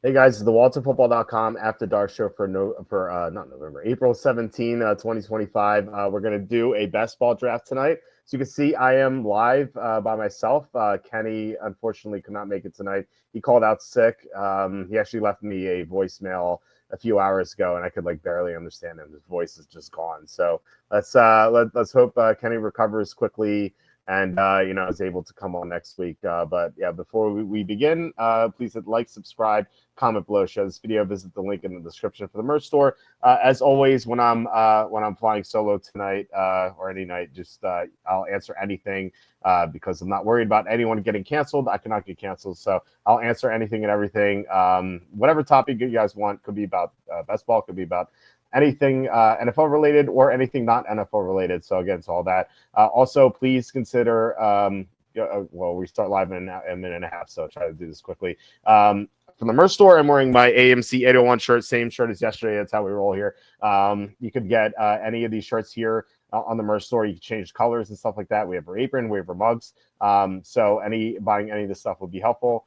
Hey guys, it's the WalterFootball.com After Dark show for not November, April 17, 2025. We're gonna do a best ball draft tonight. So you can see I am live by myself. Kenny unfortunately could not make it tonight. He called out sick. He actually left me a voicemail a few hours ago, and I could like barely understand him. His voice is just gone. So let's hope Kenny recovers quickly and is able to come on next week. But yeah, before we begin, please hit like, subscribe, comment below, share this video, visit the link in the description for the merch store. As always, when I'm flying solo tonight or any night, just I'll answer anything because I'm not worried about anyone getting canceled. I cannot get canceled, so I'll answer anything and everything. Whatever topic you guys want, could be about best ball, could be about anything NFL related or anything not NFL related. So again, it's all that. Also, please consider. Well, we start live in a minute and a half, so I'll try to do this quickly. From the merch store, I'm wearing my AMC 801 shirt, same shirt as yesterday. That's how we roll here. You could get any of these shirts here on the merch store. You can change colors and stuff like that. We have our apron, we have our mugs. So buying any of this stuff would be helpful.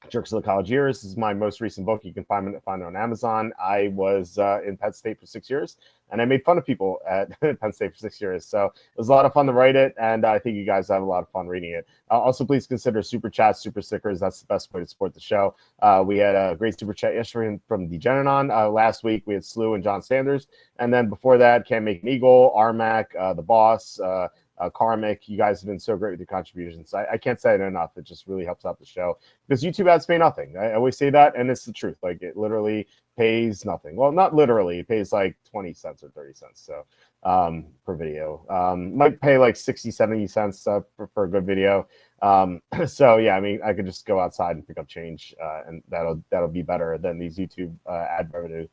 Jerks of the College Years is my most recent book. You can find it on Amazon. I was in Penn State for 6 years, and I made fun of people at Penn State for 6 years. So it was a lot of fun to write it, and I think you guys have a lot of fun reading it. Also, please consider super chats, super stickers. That's the best way to support the show. We had a great super chat yesterday from Degeneron. Last week, we had Slew and John Sanders. And then before that, Can't Make an Eagle, Armac, The Boss, Karmic. You guys have been so great with your contributions. I can't say it enough. It just really helps out the show because YouTube ads pay nothing. I always say that, and it's the truth. Like, it literally pays nothing. Well, not literally. It pays like 20 cents or 30 cents so per video. Might pay like 60, 70 cents for a good video. So yeah, I mean, I could just go outside and pick up change, and that'll be better than these YouTube ad revenue.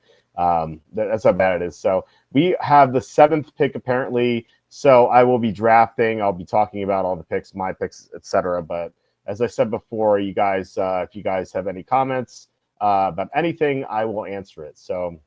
That's how bad it is. So we have the 7th pick apparently. So I will be drafting. I'll be talking about all the picks, my picks, etc. But as I said before, you guys, if you guys have any comments about anything, I will answer it. So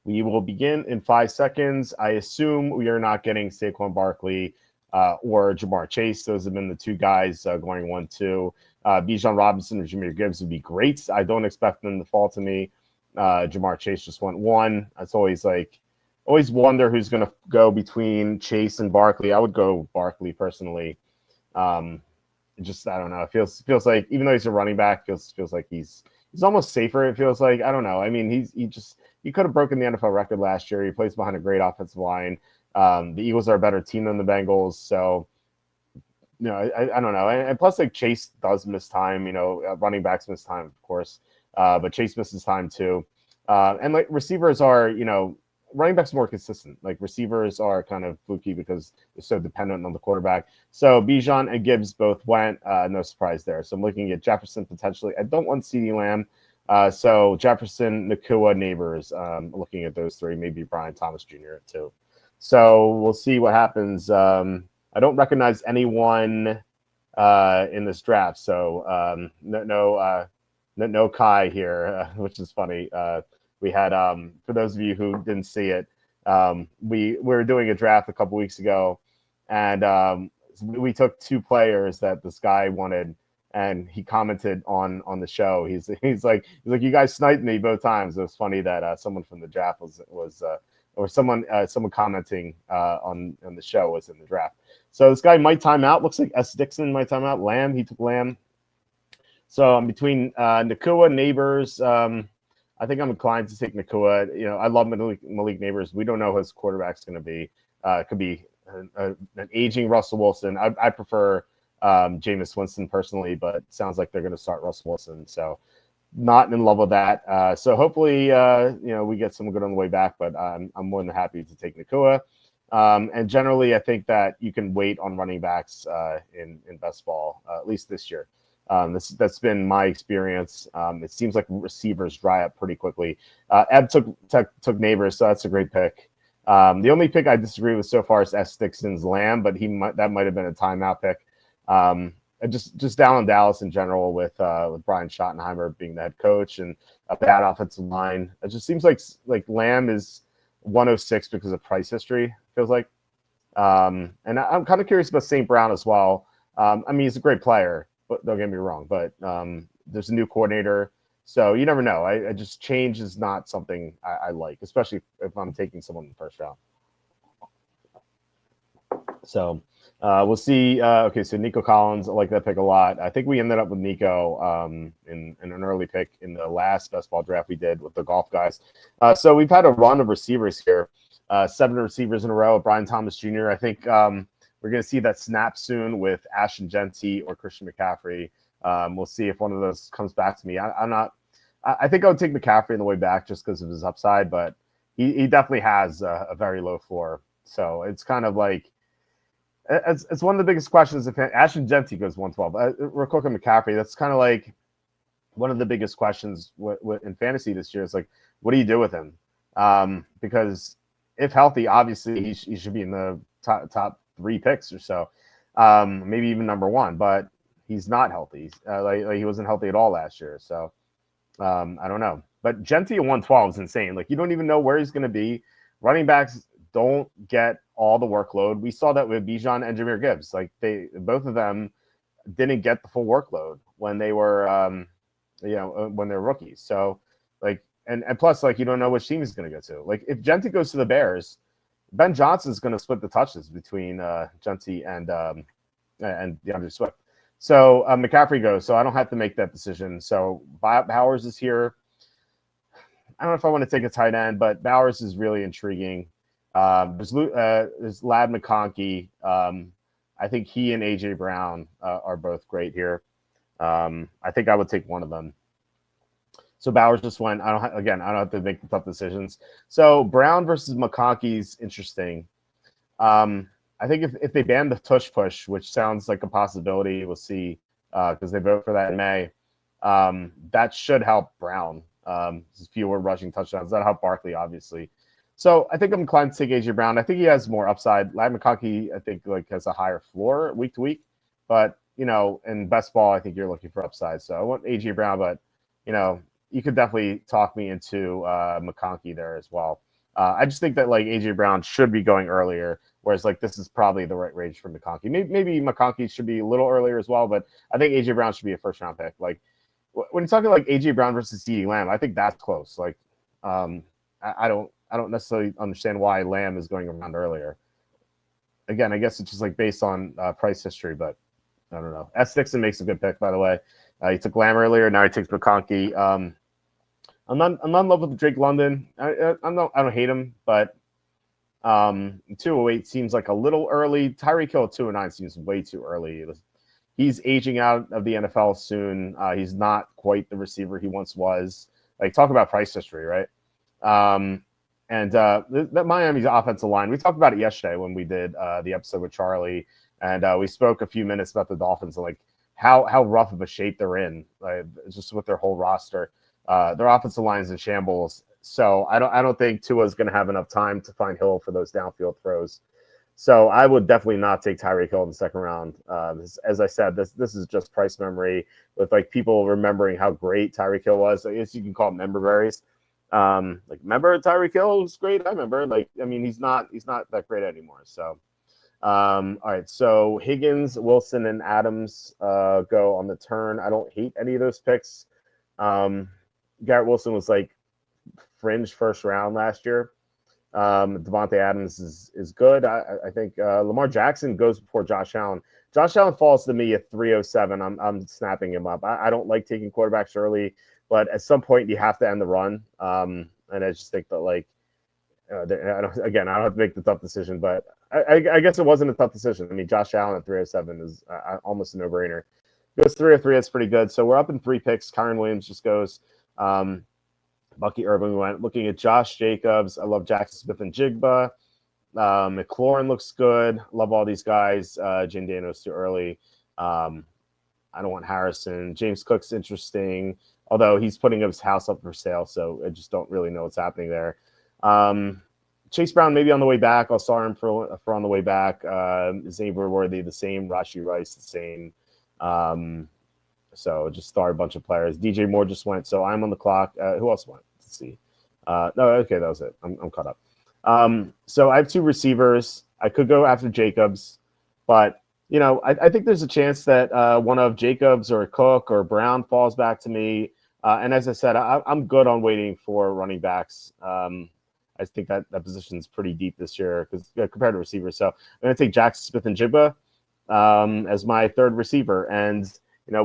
we will begin in 5 seconds. I assume we are not getting Saquon Barkley or Jamar Chase. Those have been the two guys going 1-2. Bijan Robinson or Jahmyr Gibbs would be great. I don't expect them to fall to me. Jamar Chase just went 1. That's always wonder who's going to go between Chase and Barkley. I would go Barkley personally. I don't know. It feels like, even though he's a running back, feels like he's almost safer. It feels like, I don't know. I mean, he could have broken the NFL record last year. He plays behind a great offensive line. The Eagles are a better team than the Bengals, so I don't know. And plus, like, Chase does miss time. Running backs miss time, of course, but Chase misses time too. And like, receivers are, running backs more consistent. Like, receivers are kind of fluky because they're so dependent on the quarterback. So Bijan and Gibbs both went. No surprise there. So I'm looking at Jefferson potentially. I don't want CeeDee Lamb. So Jefferson, Nakua, Neighbors. Looking at those three, maybe Brian Thomas Jr. too. So we'll see what happens. I don't recognize anyone in this draft. So no Kai here, which is funny. We had, for those of you who didn't see it, we were doing a draft a couple weeks ago, and we took 2 players that this guy wanted, and he commented on the show. He's like, you guys sniped me both times. It was funny that someone from the draft was or someone commenting on the show was in the draft. So this guy might time out. Looks like S. Dixon might time out. Lamb, he took Lamb. So I'm between Nakua, Neighbors. I think I'm inclined to take Nakua. I love Malik Neighbors. We don't know who his quarterback's going to be. It could be an aging Russell Wilson. I prefer Jameis Winston personally, but it sounds like they're going to start Russell Wilson. So not in love with that. So hopefully, we get some good on the way back, but I'm more than happy to take Nakua. And generally, I think that you can wait on running backs in best ball, at least this year. That's been my experience. It seems like receivers dry up pretty quickly. Ebb took Neighbors, so that's a great pick. The only pick I disagree with so far is S. Dixon's Lamb, but that might have been a timeout pick. Just down in Dallas in general with Brian Schottenheimer being the head coach and a bad offensive line. It just seems like Lamb is 106 because of price history, feels like. And I'm kind of curious about St. Brown as well. I mean, he's a great player, but don't get me wrong. But there's a new coordinator. So you never know. I just change is not something I like, especially if I'm taking someone in the first round. So we'll see. Okay, so Nico Collins, I like that pick a lot. I think we ended up with Nico in an early pick in the last best ball draft we did with the golf guys. So we've had a run of receivers here, 7 receivers in a row. Brian Thomas Jr. I think we're going to see that snap soon with Ashton Genty or Christian McCaffrey. We'll see if one of those comes back to me. I'm not. I think I would take McCaffrey on the way back just because of his upside, but he definitely has a very low floor. So it's kind of like it's one of the biggest questions. If Ashton Genty goes 112, real quick on McCaffrey, that's kind of like one of the biggest questions in fantasy this year. Is like, what do you do with him? Because if healthy, obviously he should be in the top 3 picks or so, maybe even number 1. But he's not healthy. Like he wasn't healthy at all last year. So I don't know. But Genty at 112 is insane. Like you don't even know where he's going to be. Running backs don't get all the workload. We saw that with Bijan and Jahmyr Gibbs. Like both of them didn't get the full workload when they were, when they're rookies. So like, and plus, like, you don't know which team he's going to go to. Like if Genty goes to the Bears, Ben Johnson's going to split the touches between Genty and DeAndre Swift. So McCaffrey goes. So I don't have to make that decision. So Bowers is here. I don't know if I want to take a tight end, but Bowers is really intriguing. There's Ladd McConkey. I think he and AJ Brown are both great here. I think I would take one of them. So Bowers just went. I don't have to make the tough decisions. So Brown versus McConkey's interesting. I think if they ban the tush push, which sounds like a possibility, we'll see because they vote for that in May. That should help Brown. Fewer rushing touchdowns. That'll help Barkley, obviously. So I think I'm inclined to take AJ Brown. I think he has more upside. Ladd McConkey, I think, like has a higher floor week to week. But in best ball, I think you're looking for upside. So I want AJ Brown, but you could definitely talk me into McConkey there as well. I just think that like AJ Brown should be going earlier, whereas like this is probably the right range for McConkey. Maybe McConkey should be a little earlier as well, but I think AJ Brown should be a first round pick. Like when you're talking like AJ Brown versus CeeDee Lamb, I think that's close. Like I don't necessarily understand why Lamb is going around earlier. Again, I guess it's just like based on price history, but I don't know. S. Dixon makes a good pick, by the way. He took Lamb earlier. Now he takes McConkey. I'm not in love with Drake London. I don't hate him, but 208 seems like a little early. Tyreek Hill at 209 seems way too early. He's aging out of the NFL soon. He's not quite the receiver he once was. Like, talk about price history, right? And that Miami's offensive line, we talked about it yesterday when we did the episode with Charlie, and we spoke a few minutes about the Dolphins and like how rough of a shape they're in, like, just with their whole roster. Their offensive line is in shambles, so I don't think Tua's going to have enough time to find Hill for those downfield throws. So I would definitely not take Tyreek Hill in the second round. As I said, this is just price memory with like people remembering how great Tyreek Hill was. I guess you can call it member berries. Like, remember Tyreek Hill was great. I remember. Like, I mean, he's not that great anymore. So, all right. So Higgins, Wilson, and Adams go on the turn. I don't hate any of those picks. Garrett Wilson was like fringe first round last year. Devontae Adams is good. I think Lamar Jackson goes before Josh Allen. Josh Allen falls to me at 307. I'm snapping him up. I don't like taking quarterbacks early, but at some point you have to end the run. And I just think that like I don't have to make the tough decision, but I guess it wasn't a tough decision. I mean, Josh Allen at 307 is almost a no-brainer. Goes 303. That's pretty good. So we're up in 3 picks. Kyren Williams just goes. Bucky Irvin went. Looking at Josh Jacobs, I love Jackson Smith and Jigba. McLaurin looks good. Love all these guys. Jane Dano's too early. I don't want Harrison. James Cook's interesting, although he's putting his house up for sale, so I just don't really know what's happening there. Chase Brown maybe on the way back. I'll start him for on the way back. Xavier Worthy the same. Rashee Rice the same. So just start a bunch of players. DJ Moore just went, so I'm on the clock. Who else went? Let's see. No, okay, that was it. I'm caught up. So I have 2 receivers. I could go after Jacobs, but I think there's a chance that one of Jacobs or Cook or Brown falls back to me. And as I said, I'm good on waiting for running backs. I think that position is pretty deep this year because compared to receivers. So I'm going to take Jackson Smith and Jigba as my third receiver, and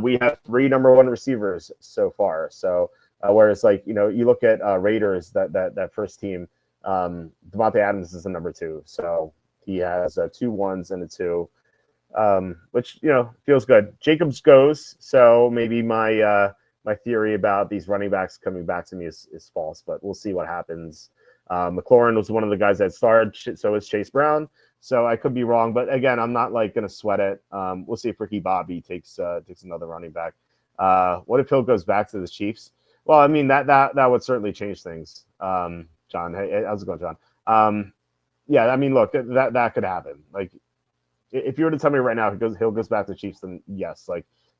we have 3 number 1 receivers so far. So whereas you look at Raiders, that first team, Devontae Adams is the number 2, so he has 2 1s and a 2, which feels good. Jacobs goes, so maybe my theory about these running backs coming back to me is false, but we'll see what happens. McLaurin was one of the guys that started, so is Chase Brown. So I could be wrong, but again, I'm not going to sweat it. We'll see if Ricky Bobby takes another running back. What if Hill goes back to the Chiefs? Well, I mean that would certainly change things. John, hey, how's it going, John? Yeah, I mean, look, that could happen. Like, if you were to tell me right now Hill goes back to the Chiefs, then yes,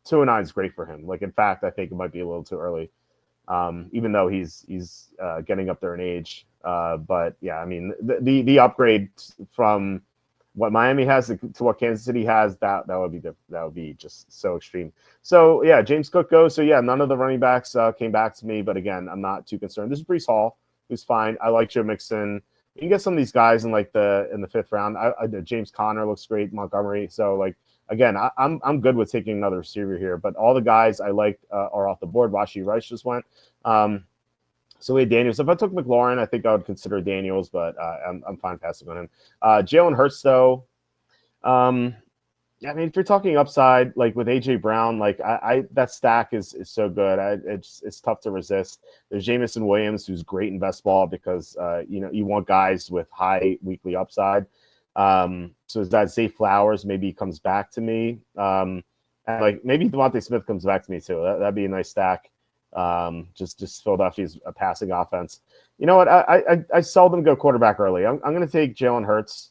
2-9 is great for him. In fact, I think it might be a little too early, even though he's getting up there in age. But yeah, I mean the upgrade from what Miami has to what Kansas City has, that would be just so extreme. So yeah, James Cook goes. So yeah, none of the running backs came back to me, but again, I'm not too concerned. This is Breece Hall, who's fine. I like Joe Mixon. You can get some of these guys in the 5th round. James Conner looks great, Montgomery. So again, I'm good with taking another receiver here, but all the guys I liked are off the board. Rashee Rice just went. So we had Daniels. If I took McLaurin, I think I would consider Daniels, but I'm fine passing on him. Jalen Hurts, though. Yeah, I mean, if you're talking upside, with AJ Brown, that stack is so good. It's tough to resist. There's Jamison Williams, who's great in best ball because you want guys with high weekly upside. So is that Zay Flowers? Maybe he comes back to me. And maybe Devontae Smith comes back to me too. That'd be a nice stack. Just Philadelphia's a passing offense. You know what? I seldom go quarterback early. I'm going to take Jalen Hurts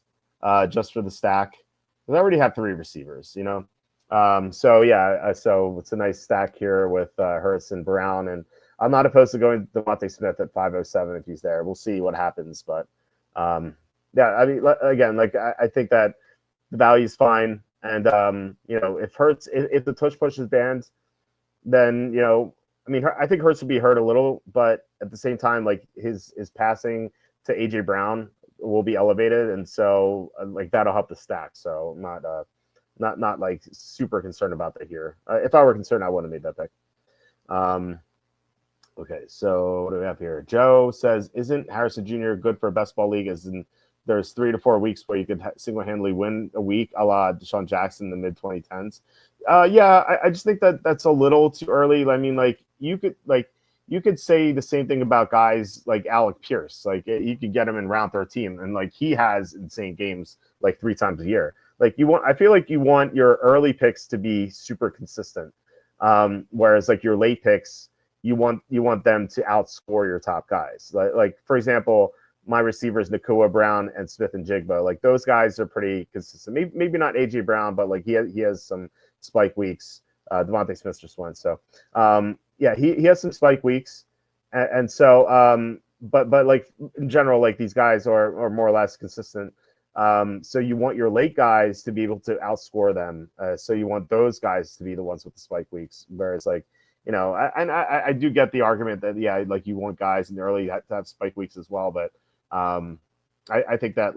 just for the stack. I already have 3 receivers, so yeah, so it's a nice stack here with Hurts and Brown, and I'm not opposed to going to Devontae Smith at 507 if he's there. We'll see what happens, but yeah, I mean, again, I think that the value is fine, and if Hurts, if the tush push is banned, then I mean, I think Hurts would be hurt a little, but at the same time, his passing to AJ Brown will be elevated, and so that'll help the stack. So I'm not super concerned about that here. If I were concerned, I wouldn't have made that pick. Okay, so what do we have here? Joe says, "Isn't Harrison Jr. good for a best ball league? As in, there's 3 to 4 weeks where you could single-handedly win a week, a la Deshaun Jackson in the mid 2010s." Yeah, I just think that's a little too early. I mean, you could say the same thing about guys like Alec Pierce. You could get him in round 13, and he has insane games 3 times a year. I feel like you want your early picks to be super consistent, whereas your late picks, you want them to outscore your top guys. For example, my receivers Nakua, Brown, and Smith and Jigba. Those guys are pretty consistent. Maybe not AJ Brown, but he has some spike weeks. Devontae Smith just went, so. Yeah, he has some spike weeks, and so but in general, these guys are more or less consistent. So you want your late guys to be able to outscore them. So you want those guys to be the ones with the spike weeks. Whereas I do get the argument that you want guys in the early to have spike weeks as well, but I think that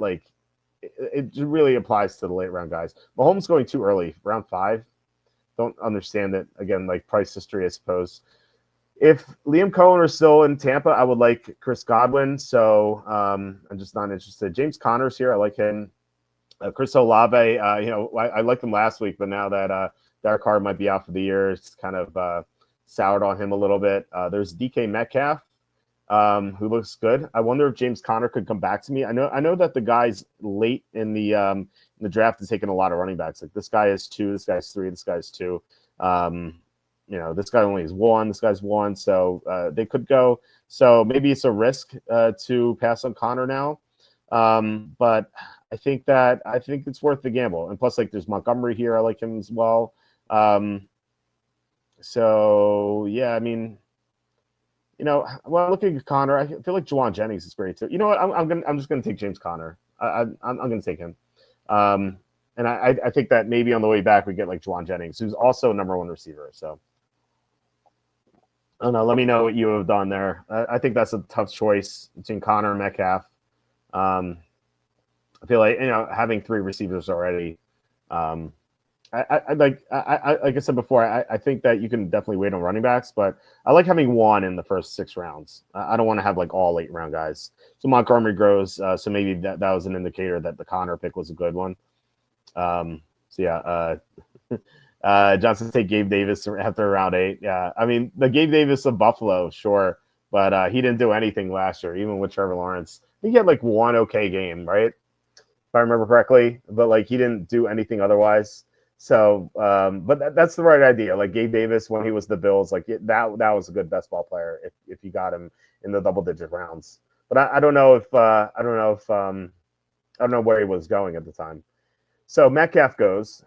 it really applies to the late round guys. Mahomes going too early, round 5. Don't understand it. Again, price history, I suppose. If Liam Cohen are still in Tampa, I would like Chris Godwin. So I'm just not interested. James Conner's here. I like him. Chris Olave, I liked him last week, but now that Derek Carr might be out for the year, it's kind of soured on him a little bit. There's DK Metcalf, who looks good. I wonder if James Conner could come back to me. I know that the guys late in the draft is taking a lot of running backs. This guy is 2, this guy's 3, this guy's 2. This guy only is 1, this guy's 1, so they could go. So maybe it's a risk to pass on Conner now, but I think it's worth the gamble. And plus, there's Montgomery here. I like him as well. So yeah, I mean. When looking at Conner, I feel like Juwan Jennings is great too. You know what? I'm just gonna take James Conner. I'm gonna take him. And I think that maybe on the way back we get Juwan Jennings, who's also number 1 receiver. So I don't know. Let me know what you have done there. I think that's a tough choice between Connor and Metcalf. I feel like having three receivers already. Um, like I said before, I think that you can definitely wait on running backs, but I like having one in the first 6 rounds. I don't want to have like all 8 round guys. So Montgomery grows, so maybe that was an indicator that the Connor pick was a good one. So yeah, Johnson take Gabe Davis after round 8. Yeah, I mean the Gabe Davis of Buffalo, sure, but he didn't do anything last year, even with Trevor Lawrence. I think he had like one okay game, right? If I remember correctly, but like he didn't do anything otherwise. So, but that's the right idea. Like Gabe Davis when he was the Bills, like that was a good best ball player if you got him in the double digit rounds. But I don't know if I don't know where he was going at the time. So Metcalf goes.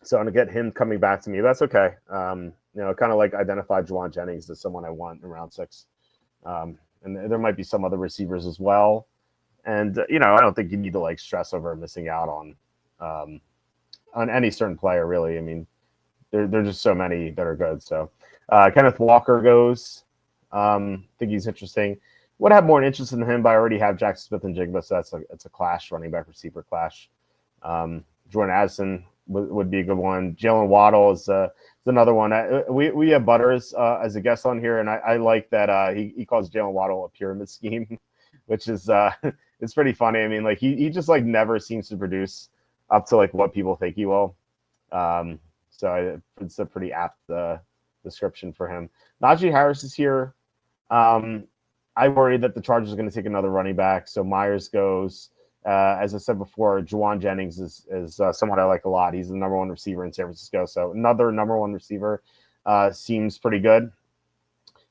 So I'm gonna get him coming back to me. That's okay. Kind of like identify Juwan Jennings as someone I want in round 6. And there might be some other receivers as well. And I don't think you need to like stress over missing out on any certain player, really. I mean, there are just so many that are good. So Kenneth Walker goes. I think he's interesting. Would have more interest in him, but I already have Jackson Smith and Jigba, so it's a clash, running back receiver clash. Jordan Addison would be a good one. Jalen Waddle is another one. We have Butters as a guest on here, and I like that he calls Jalen Waddle a pyramid scheme, which is it's pretty funny. I mean, like he just like never seems to produce up to like what people think he will. So it's a pretty apt description for him. Najee Harris is here. I worry that the Chargers are going to take another running back. So Myers goes. As I said before, Juwan Jennings is someone I like a lot. He's the number 1 receiver in San Francisco. So another number 1 receiver seems pretty good.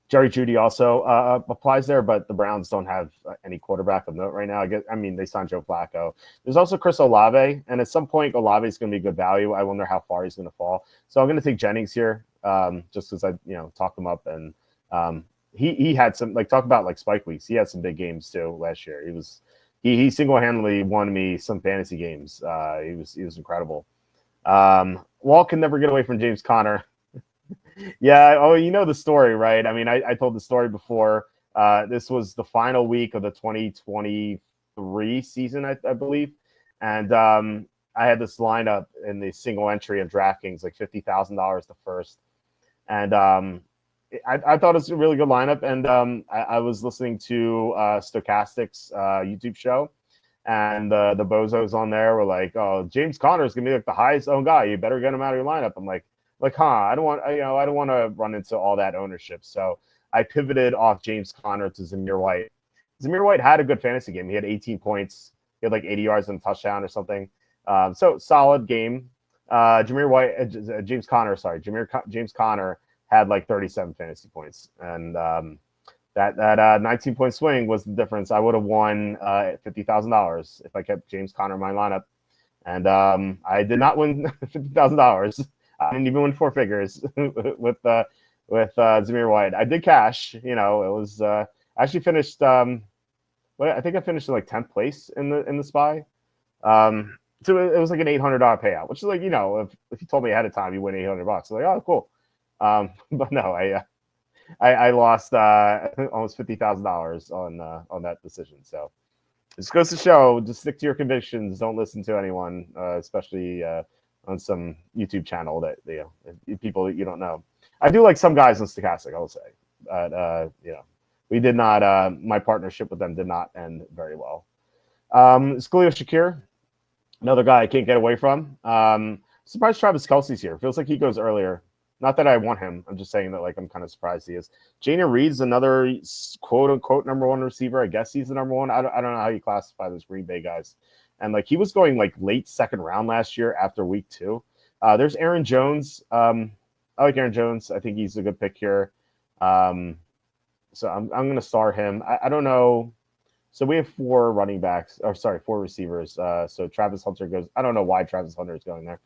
Jerry Jeudy also applies there, but the Browns don't have any quarterback of note right now. They signed Joe Flacco. There's also Chris Olave, and at some point, Olave is going to be good value. I wonder how far he's going to fall. So I'm going to take Jennings here, just because I talked him up, and he had some talk about like spike weeks. He had some big games too last year. He single-handedly won me some fantasy games. He was incredible. Walt can never get away from James Conner. Yeah. Oh, you know the story, right? I mean, I told the story before. This was the final week of the 2023 season, I believe. And I had this lineup in the single entry of DraftKings, like $50,000 the first. And I thought it was a really good lineup. And I was listening to Stochastics YouTube show. And the bozos on there were like, "Oh, James Conner is gonna be like the highest owned guy. You better get him out of your lineup." I'm like, I don't want to run into all that ownership. So I pivoted off James Conner to Zamir White. Zamir White had a good fantasy game. He had 18 points. He had like 80 yards and a touchdown or something. So solid game. James Conner had like 37 fantasy points, and that 19-point swing was the difference. I would have won $50,000 if I kept James Conner in my lineup, and I did not win $50,000. I didn't even win 4 figures with Zamir White. I did cash. It was actually finished. I think I finished in like 10th place in the SPY. So it was like an $800 payout, which is like if you told me ahead of time you win $800, like, oh, cool. But no, I lost almost $50,000 on that decision. So this goes to show, just stick to your convictions. Don't listen to anyone, especially on some YouTube channel that people that you don't know. I do like some guys on Stochastic, I will say, but we did not. My partnership with them did not end very well. Khalil Shakir, another guy I can't get away from. Surprised Travis Kelce's here. Feels like he goes earlier. Not that I want him. I'm just saying that I'm kind of surprised he is. Jalen Reed's another quote unquote number 1 receiver. I guess he's the number 1. I don't know how you classify those Green Bay guys. And he was going late 2nd round last year after week 2. There's Aaron Jones. I like Aaron Jones. I think he's a good pick here. So I'm going to start him. I don't know. So we have 4 receivers. So Travis Hunter goes. I don't know why Travis Hunter is going there.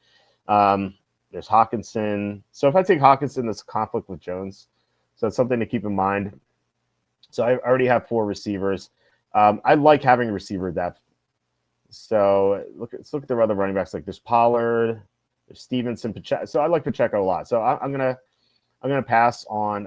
There's Hawkinson. So if I take Hawkinson, there's a conflict with Jones. So it's something to keep in mind. So I already have 4 receivers. I like having receiver depth. So let's look at the other running backs. Like there's Pollard, there's Stevenson, Pacheco. So I like Pacheco a lot. So I'm gonna I'm gonna pass on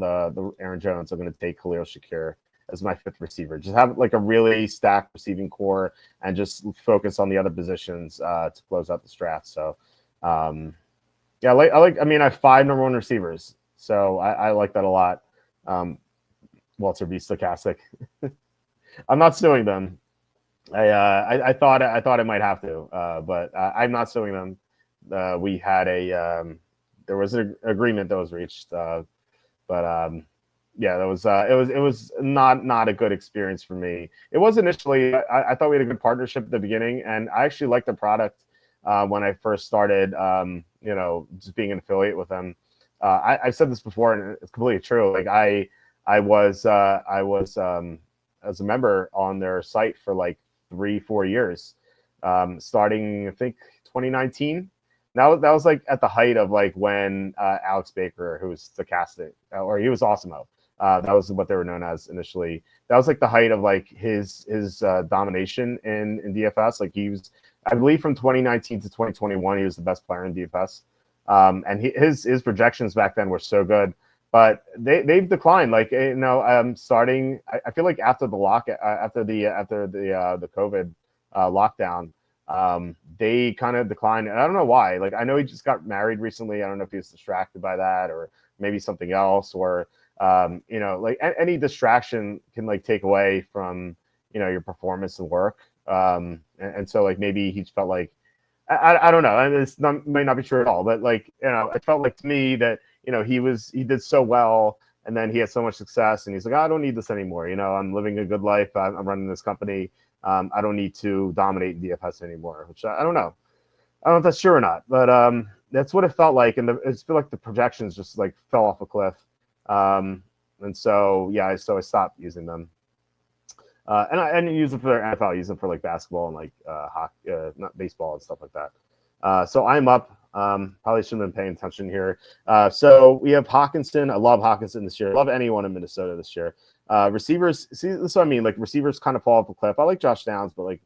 the Aaron Jones. I'm gonna take Khalil Shakir as my fifth receiver. Just have like a really stacked receiving core and just focus on the other positions to close out the draft. So yeah, I mean, I have 5 number 1 receivers, so I like that a lot. Walter be stochastic. I'm not suing them. I thought I might have to, but I'm not suing them. We had there was an agreement that was reached, but yeah, that was it was not a good experience for me. It was initially. I thought we had a good partnership at the beginning, and I actually liked the product when I first started. Just being an affiliate with them. I've said this before, and it's completely true. Like I was as a member on their site for like 3-4 years, starting I think 2019. That was like at the height of like when Alex Baker, who was stochastic, or he was Awesemo. That was what they were known as initially. That was like the height of like his domination in DFS. Like he was, I believe, from 2019 to 2021, he was the best player in DFS. And his projections back then were so good, but they've declined. Like starting, I feel like after the COVID lockdown, they kind of declined, and I don't know why. Like I know he just got married recently. I don't know if he was distracted by that or maybe something else, or like any distraction can like take away from your performance and work. And so like maybe he felt like I don't know. And may not be true at all, but like it felt like to me that he did so well, and then he had so much success, and he's like, I don't need this anymore. I'm living a good life. I'm running this company. I don't need to dominate DFS anymore, which I don't know. I don't know if that's true or not, but that's what it felt like, and it felt like the projections just like fell off a cliff. And so yeah, so I stopped using them. And I didn't use them for their NFL. I use them for like basketball and like hockey, not baseball and stuff like that. So I'm up. Probably shouldn't have been paying attention here. So we have Hawkinson. I love Hawkinson this year. I love anyone in Minnesota this year. Receivers, see, this is what I mean. Like receivers kind of fall off a cliff. I like Josh Downs, but like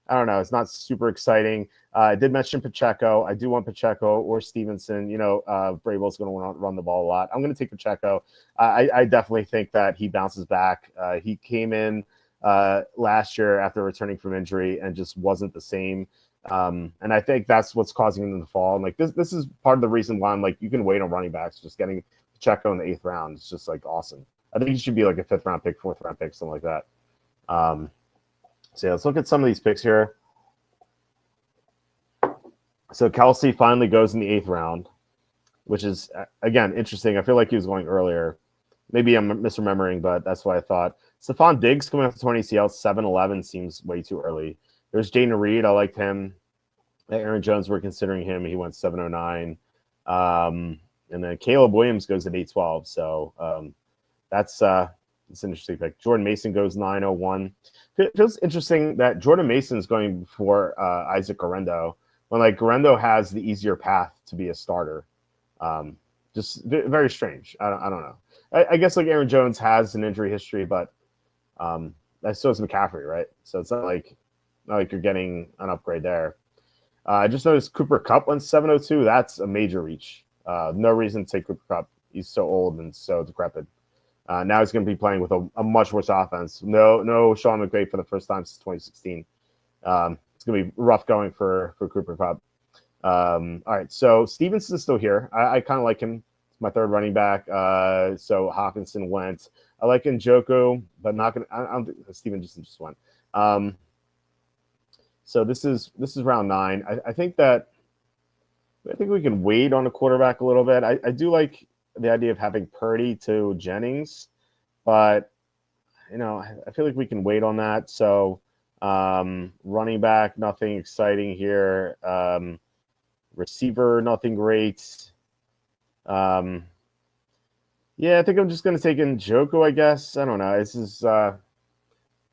I don't know, it's not super exciting. I did mention Pacheco. I do want Pacheco or Stevenson. Vrabel's going to want to run the ball a lot. I'm going to take Pacheco. I definitely think that he bounces back. He came in last year after returning from injury and just wasn't the same. And I think that's what's causing him to fall. And like this is part of the reason why I'm like, you can wait on running backs. Just getting Pacheco in the 8th round is just like awesome. I think he should be like a 5th round pick, 4th round pick, something like that. So yeah, let's look at some of these picks here. So Kelsey finally goes in the 8th round, which is again interesting. I feel like he was going earlier. Maybe I'm misremembering, but that's what I thought. Stephon Diggs coming off the 20 ACL, 7-11 seems way too early. There's Jaden Reed. I liked him. Aaron Jones, we're considering him. He went 709. And then Caleb Williams goes at 812. So that's an interesting pick. Jordan Mason goes 901. It feels interesting that Jordan Mason's going before Isaac Guerendo, when like Guerendo has the easier path to be a starter. Just very strange. I don't know. I guess like Aaron Jones has an injury history, but that's so is McCaffrey, right? So it's not like you're getting an upgrade there. I just noticed Cooper Kupp went 702. That's a major reach. No reason to take Cooper Kupp. He's so old and so decrepit. Now he's going to be playing with a much worse offense. No Sean McVay for the first time since 2016. It's going to be rough going for Cooper Kupp. All right, so Stevenson's still here. I kind of like him. It's my 3rd running back. So Hawkinson went. I like Njoku, but not going to. I don't think Stevenson just went. So this is round 9. I think we can wait on a quarterback a little bit. I do like the idea of having Purdy to Jennings, but I feel like we can wait on that. So running back, nothing exciting here. Receiver, nothing great. Yeah, I think I'm just going to take Njoku, I guess. I don't know. This is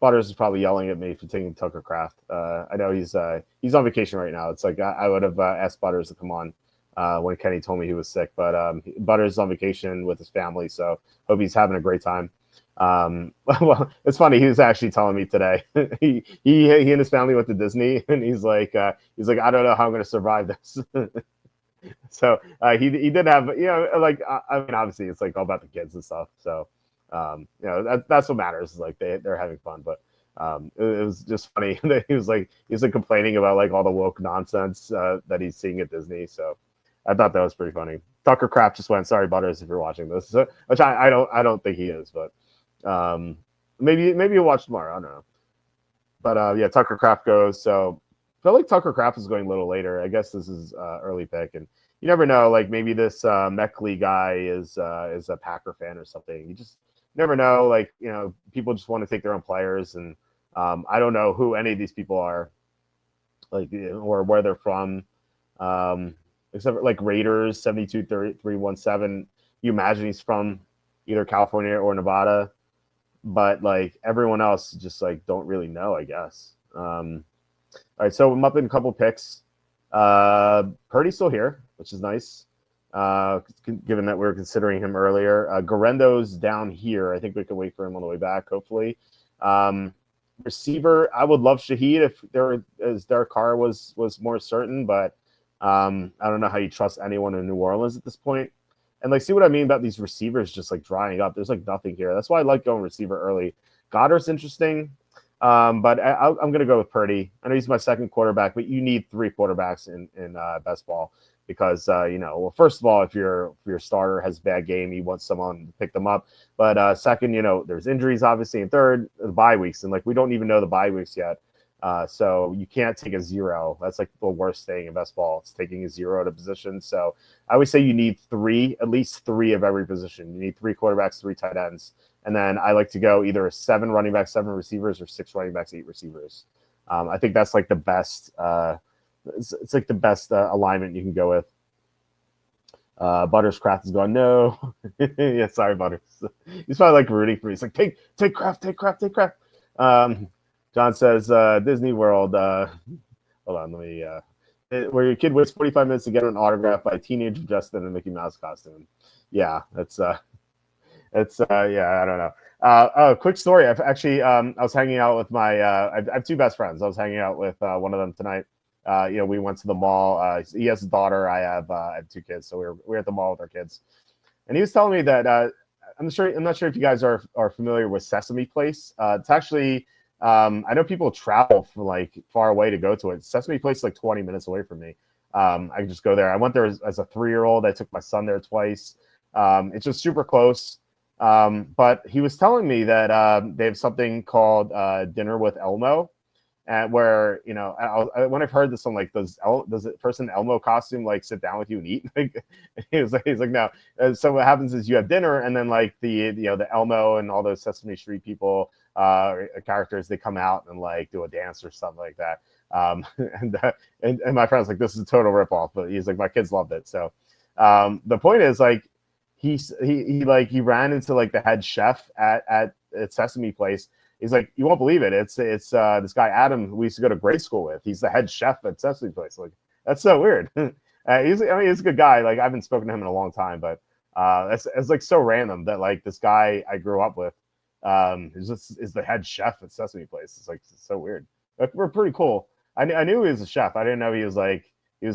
Butters is probably yelling at me for taking Tucker Kraft. I know he's on vacation right now. It's like I would have asked Butters to come on when Kenny told me he was sick, but Butters is on vacation with his family, so hope he's having a great time. Well, it's funny. He was actually telling me today. he and his family went to Disney, and he's like, I don't know how I'm going to survive this. So he did have, like I mean, obviously it's like all about the kids and stuff. So that's what matters. Is like they're having fun, but it was just funny that he was like complaining about like all the woke nonsense that he's seeing at Disney. So I thought that was pretty funny. Tucker Craft just went. Sorry, Butters, if you're watching this, which I don't think he is, but maybe you'll watch tomorrow. I don't know. But yeah, Tucker Craft goes. So I feel like Tucker Craft is going a little later. I guess this is early pick, and you never know. Like maybe this Meckley guy is a Packer fan or something. You just never know. Like people just want to take their own players, and I don't know who any of these people are, like or where they're from. Except for like Raiders 723317. You imagine he's from either California or Nevada, but like everyone else just like don't really know, I guess. All right, so I'm up in a couple picks. Purdy's still here, which is nice. Given that we were considering him earlier. Garendo's down here. I think we can wait for him on the way back, hopefully. Receiver, I would love Shaheed if Derek Carr was more certain, but I don't know how you trust anyone in New Orleans at this point. And like, see what I mean about these receivers just like drying up. There's like nothing here. That's why I like going receiver early. Goddard's interesting, but I'm going to go with Purdy. I know he's my second quarterback, but you need 3 quarterbacks in best ball because well, first of all, if your starter has a bad game, you want someone to pick them up. But second, there's injuries obviously, and third, the bye weeks, and like we don't even know the bye weeks yet. So you can't take a 0. That's like the worst thing in best ball. It's taking a 0 at a position. So I always say you need at least three of every position. You need 3 quarterbacks, 3 tight ends. And then I like to go either 7 running backs, 7 receivers, or 6 running backs, 8 receivers. I think that's like the best. It's like the best alignment you can go with. Butters Kraft is going, no. Yeah, sorry, Butters. He's probably like rooting for me. He's like, take Kraft, take Kraft, take Kraft. John says, Disney World. Hold on, let me. Where your kid waits 45 minutes to get an autograph by a teenager dressed in a Mickey Mouse costume. Yeah, that's yeah, I don't know. Quick story. I've actually, I was hanging out with my. I have 2 best friends. I was hanging out with one of them tonight. We went to the mall. He has a daughter. I have 2 kids, so we were at the mall with our kids, and he was telling me that I'm not sure if you guys are familiar with Sesame Place. It's actually. I know people travel from like far away to go to it. Sesame Place is like 20 minutes away from me. I can just go there. I went there as a 3-year-old. I took my son there twice. It's just super close. But he was telling me that they have something called Dinner with Elmo, where when I've heard this, I'm like, does the person in Elmo costume like sit down with you and eat? Like, he's like no. So what happens is you have dinner, and then like the Elmo and all those Sesame Street people. Characters, they come out and like do a dance or something like that. And my friend's like, this is a total ripoff, but he's like, my kids loved it. So the point is like he ran into like the head chef at Sesame Place. He's like, you won't believe it. It's this guy Adam who we used to go to grade school with. He's the head chef at Sesame Place. Like, that's so weird. He's a good guy. Like, I haven't spoken to him in a long time, but it's like so random that like this guy I grew up with is the head chef at Sesame Place. It's like so weird. But we're pretty cool. I knew he was a chef. I didn't know he was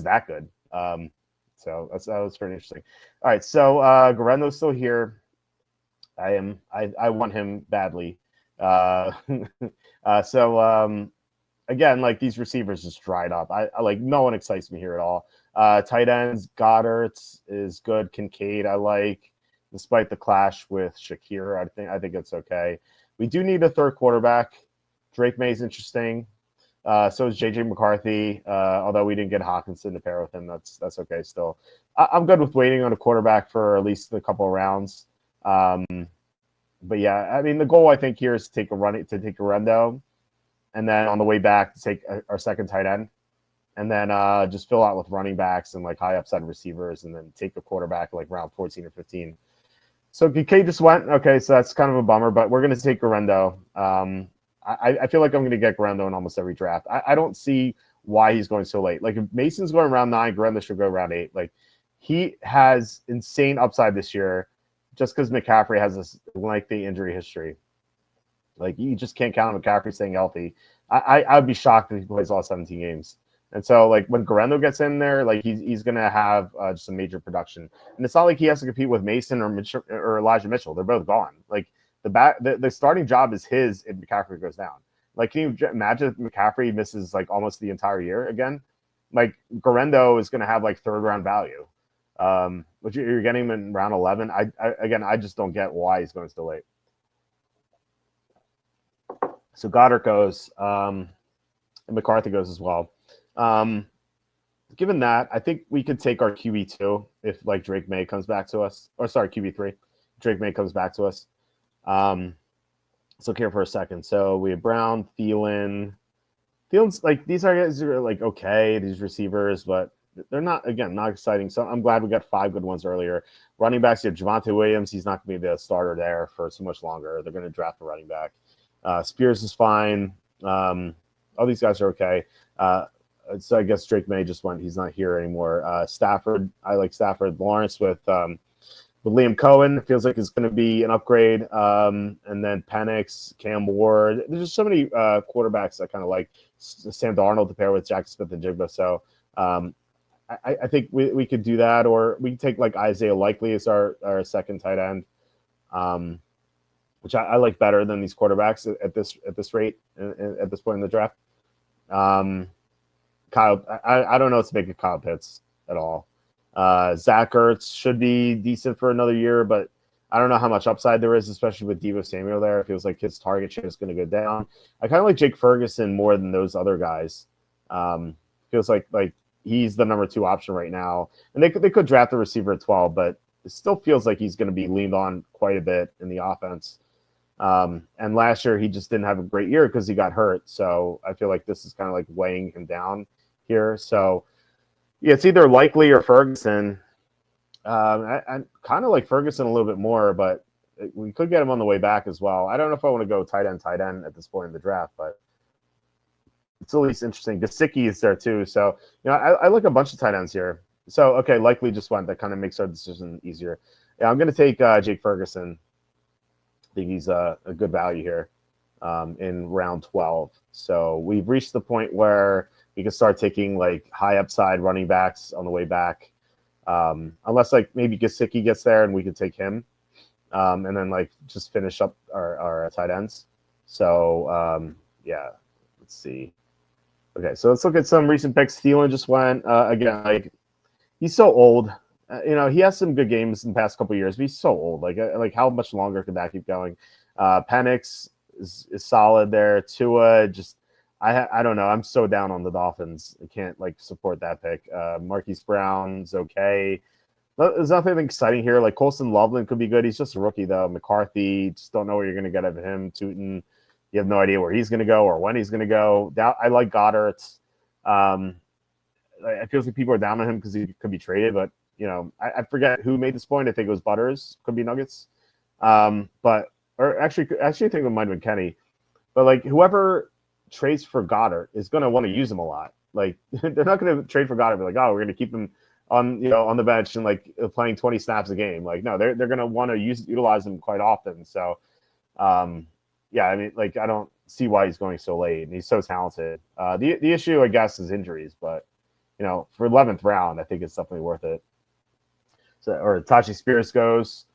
that good. So that was pretty interesting. All right, so Garendo's still here. I want him badly. So again, like these receivers just dried up. I like no one excites me here at all. Tight ends, Goddard is good. Kincaid, I like. Despite the clash with Shakir, I think it's okay. We do need a 3rd quarterback. Drake May's interesting. So is JJ McCarthy. Although we didn't get Hawkinson to pair with him, that's okay still. I'm good with waiting on a quarterback for at least a couple of rounds. But yeah, I mean the goal I think here is to take Garendo, and then on the way back to take our second tight end, and then just fill out with running backs and like high upside receivers, and then take a quarterback like round 14 or 15. So Kincaid just went. Okay, so that's kind of a bummer, but we're going to take Garendo. I feel like I'm going to get Garendo in almost every draft. I don't see why he's going so late. Like if Mason's going round 9, Garendo should go round 8. Like he has insane upside this year just because McCaffrey has this lengthy injury history. Like you just can't count on McCaffrey staying healthy. I'd be shocked if he plays all 17 games. And so, like when Guerrero gets in there, like he's gonna have just a major production. And it's not like he has to compete with Mason or Mitchell, or Elijah Mitchell. They're both gone. Like the starting job is his if McCaffrey goes down. Like, can you imagine if McCaffrey misses like almost the entire year again? Like Guerrero is gonna have like third round value. Which you're getting him in round 11. I just don't get why he's going so late. So Goddard goes, and McCarthy goes as well. Given that, I think we could take our QB2 if like Drake May comes back to us, or sorry, QB3. Drake May comes back to us. Let's look here for a second. So we have Brown, Thielen. Thielen's like these guys are like okay, these receivers, but they're not exciting. So I'm glad we got 5 good ones earlier. Running backs, you have Javonte Williams. He's not going to be the starter there for so much longer. They're going to draft a running back. Spears is fine. All these guys are okay. So I guess Drake May just went. He's not here anymore. Stafford, I like Stafford. Lawrence with Liam Cohen feels like it's going to be an upgrade. And then Penix, Cam Ward. There's just so many quarterbacks I kind of like. Sam Darnold to pair with Jack Smith and Jigba. So I think we could do that, or we can take like Isaiah Likely as our second tight end, which I like better than these quarterbacks at this rate at this point in the draft. Kyle, I don't know what to make of Kyle Pitts at all. Zach Ertz should be decent for another year, but I don't know how much upside there is, especially with Deebo Samuel there. It feels like his target share is going to go down. I kind of like Jake Ferguson more than those other guys. Feels like he's the number 2 option right now. And they could draft a receiver at 12, but it still feels like he's going to be leaned on quite a bit in the offense. And last year he just didn't have a great year because he got hurt. So I feel like this is kind of like weighing him down here. So yeah, it's either Likely or Ferguson. I kind of like Ferguson a little bit more, but we could get him on the way back as well. I don't know if I want to go tight end at this point in the draft, but it's at least interesting. Gesicki is there too. So, I like a bunch of tight ends here. So, okay, Likely just went. That kind of makes our decision easier. Yeah, I'm going to take Jake Ferguson. I think he's a good value here in round 12. So we've reached the point where we can start taking like high upside running backs on the way back. Unless like maybe Gesicki gets there and we can take him. And then like just finish up our tight ends. So, yeah, let's see. Okay, so let's look at some recent picks. Thielen just went. Again, like he's so old. He has some good games in the past couple of years, but he's so old. Like how much longer could that keep going? Penix is solid there. Tua, just I don't know. I'm so down on the Dolphins. I can't like support that pick. Marquise Brown's okay. There's nothing exciting here. Like Colston Loveland could be good. He's just a rookie though. McCarthy, just don't know what you're going to get out of him. Tootin, you have no idea where he's going to go or when he's going to go. I like Goddard. It feels like people are down on him because he could be traded, but I forget who made this point. I think it was Butters. Could be Nuggets. Actually, I think it might have been Kenny. But like whoever trades for Goddard is going to want to use him a lot. Like they're not going to trade for Goddard. Be like, oh, we're going to keep him on the bench and like playing 20 snaps a game. Like no, they're going to want to utilize him quite often. So, yeah, I mean, like I don't see why he's going so late, and he's so talented. The issue, I guess, is injuries. But for 11th round, I think it's definitely worth it. So, or Tachi Spears goes.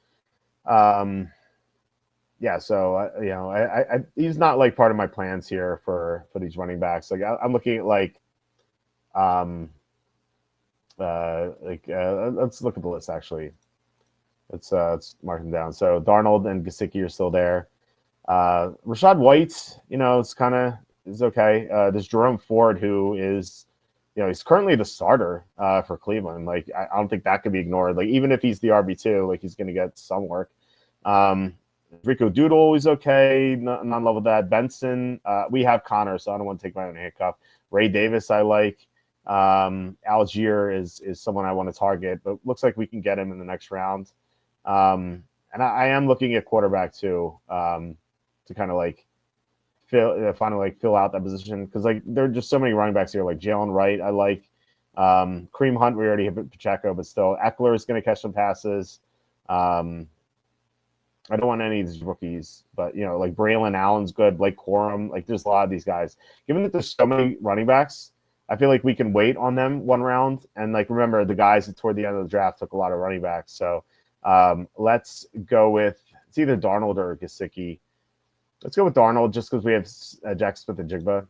Yeah, so I he's not like part of my plans here for these running backs. Like I'm looking at let's look at the list actually. Let's mark them down. So Darnold and Gesicki are still there. Rashad White, is okay. There's Jerome Ford, who is he's currently the starter for Cleveland. Like I don't think that could be ignored. Like even if he's the RB2, like he's going to get some work. Rico Doodle is okay. Not in love with that. Benson, we have Connor, so I don't want to take my own handcuff. Ray Davis, I like. Algier is someone I want to target, but looks like we can get him in the next round. And I am looking at quarterback too, to kind of like fill out that position because like there are just so many running backs here. Like Jalen Wright, I like. Kareem Hunt, we already have Pacheco, but still Eckler is going to catch some passes. I don't want any of these rookies, but like Braylon Allen's good, Blake Corum, like there's a lot of these guys. Given that there's so many running backs, I feel like we can wait on them one round. And like, remember, the guys toward the end of the draft took a lot of running backs. So let's go with, it's either Darnold or Gesicki. Let's go with Darnold just because we have Jack Smith and Jigba.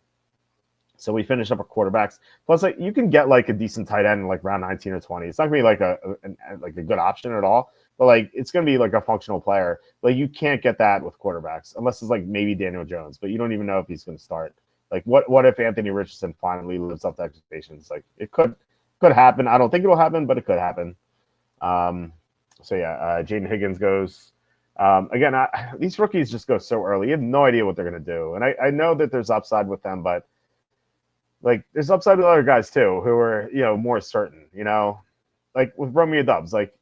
So we finish up our quarterbacks. Plus, like, you can get like a decent tight end in like round 19 or 20. It's not gonna be like a good option at all, but like it's gonna be like a functional player. Like you can't get that with quarterbacks unless it's like maybe Daniel Jones, but you don't even know if he's gonna start. Like what if Anthony Richardson finally lives up to expectations? Like it could happen. I don't think it'll happen, but it could happen. So yeah, Jaden Higgins goes. Again, these rookies just go so early. You have no idea what they're gonna do, and I know that there's upside with them, but like there's upside with other guys too who are, more certain, like with Romeo Dubs, like,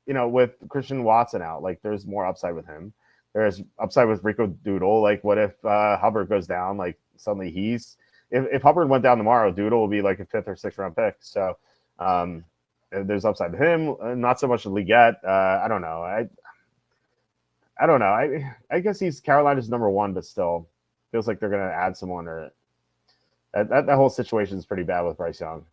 with Christian Watson out, like there's more upside with him. There's upside with Rico Doodle. Like what if Hubbard goes down? Like suddenly if Hubbard went down tomorrow, Doodle will be like a 5th or 6th round pick. So there's upside to him. Not so much to Leggett. I don't know. I don't know. I guess he's Carolina's number 1, but still feels like they're going to add someone or that whole situation is pretty bad with Bryce Young.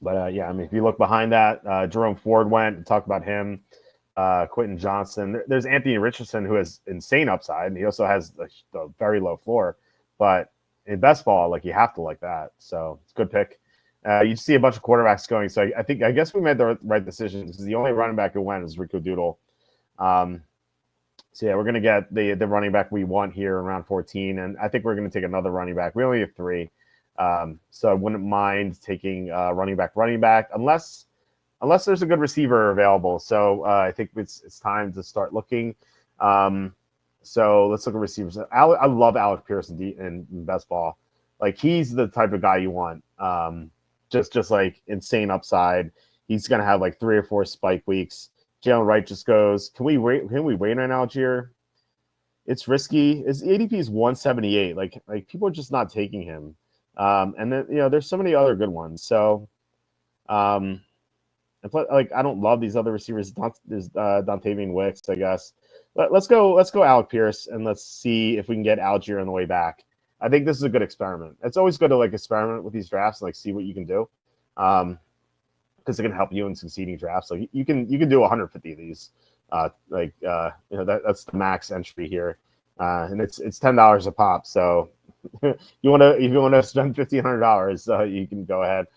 But yeah, I mean, if you look behind that, Jerome Ford went and talked about him. Quentin Johnson. There's Anthony Richardson, who has insane upside, and he also has the very low floor. But in best ball, like you have to like that. So it's a good pick. You see a bunch of quarterbacks going. So I guess we made the right decision because the only running back who went is Rico Doodle. So yeah, we're gonna get the running back we want here in round 14, and I think we're gonna take another running back. We only have 3, so I wouldn't mind taking running back, unless there's a good receiver available. So I think it's time to start looking. So let's look at receivers. I love Alec Pierce in best ball. Like he's the type of guy you want. Just like insane upside. He's gonna have like 3 or 4 spike weeks. Jalen Wright just goes, can we wait on Algier? It's risky. His ADP is 178. Like people are just not taking him. And then there's so many other good ones. So like I don't love these other receivers. There's Dontavian Wicks, I guess. Let's go Alec Pierce and let's see if we can get Algier on the way back. I think this is a good experiment. It's always good to like experiment with these drafts, like see what you can do. Because it can help you in succeeding drafts. Like you can do 150 of these. That's the max entry here, and it's $10 a pop. So if you want to spend $1,500, you can go ahead.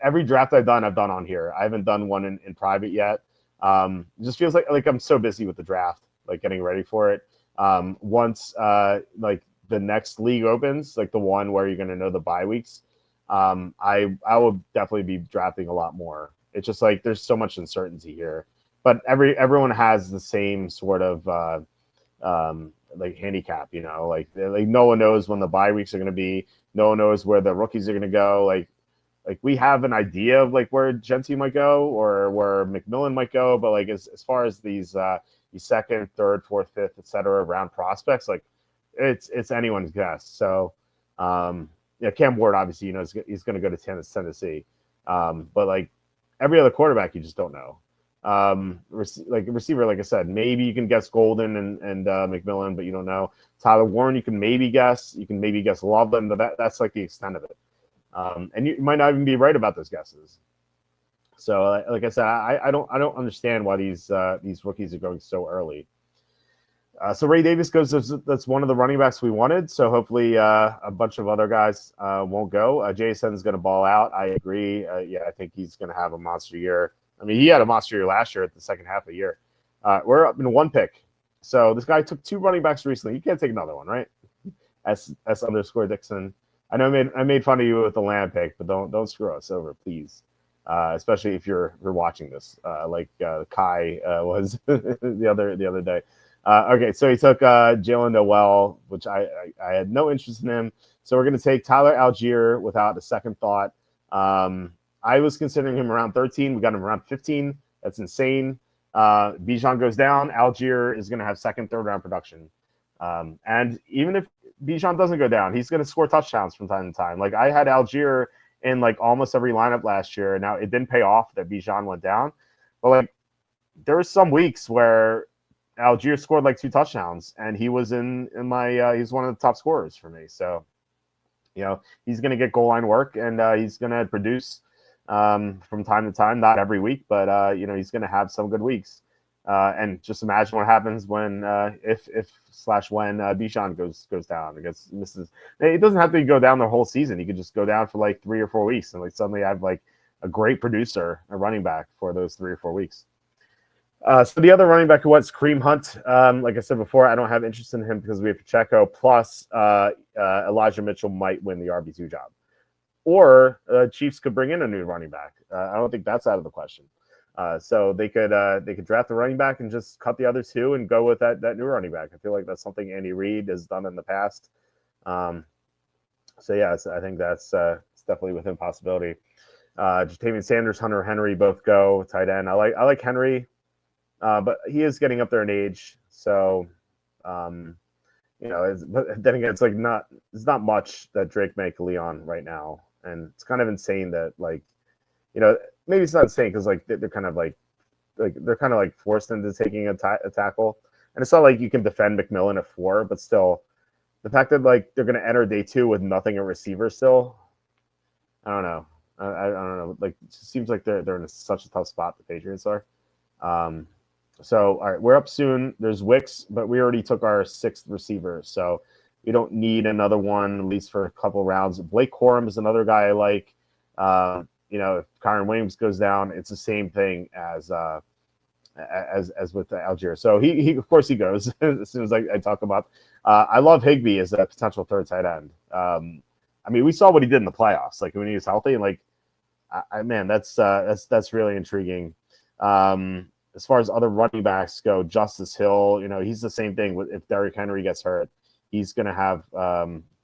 Every draft I've done on here. I haven't done one in private yet. It just feels like I'm so busy with the draft, like getting ready for it. Once like the next league opens, like the one where you're going to know the bye weeks. I will definitely be drafting a lot more. It's just like there's so much uncertainty here, but everyone has the same sort of like handicap, like no one knows when the bye weeks are going to be. No one knows where the rookies are going to go. Like we have an idea of like where Gentry might go or where McMillan might go, but like as far as these 2nd, 3rd, 4th, 5th, etc. round prospects, like it's anyone's guess. So. Yeah, Cam Ward, obviously, he's going to go to Tennessee. But, like, every other quarterback, you just don't know. Like, a receiver, like I said, maybe you can guess Golden and McMillan, but you don't know. Tyler Warren, you can maybe guess. You can maybe guess Loveland, but that's, like, the extent of it. And you might not even be right about those guesses. So, like I said, I don't understand why these rookies are going so early. So Ray Davis goes. That's one of the running backs we wanted. So hopefully a bunch of other guys won't go. JSN's going to ball out. I agree. Yeah, I think he's going to have a monster year. I mean, he had a monster year last year at the second half of the year. We're up in 1 pick. So this guy took 2 running backs recently. You can't take another one, right? S_Dixon. I know I made fun of you with the Lamb pick, but don't screw us over, please. Especially if you're watching this, like Kai was the other day. Okay, so he took Jalen Noel, which I had no interest in him. So we're going to take Tyler Algier without a second thought. I was considering him around 13. We got him around 15. That's insane. Bijan goes down. Algier is going to have 2nd, 3rd round production. And even if Bijan doesn't go down, he's going to score touchdowns from time to time. Like I had Algier in like almost every lineup last year. Now it didn't pay off that Bijan went down, but like there were some weeks where Algier scored like 2 touchdowns, and he was in my he's one of the top scorers for me. So, he's going to get goal line work, and he's going to produce from time to time, not every week, but he's going to have some good weeks. And just imagine what happens when if/when Bichon goes down. I guess misses. It doesn't have to go down the whole season. He could just go down for like 3 or 4 weeks, and like suddenly I have like a great producer, a running back for those 3 or 4 weeks. So the other running back who was Kareem Hunt. Like I said before, I don't have interest in him because we have Pacheco. Plus, Elijah Mitchell might win the RB2 job, or Chiefs could bring in a new running back. I don't think that's out of the question. So they could draft the running back and just cut the other 2 and go with that new running back. I feel like that's something Andy Reid has done in the past. So yeah, I think that's it's definitely within possibility. Jatavian Sanders, Hunter Henry both go tight end. I like Henry, but he is getting up there in age. So but then again, it's like it's not much that Drake may Leon right now, and it's kind of insane that maybe it's not insane because like they're kind of like forced into taking a tackle, and it's not like you can defend McMillan at 4, but still, the fact that like they're going to enter day 2 with nothing at receiver still, I don't know. I don't know. Like, it seems like they're in such a tough spot. The Patriots are. So all right, we're up soon. There's Wicks, but we already took our 6th receiver, so we don't need another one at least for a couple rounds. Blake Corum is another guy I like. If Kyron Williams goes down, it's the same thing as with Algier. So he of course he goes as soon as I talk about. I love Higbee as a potential 3rd tight end. I mean, we saw what he did in the playoffs, like when he was healthy, and like, man, that's really intriguing. As far as other running backs go, Justice Hill, he's the same thing. If Derrick Henry gets hurt, he's going to have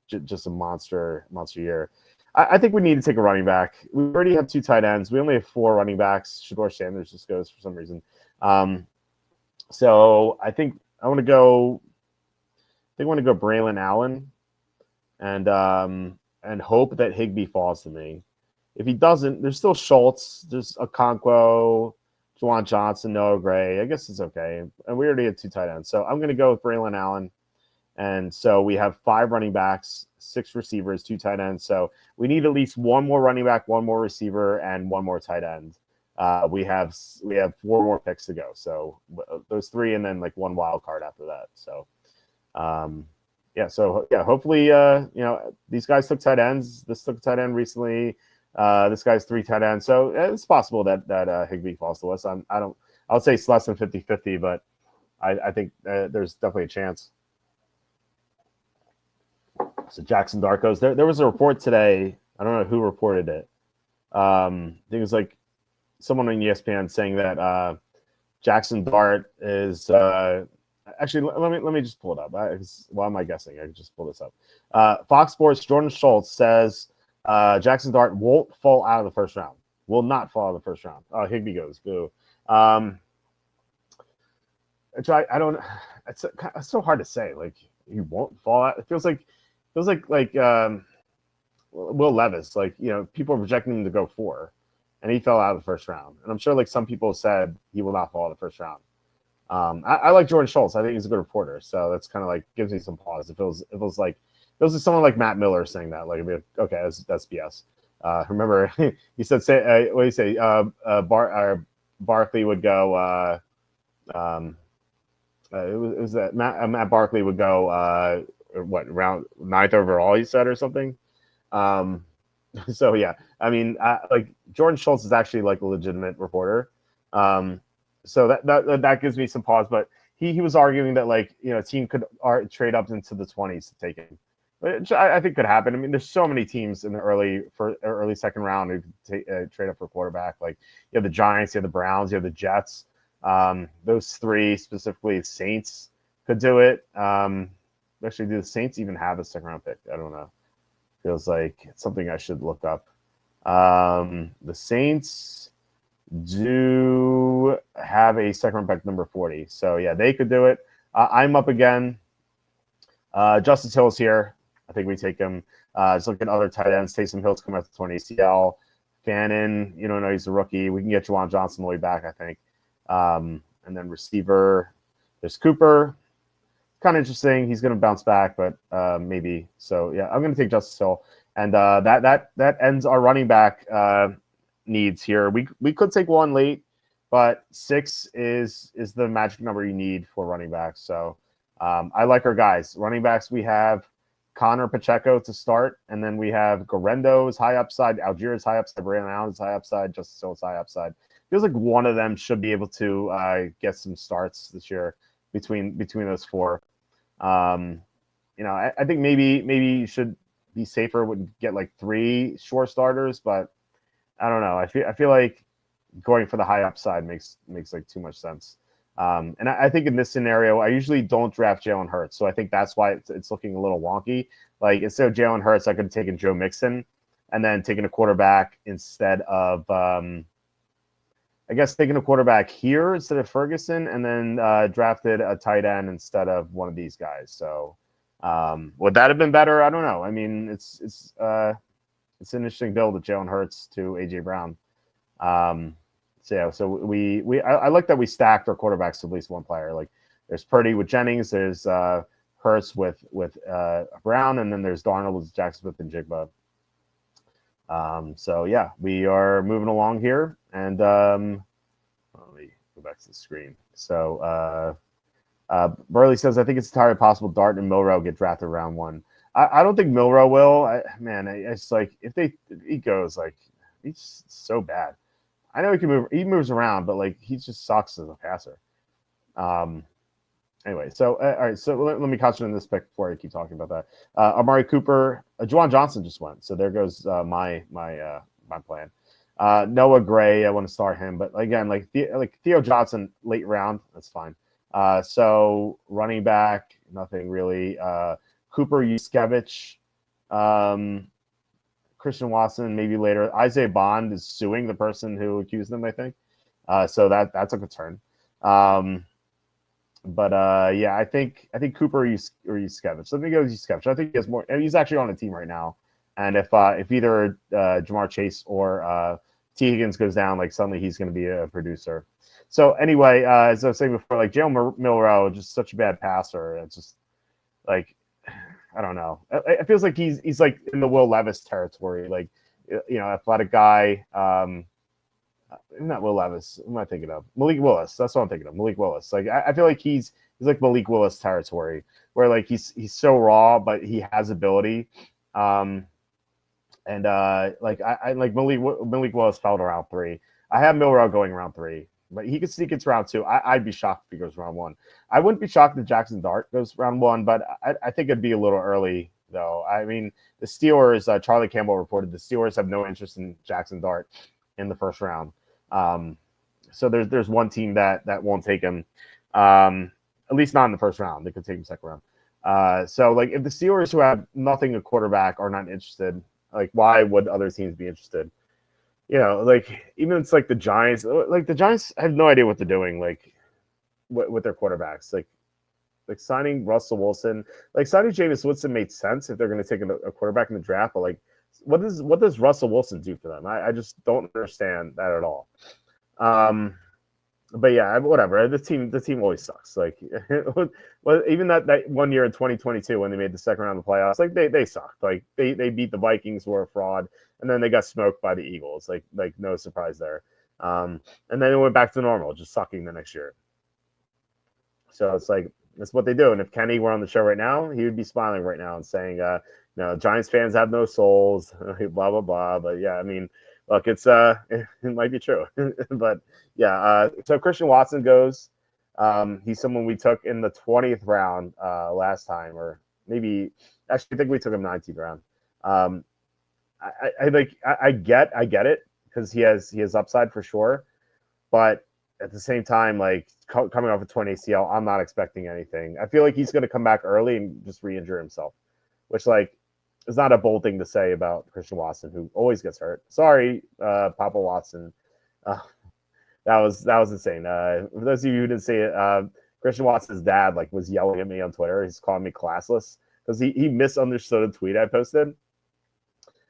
just a monster year. I think we need to take a running back. We already have 2 tight ends. We only have 4 running backs. Shador Sanders just goes for some reason. So I think I want to go. Braylon Allen, and hope that Higbee falls to me. If he doesn't, there's still Schultz. There's Okonkwo, Juwan Johnson, Noah Gray. I guess it's okay. And we already have 2 tight ends. So I'm going to go with Braylon Allen. And so we have 5 running backs, 6 receivers, 2 tight ends. So we need at least 1 more running back, 1 more receiver, and 1 more tight end. We have 4 more picks to go. So those 3, and then like 1 wild card after that. So, hopefully, these guys took tight ends. This took a tight end recently. This guy's 3 tight ends. So it's possible that Higbee falls to us. I would say it's less than 50-50, but I think there's definitely a chance. So Jackson Dart goes. There was a report today. I don't know who reported it. I think it was like someone on ESPN saying that Jackson Dart is actually. Let me just pull it up. Why am I guessing? I can just pull this up. Fox Sports Jordan Schultz says Jackson Dart won't fall out of the first round. Will not fall out of the first round. Higbee goes. Boo. Which I don't. It's so hard to say. Like, he won't fall out. It feels like Will Levis. Like, people are projecting him to go 4, and he fell out of the first round. And I'm sure like some people said he will not fall out of the first round. I like Jordan Schultz. I think he's a good reporter. So that's kind of like gives me some pause. It feels like someone like Matt Miller saying that. Like, okay, that's BS. Remember, he said, what do you say? Barkley would go. It was that Matt Barkley would go. Round 9th overall? He said, or something. So yeah, I mean, like Jordan Schultz is actually like a legitimate reporter. So that gives me some pause. But he was arguing that like a team could trade up into the 20s to take him. Which I think could happen. I mean, there's so many teams in the early second round who could trade up for quarterback. Like, you have the Giants, you have the Browns, you have the Jets. Those 3 specifically, Saints could do it. Actually, do the Saints even have a second round pick? I don't know. Feels like it's something I should look up. The Saints do have a second round pick, number 40. So yeah, they could do it. I'm up again. Justice Hill's here. I think we take him. Just look at other tight ends. Taysom Hill's coming out the 20 ACL. Fannin, you don't know, he's a rookie. We can get Juwan Johnson all the way back, I think. And then receiver, There's Cooper. Kind of interesting. He's going to bounce back, but maybe. So yeah, I'm going to take Justice Hill, and that ends our running back needs here. We could take one late, but 6 is the magic number you need for running backs. So I like our guys. Running backs, we have Connor Pacheco to start, and then we have Guerrendo's high upside, Algiers high upside, Brandon Allen's high upside, Justice Hill's high upside. Feels like one of them should be able to get some starts this year between those 4. I think maybe you should be safer, would get like 3 short starters, but I don't know. I feel like going for the high upside makes like too much sense. And I think in this scenario, I usually don't draft Jalen Hurts, so I think that's why it's looking a little wonky. Like instead of Jalen Hurts, I could have taken Joe Mixon, and then taken a quarterback instead of I guess taking a quarterback here instead of Ferguson, and then drafted a tight end instead of one of these guys. So would that have been better? I don't know. I mean, it's an interesting build with Jalen Hurts to AJ Brown. So yeah, so I like that we stacked our quarterbacks to at least one player. Like there's Purdy with Jennings, there's Hurts with Brown, and then there's Darnold with Jackson Smith and Jigba. So yeah, we are moving along here, and let me go back to the screen. So Burley says, I think it's entirely possible Dart and Milrow get drafted round 1. I don't think Milrow will. It's like if he goes, like he's so bad. I know he can move. He moves around, but like he just sucks as a passer. Anyway, so all right. So let me concentrate on this pick before I keep talking about that. Amari Cooper, Juwan Johnson just went. So there goes my plan. Noah Gray, I want to start him, but again, like Theo Johnson, late round, that's fine. So running back, nothing really. Cooper Yuskevich, Christian Watson, maybe later. Isaiah Bond is suing the person who accused him, I think. So that's a concern. But yeah, I think Cooper or Yuskevich. Let me go with Yuskevich. I think he has more, and he's actually on the team right now. And if either Jamar Chase or T. Higgins goes down, like suddenly he's going to be a producer. So anyway, as I was saying before, like Jalen Milrow, just such a bad passer. It's just like I don't know. It feels like he's like in the Will Levis territory, like athletic guy. Not Will Levis. What am I thinking of? Malik Willis. That's what I'm thinking of. Malik Willis. Like I feel like he's like Malik Willis territory, where like he's so raw, but he has ability. Like I like Malik Willis fell to round 3. I have Milrow going round 3, but he could sneak into round 2. I'd be shocked if he goes round 1. I wouldn't be shocked if Jackson Dart goes round 1, but I think it'd be a little early though. I mean, the Steelers. Charlie Campbell reported the Steelers have no interest in Jackson Dart in the first round. So there's one team that won't take him, at least not in the first round. They could take him second round. So like if the Steelers, who have nothing at quarterback, are not interested, like why would other teams be interested? Like even it's like the Giants. Like the Giants have no idea what they're doing. Like with their quarterbacks, like signing Russell Wilson, like signing Jameis Winston made sense if they're going to take a quarterback in the draft, but like. What does Russell Wilson do for them? I just don't understand that at all. But yeah, whatever. The team always sucks. Like, well, even that 1 year in 2022 when they made the second round of the playoffs, like they sucked. Like they beat the Vikings, who were a fraud, and then they got smoked by the Eagles. Like no surprise there. And then it went back to normal, just sucking the next year. So it's like that's what they do. And if Kenny were on the show right now, he would be smiling right now and saying, Giants fans have no souls, blah, blah, blah. But yeah, I mean, look, it might be true. But yeah, so Christian Watson goes. He's someone we took in the 20th round last time, or maybe actually I think we took him 19th round. I get it because he has upside for sure. But at the same time, like coming off a 20 ACL, I'm not expecting anything. I feel like he's going to come back early and just re-injure himself, which like is not a bold thing to say about Christian Watson, who always gets hurt. Sorry, Papa Watson. That was insane. For those of you who didn't see it, Christian Watson's dad like was yelling at me on Twitter. He's calling me classless because he misunderstood a tweet I posted.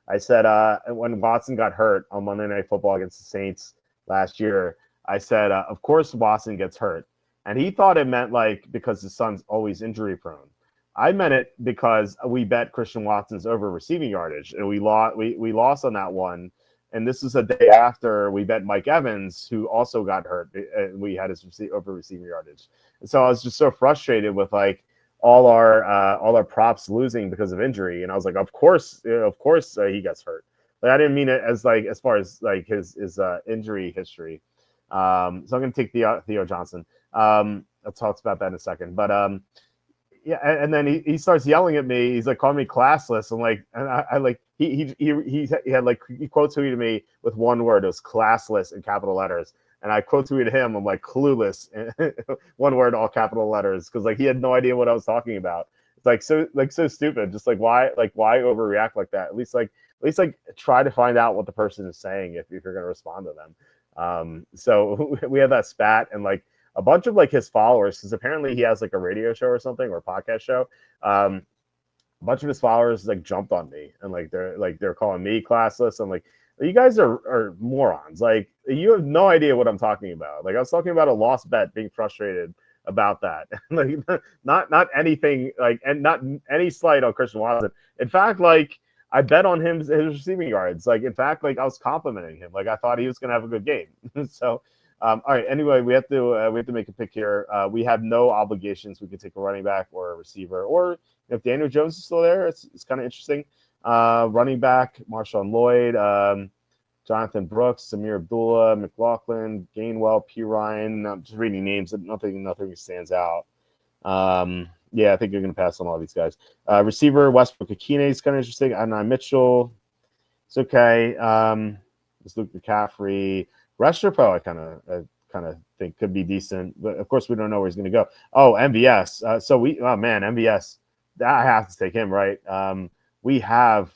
I said when Watson got hurt on Monday Night Football against the Saints last year, I said, of course Watson gets hurt. and he thought it meant like because his son's always injury prone. I meant it because we bet Christian Watson's over receiving yardage, and we lost on that one. And this is a day after we bet Mike Evans, who also got hurt, and we had his over receiving yardage. And so I was just so frustrated with like all our props losing because of injury, and I was like, of course, he gets hurt. Like I didn't mean it as like as far as like his injury history. So I'm going to take Theo Johnson. I'll talk about that in a second, but yeah, and then he starts yelling at me. He's like calling me classless. I'm like, and I like he had like he quote tweeted me with one word. It was classless in capital letters, and I quote tweeted him. I'm like clueless, one word, all capital letters, because like he had no idea what I was talking about. It's like so stupid. Just like why overreact like that? At least try to find out what the person is saying if you're going to respond to them. So we had that spat, and like a bunch of like his followers, because apparently he has like a radio show or something or a podcast show. A bunch of his followers like jumped on me, and they're calling me classless. I'm like, you guys are morons. Like you have no idea what I'm talking about. Like I was talking about a lost bet, being frustrated about that. Like not anything like, and not any slight on Christian Watson. In fact, like I bet on his receiving yards. Like in fact, like I was complimenting him. Like I thought he was gonna have a good game. So. All right. Anyway, we have to make a pick here. We have no obligations. We could take a running back or a receiver, or if Daniel Jones is still there, it's kind of interesting. Running back, Marshawn Lloyd, Jonathan Brooks, Samir Abdullah, McLaughlin, Gainwell, P. Ryan. I'm just reading names. Nothing stands out. Yeah, I think you're going to pass on all these guys. Receiver, Westbrook Akine is kind of interesting. Adonai Mitchell. It's okay. It's Luke McCaffrey. Restrepo, I kind of think could be decent, but of course we don't know where he's going to go. Oh, MVS. MVS. I have to take him, right? We have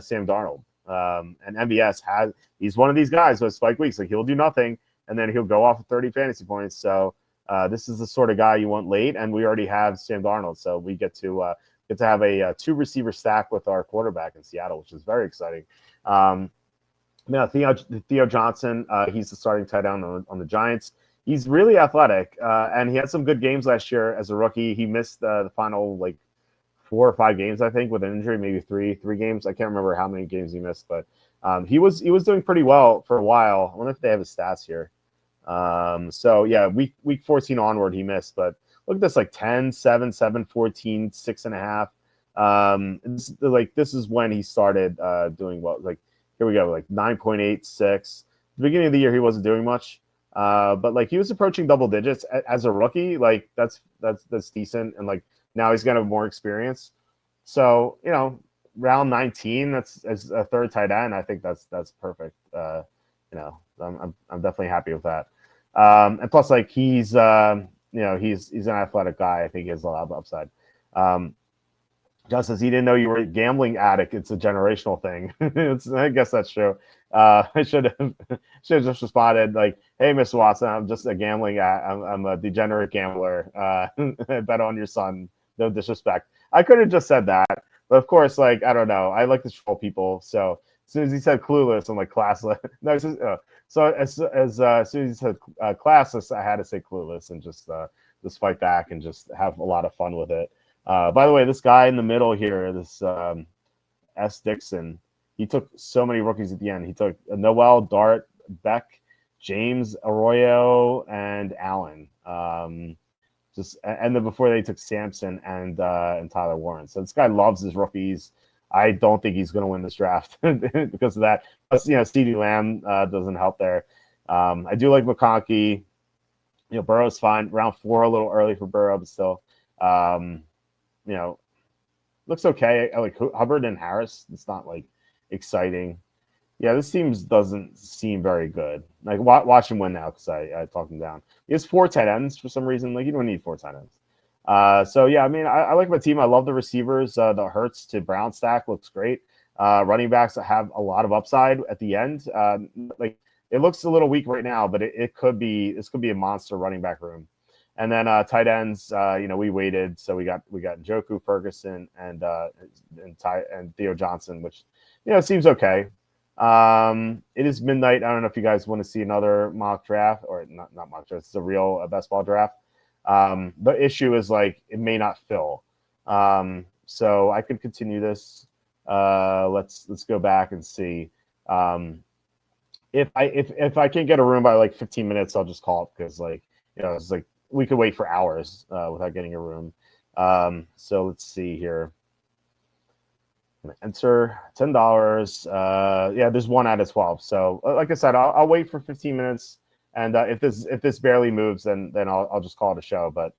Sam Darnold, and MVS he's one of these guys with spike weeks. Like he'll do nothing, and then he'll go off with 30 fantasy points. So this is the sort of guy you want late, and we already have Sam Darnold, so we get to have a 2 receiver stack with our quarterback in Seattle, which is very exciting. Now, Theo Johnson, he's the starting tight end on the Giants. He's really athletic, and he had some good games last year as a rookie. He missed the final like 4 or 5 games, I think, with an injury, maybe three games. I can't remember how many games he missed, but he was doing pretty well for a while. I wonder if they have his stats here. So yeah, week 14 onward, he missed, but look at this, like 10, 7, 7, 14, 6.5. This is when he started doing well. Like, here we go, like 9.86. The beginning of the year, he wasn't doing much, but like he was approaching double digits as a rookie. Like that's decent, and like now he's gonna have more experience. So round 19, that's as a third tight end. I think that's perfect. I'm definitely happy with that. And plus, like he's an athletic guy. I think he has a lot of upside. Just says he didn't know you were a gambling addict. It's a generational thing. I guess that's true. I should have just responded like, "Hey, Mr. Watson, I'm just a gambling. I'm a degenerate gambler. Bet on your son. No disrespect." I could have just said that, but of course, like I don't know. I like to troll people. So as soon as he said clueless, I'm like classless. No, so as soon as he said classless, I had to say clueless and just fight back and just have a lot of fun with it. By the way, this guy in the middle here, this S. Dixon, he took so many rookies at the end. He took Noel, Dart, Beck, James Arroyo, and Allen. And then before they took Sampson and Tyler Warren. So this guy loves his rookies. I don't think he's going to win this draft because of that. Plus, CeeDee Lamb doesn't help there. I do like McConkey. Burrow's fine. Round 4, a little early for Burrow, but still. Looks okay. I like Hubbard and Harris. It's not like exciting. Yeah, this team doesn't seem very good. Like watch him win now because I talked him down. He has 4 tight ends for some reason. Like you don't need 4 tight ends. So yeah, I mean I like my team. I love the receivers. The Hurts to Brown stack looks great. Running backs have a lot of upside at the end. Like it looks a little weak right now, but this could be a monster running back room. And then tight ends, we waited, so we got Njoku, Ferguson, and Theo Johnson, which seems okay. It is midnight. I don't know if you guys want to see another mock draft or not mock draft. It's a real best ball draft. The issue is like it may not fill. So I could continue this. Let's go back and see. If I can't get a room by like 15 minutes, I'll just call it because like it's like we could wait for hours without getting a room. So let's see here. I'm gonna enter $10. Yeah, there's 1 out of 12. So like I said, I'll wait for 15 minutes, and if this barely moves, then I'll just call it a show. But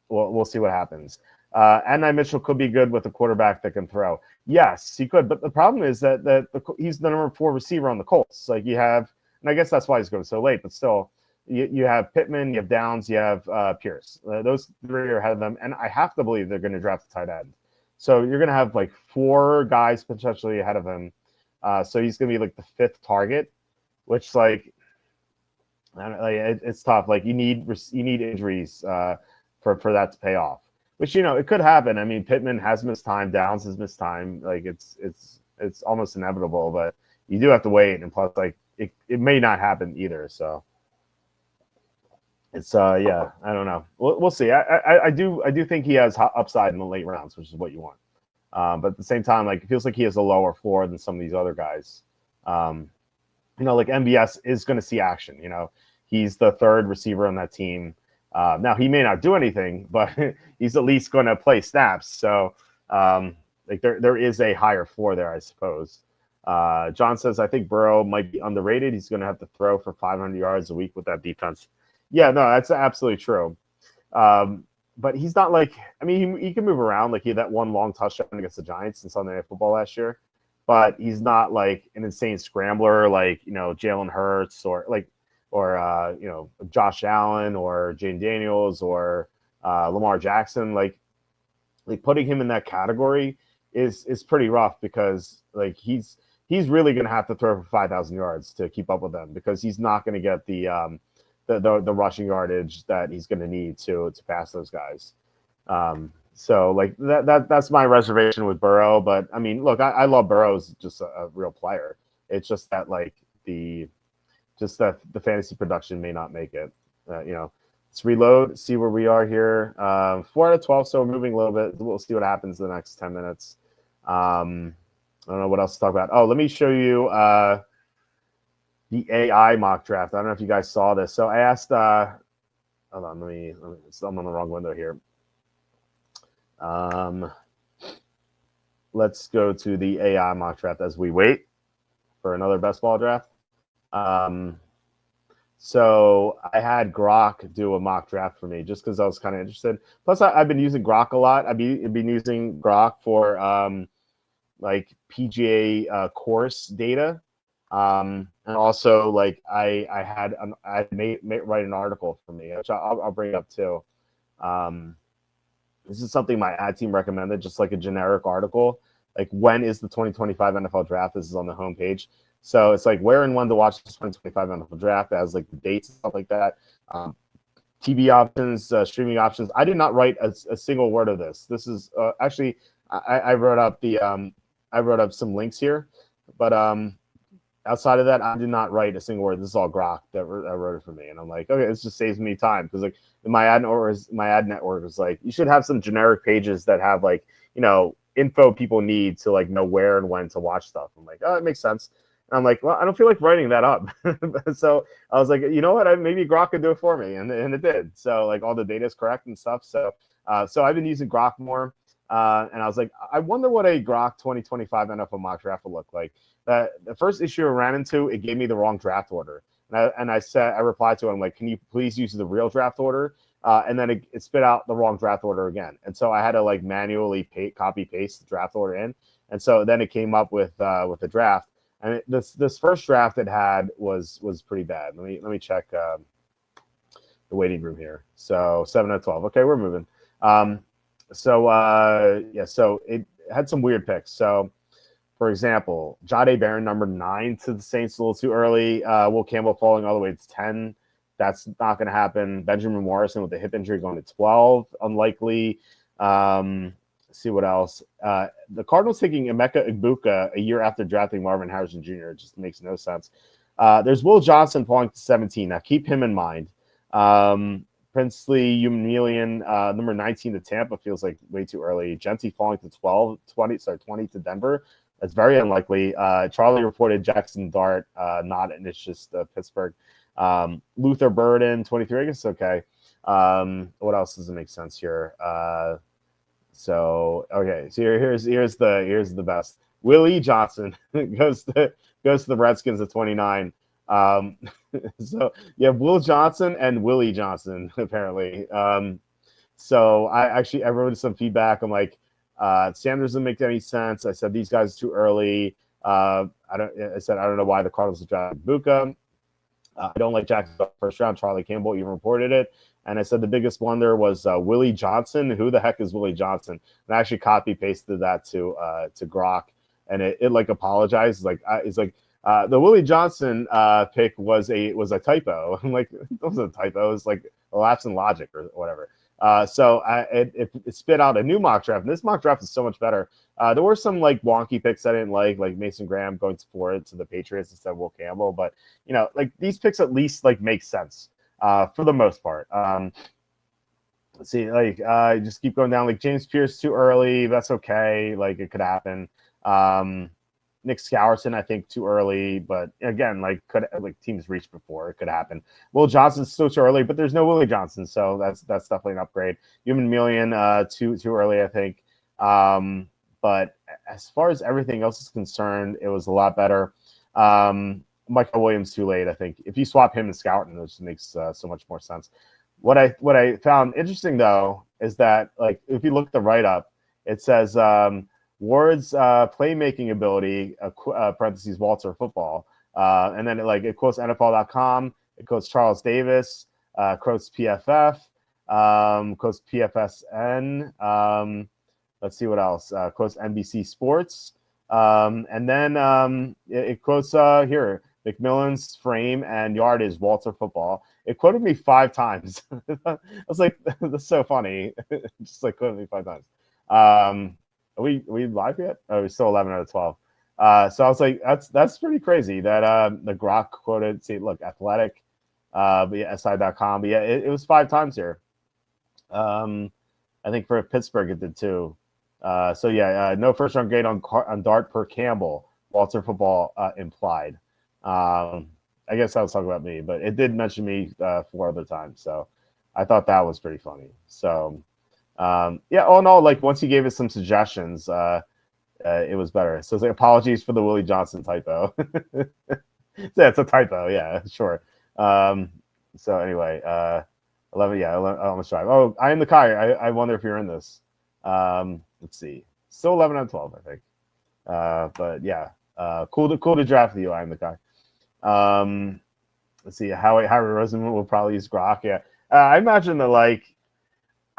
we'll see what happens. And Mitchell could be good with a quarterback that can throw. Yes, he could. But the problem is that he's the number 4 receiver on the Colts. Like you have, and I guess that's why he's going so late. But still, you have Pittman, you have Downs, you have Pierce. Those 3 are ahead of them, and I have to believe they're going to draft a tight end. So you're going to have like 4 guys potentially ahead of him. So he's going to be like the 5th target, which like, it's tough. Like you need injuries for that to pay off. Which it could happen. I mean, Pittman has missed time, Downs has missed time. Like it's almost inevitable, but you do have to wait. And plus, like it may not happen either. So it's yeah, I don't know. We'll see. I do think he has upside in the late rounds, which is what you want. But at the same time, like it feels like he has a lower floor than some of these other guys. Like MBS is going to see action. He's the 3rd receiver on that team. Now he may not do anything, but he's at least going to play snaps. So like there is a higher floor there, I suppose. John says, I think Burrow might be underrated. He's going to have to throw for 500 yards a week with that defense. Yeah, no, that's absolutely true. But he's not like, I mean, he can move around. Like he had that 1 long touchdown against the Giants in Sunday Night Football last year. But he's not like an insane scrambler like, Jalen Hurts or Josh Allen or Jane Daniels or Lamar Jackson. Like putting him in that category is pretty rough because like he's really going to have to throw for 5,000 yards to keep up with them because he's not going to get the rushing yardage that he's going to need to pass those guys. So like that's my reservation with Burrow. But I mean, look, I love Burrow as just a real player. It's just that like the fantasy production may not make it. Let's reload, see where we are here. 4 out of 12, so we're moving a little bit. We'll see what happens in the next 10 minutes. I don't know what else to talk about. Oh, let me show you the AI mock draft. I don't know if you guys saw this. So I asked, hold on, I'm on the wrong window here. Let's go to the AI mock draft as we wait for another best ball draft. So I had Grok do a mock draft for me just because I was kind of interested. Plus, I've been using Grok a lot. I've been using Grok for like PGA course data, and also like I made write an article for me, which I'll bring up too. This is something my ad team recommended, just like a generic article. Like when is the 2025 NFL draft? This is on the homepage. So it's like where and when to watch the 2025 NFL draft as like the dates and stuff like that. TV options, streaming options. I did not write a single word of this. This is actually I wrote up some links here, but outside of that, I did not write a single word. This is all Grok that wrote it for me, and I'm like, okay, this just saves me time because like my ad network is like you should have some generic pages that have like info people need to like know where and when to watch stuff. I'm like, oh, it makes sense. And I'm like, well, I don't feel like writing that up. So I was like, you know what? Maybe Grok could do it for me. And it did. So like all the data is correct and stuff. So I've been using Grok more. And I was like, I wonder what a Grok 2025 NFL mock draft will look like. The first issue I ran into, it gave me the wrong draft order. And I replied to it. I'm like, can you please use the real draft order? And then it spit out the wrong draft order again. And so I had to like manually copy paste the draft order in. And so then it came up with the draft. And this first draft it had was pretty bad. Let me check the waiting room here. So 7 out of 12. Okay, we're moving. So it had some weird picks. So, for example, Jahdae Barron, number 9 to the Saints, a little too early. Will Campbell falling all the way to 10. That's not going to happen. Benjamin Morrison with the hip injury going to 12. Unlikely. Let's see what else. The Cardinals taking Emeka Egbuka a year after drafting Marvin Harrison Jr. It just makes no sense. There's Will Johnson falling to 17. Now, keep him in mind. Princely Humilian, number 19 to Tampa feels like way too early. Genty falling to 20 to Denver. That's very unlikely. Charlie reported Jackson Dart, not, and it's just Pittsburgh. Luther Burden, 23, I guess okay. What else doesn't make sense here? So here's the best. Willie Johnson goes to the Redskins at 29. So you have Will Johnson and Willie Johnson apparently. So I wrote some feedback. I'm like, Sanders doesn't make any sense. I said these guys are too early. I don't know why the Cardinals drafted Buka. I don't like Jackson first round. Charlie Campbell even reported it. And I said the biggest blunder was Willie Johnson. Who the heck is Willie Johnson? And I actually copy pasted that to Grok, and it like apologized. It's like the Willie Johnson pick was a typo. I'm like, it wasn't a typo. It was like a lapse in logic or whatever. So it spit out a new mock draft, and this mock draft is so much better. There were some like wonky picks I didn't like Mason Graham going forward to the Patriots instead of Will Campbell, but like these picks at least like make sense for the most part. Let's see, just keep going down. Like James Pierce too early, that's okay. Like it could happen. Nick Scourson, I think too early, but again, teams reached before, it could happen. Will Johnson's still too early, but there's no Willie Johnson, so that's definitely an upgrade. Human Million, too early, I think. But as far as everything else is concerned, it was a lot better. Michael Williams too late, I think. If you swap him and Scourton, it just makes so much more sense. What I found interesting though is that like if you look at the write-up, it says Ward's playmaking ability, parentheses Walter football, and then it quotes NFL.com, it quotes Charles Davis, quotes PFF, quotes PFSN. Let's see what else. Quotes NBC Sports, and then it quotes here McMillan's frame and yard is Walter football. It quoted me 5 times. I was like, that's so funny. Just like quoted me 5 times. Are we live yet? Oh, we're still 11 out of 12. So I was like, that's pretty crazy that the Grok quoted. See, look, Athletic, but yeah, SI.com. But yeah, it was 5 times here. I think for Pittsburgh it did too. So yeah, no first round grade on Dart per Campbell. Walter football implied. I guess I was talking about me, but it did mention me 4 other times. So I thought that was pretty funny. So yeah, all in all, like once he gave us some suggestions, it was better. So it's like apologies for the Willie Johnson typo. Yeah, it's a typo. Yeah, sure. So anyway, 11. Yeah, 11, almost 5. Oh, I am the Kai. I wonder if you're in this. Let's see. Still 11 out of 12, I think. But yeah, cool to draft with you. I am the Kai. Let's see. Harry Rosenman will probably use Grok. Yeah, I imagine that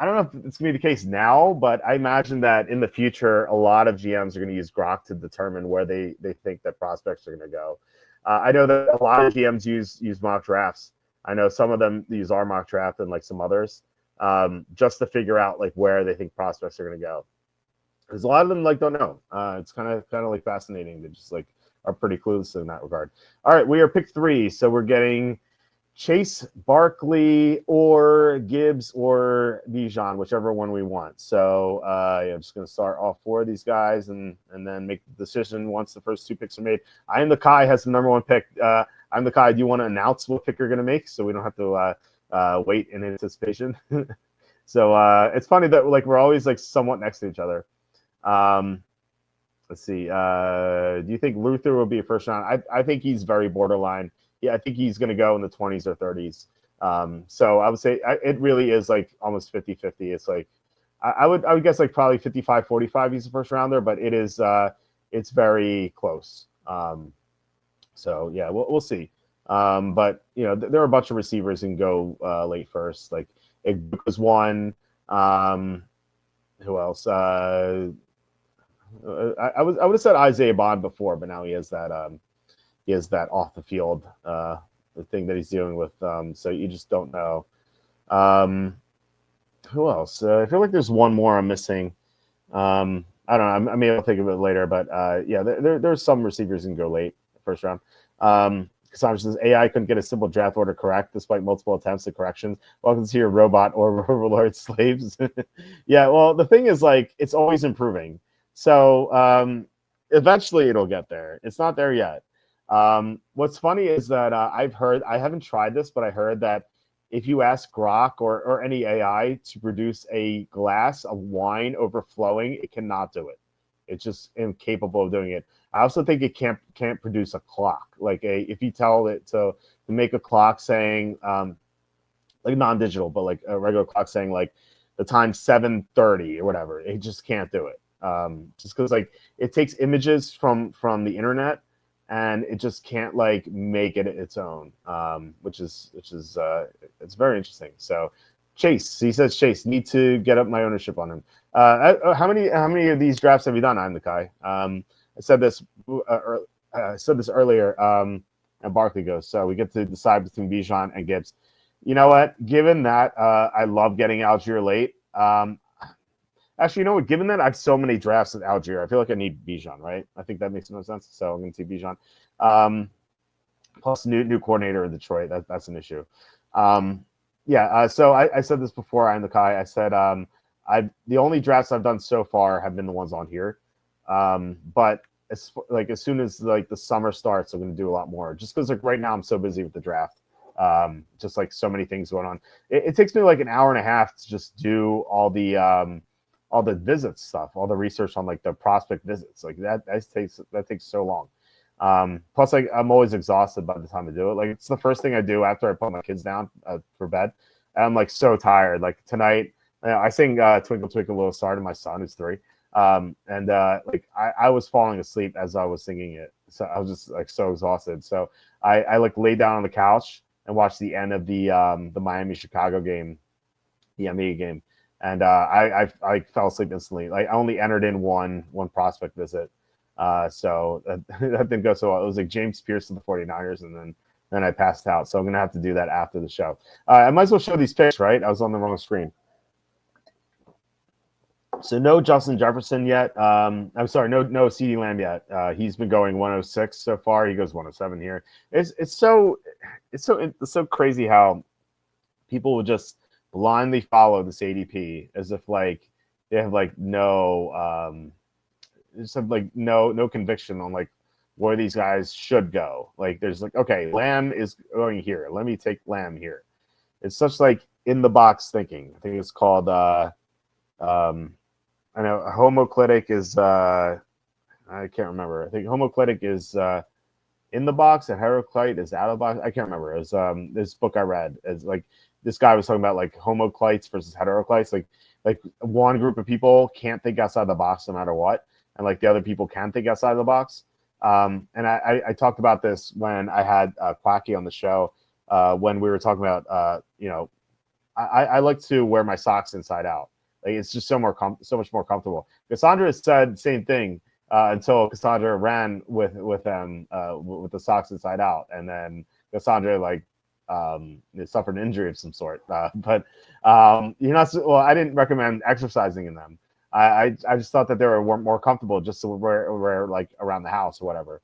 I don't know if it's going to be the case now, but I imagine that in the future, a lot of GMs are going to use Grok to determine where they think that prospects are going to go. I know that a lot of GMs use mock drafts. I know some of them use our mock draft and some others just to figure out where they think prospects are going to go. Because a lot of them don't know. It's kind of fascinating. They just are pretty clueless in that regard. All right, we are pick 3, so we're getting Chase, Barkley, or Gibbs, or Bijan, whichever one we want. So yeah, I'm just going to start all 4 of these guys and then make the decision once the first 2 picks are made. I am the Kai has the number 1 pick. I'm the Kai. Do you want to announce what pick you're going to make so we don't have to wait in anticipation? So it's funny that we're always somewhat next to each other. Let's see. Do you think Luther will be a first round? I think he's very borderline. Yeah, I think he's going to go in the 20s or 30s. So I would say it really is almost 50-50. It's I would guess probably 55-45 he's a first rounder, but it is it's very close. So yeah, we'll see. But there are a bunch of receivers who can go late first. It was one. Who else? I would have said Isaiah Bond before, but now he has that off the field the thing that he's dealing with. So you just don't know. Who else? I feel like there's one more I'm missing. I don't know. I mean, I'll think of it later, but yeah, there's some receivers who can go late first round. Cassandra says AI couldn't get a simple draft order correct despite multiple attempts at corrections. Welcome to your robot or overlord slaves. Yeah, well, the thing is, like, it's always improving. So eventually it'll get there. It's not there yet. What's funny is that I've heard, I haven't tried this, but I heard that if you ask Grok or any AI to produce a glass of wine overflowing, it cannot do it. It's just incapable of doing it. I also think it can't produce a clock. Like if you tell it to make a clock saying like non-digital, but like a regular clock saying like the time 7:30 or whatever, it just can't do it. Just because like it takes images from the internet and it just can't like make it its own, which is it's very interesting. So Chase, he says, Chase, need to get up my ownership on him. How many of these drafts have you done? I'm the guy. I said this earlier. And Barkley goes. So we get to decide between Bijan and Gibbs. You know what? Given that I love getting Algier late. Actually, you know what? Given that I have so many drafts with Algier, I feel like I need Bijan, right? I think that makes no sense. So I'm going to see Bijan. Plus new coordinator in Detroit. That's an issue. So I said this before. I'm the guy. I said the only drafts I've done so far have been the ones on here. But as soon as like the summer starts, I'm going to do a lot more. Just because like right now I'm so busy with the draft. Just like so many things going on. It takes me like an hour and a half to just do all the visits stuff, all the research on like the prospect visits. Like that takes so long. Plus, like I'm always exhausted by the time I do it. Like it's the first thing I do after I put my kids down for bed. And I'm like so tired. Like tonight, I sing "Twinkle Twinkle Little Star" to my son, who's 3, and I was falling asleep as I was singing it. So I was just like so exhausted. So I like laid down on the couch and watched the end of the Miami Chicago game, the NBA game, and I fell asleep instantly. Like I only entered in one prospect visit. So that didn't go so well. It was like James Pierce of the 49ers, and then I passed out. So I'm going to have to do that after the show. I might as well show these picks, right? I was on the wrong screen. So no Justin Jefferson yet. I'm sorry, no CeeDee Lamb yet. He's been going 106 so far. He goes 107 here. It's so crazy how people would just blindly follow this ADP as if like they have like no conviction on like where these guys should go. Like there's like, okay, Lamb is going here. Let me take Lamb here. It's such like in the box thinking. I think it's called I know homoclitic is I can't remember. I think homoclitic is in the box and heteroclite is out of the box. I can't remember. It was this book I read is like this guy was talking about like homoclites versus heteroclites. Like one group of people can't think outside the box no matter what, and like the other people can think outside the box. And I talked about this when I had Quacky on the show when we were talking about I like to wear my socks inside out. Like it's just so much more comfortable. Cassandra said the same thing until Cassandra ran with them with the socks inside out, and then Cassandra suffered an injury of some sort. But you're not. Well, I didn't recommend exercising in them. I just thought that they were more comfortable just to wear like around the house or whatever.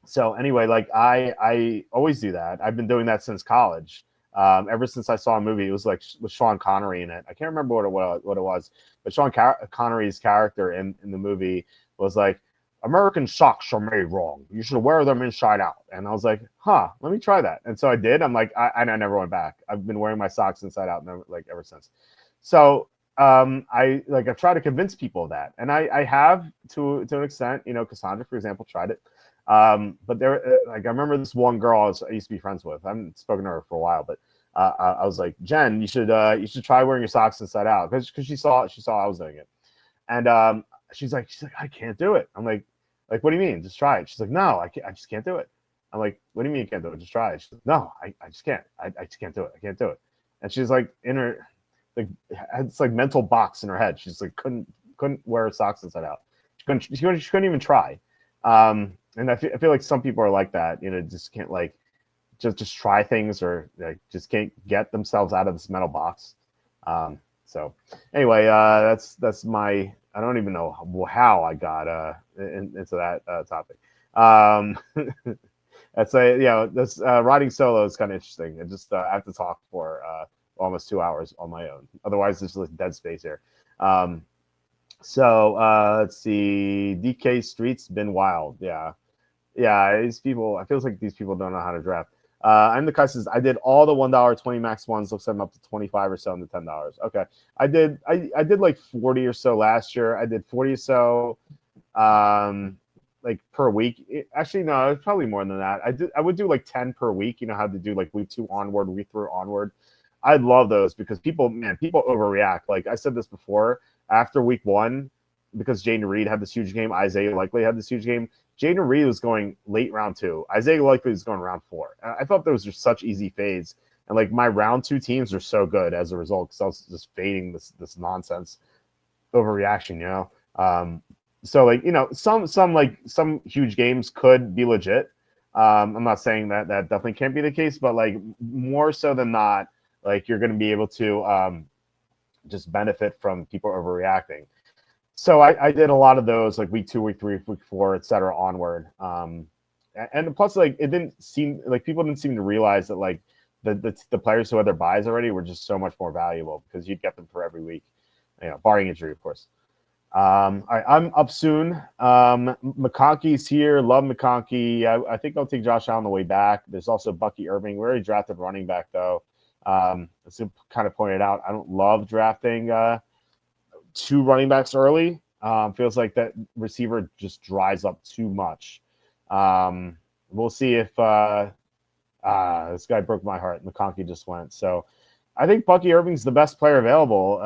So anyway, like I always do that. I've been doing that since college. Ever since I saw a movie, it was like with Sean Connery in it. I can't remember what it was, but Sean Connery's character in the movie was like, American socks are made wrong. You should wear them inside out. And I was like, let me try that. And so I did. I'm like, I never went back. I've been wearing my socks inside out ever since. So I've tried to convince people of that. And I have to an extent, Cassandra, for example, tried it. But there, like I remember this one girl I used to be friends with. I haven't spoken to her for a while, but I was like, Jen, you should try wearing your socks inside out because she saw I was doing it, and she's like, I can't do it. I'm like, what do you mean? Just try it. She's like, no, I just can't do it. I'm like, what do you mean you can't do it? Just try it. She's like, no, I just can't. I just can't do it. I can't do it. And she's like in her had this like mental box in her head. She's like couldn't wear her socks inside out. She couldn't even try. And I feel like some people are like that, just can't like just try things or like just can't get themselves out of this mental box. So anyway, that's my, I don't even know how I got into that topic. That's this riding solo is kind of interesting. I have to talk for almost 2 hours on my own. Otherwise, there's like dead space here. Let's see. DK Street's been wild. Yeah. These people. I feels like these people don't know how to draft. I'm the Cusses. I did all the $1 20 max ones. Looks like I'm up to 25 or so in the $10. Okay. I did like 40 or so last year. I did 40 or so like per week. Actually, no, it's probably more than that. I would do like 10 per week. You know how to do like week 2 onward, week 3 onward. I love those because people overreact. Like I said this before, after week 1, because Jaden Reed had this huge game, Isaiah Likely had this huge game. Jaden Reed was going late round 2. Isaiah Likely was going round 4. I thought those were such easy fades. And like my round 2 teams are so good as a result because I was just fading this nonsense overreaction, So like, some huge games could be legit. I'm not saying that definitely can't be the case, but like more so than not, like you're going to be able to just benefit from people overreacting. So I did a lot of those like week 2, week 3, week 4, et cetera, onward. And plus, like it didn't seem like people didn't seem to realize that like the players who had their buys already were just so much more valuable because you'd get them for every week, barring injury, of course. All right, I'm up soon. McConkey's here. Love McConkey. I think I'll take Josh Allen on the way back. There's also Bucky Irving. We already drafted running back though. As you kind of pointed out, I don't love drafting 2 running backs early. Feels like that receiver just dries up too much. We'll see if this guy broke my heart. McConkey just went. So I think Bucky Irving's the best player available.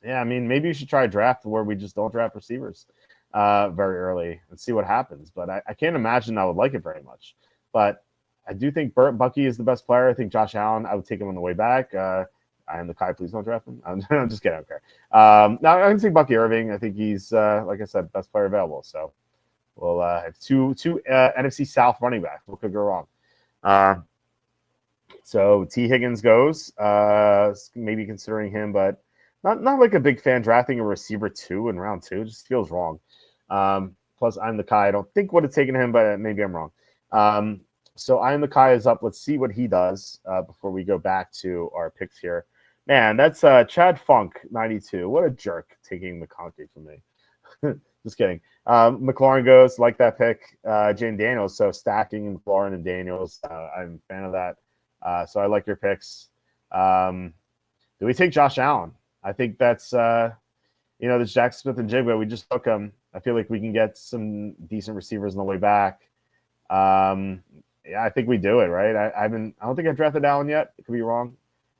Yeah, I mean, maybe you should try a draft where we just don't draft receivers very early and see what happens. But I can't imagine I would like it very much. But I do think Bucky is the best player. I think Josh Allen, I would take him on the way back. I am the Kai. Please don't draft him. I'm just kidding. I don't care. Now, I can take Bucky Irving. I think he's, like I said, best player available. So we'll have two NFC South running backs. What could go wrong? So T. Higgins goes. Maybe considering him, but not like a big fan drafting a receiver 2 in round 2. It just feels wrong. Plus, I'm the Kai. I don't think would have taken him, but maybe I'm wrong. So I am the Kai is up. Let's see what he does before we go back to our picks here. Man, that's Chad Funk 92. What a jerk taking McConkey from me. Just kidding. McLaurin goes, like that pick. Jane Daniels, so stacking McLaurin and Daniels. I'm a fan of that. So I like your picks. Do we take Josh Allen? I think that's, this Jack Smith and Jigba. We just took him. I feel like we can get some decent receivers on the way back. Yeah, I think we do it, right? I don't think I've drafted Allen yet. It could be wrong.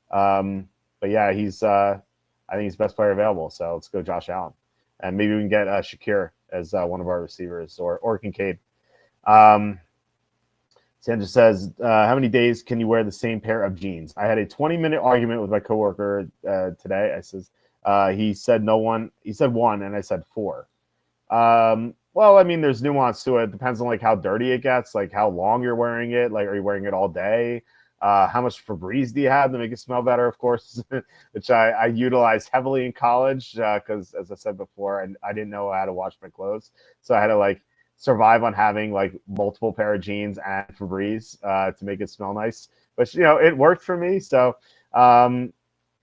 But yeah, I think he's best player available. So let's go Josh Allen. And maybe we can get Shakir as one of our receivers or Kincaid. Sandra says, how many days can you wear the same pair of jeans? I had a 20-minute argument with my coworker today. I says, he said no one. He said 1, and I said 4. Well, I mean, there's nuance to it. It depends on like how dirty it gets, like how long you're wearing it. Like, are you wearing it all day? How much Febreze do you have to make it smell better? Of course, which I utilized heavily in college because, as I said before, I didn't know how to wash my clothes, so I had to like survive on having like multiple pair of jeans and Febreze to make it smell nice. But it worked for me. So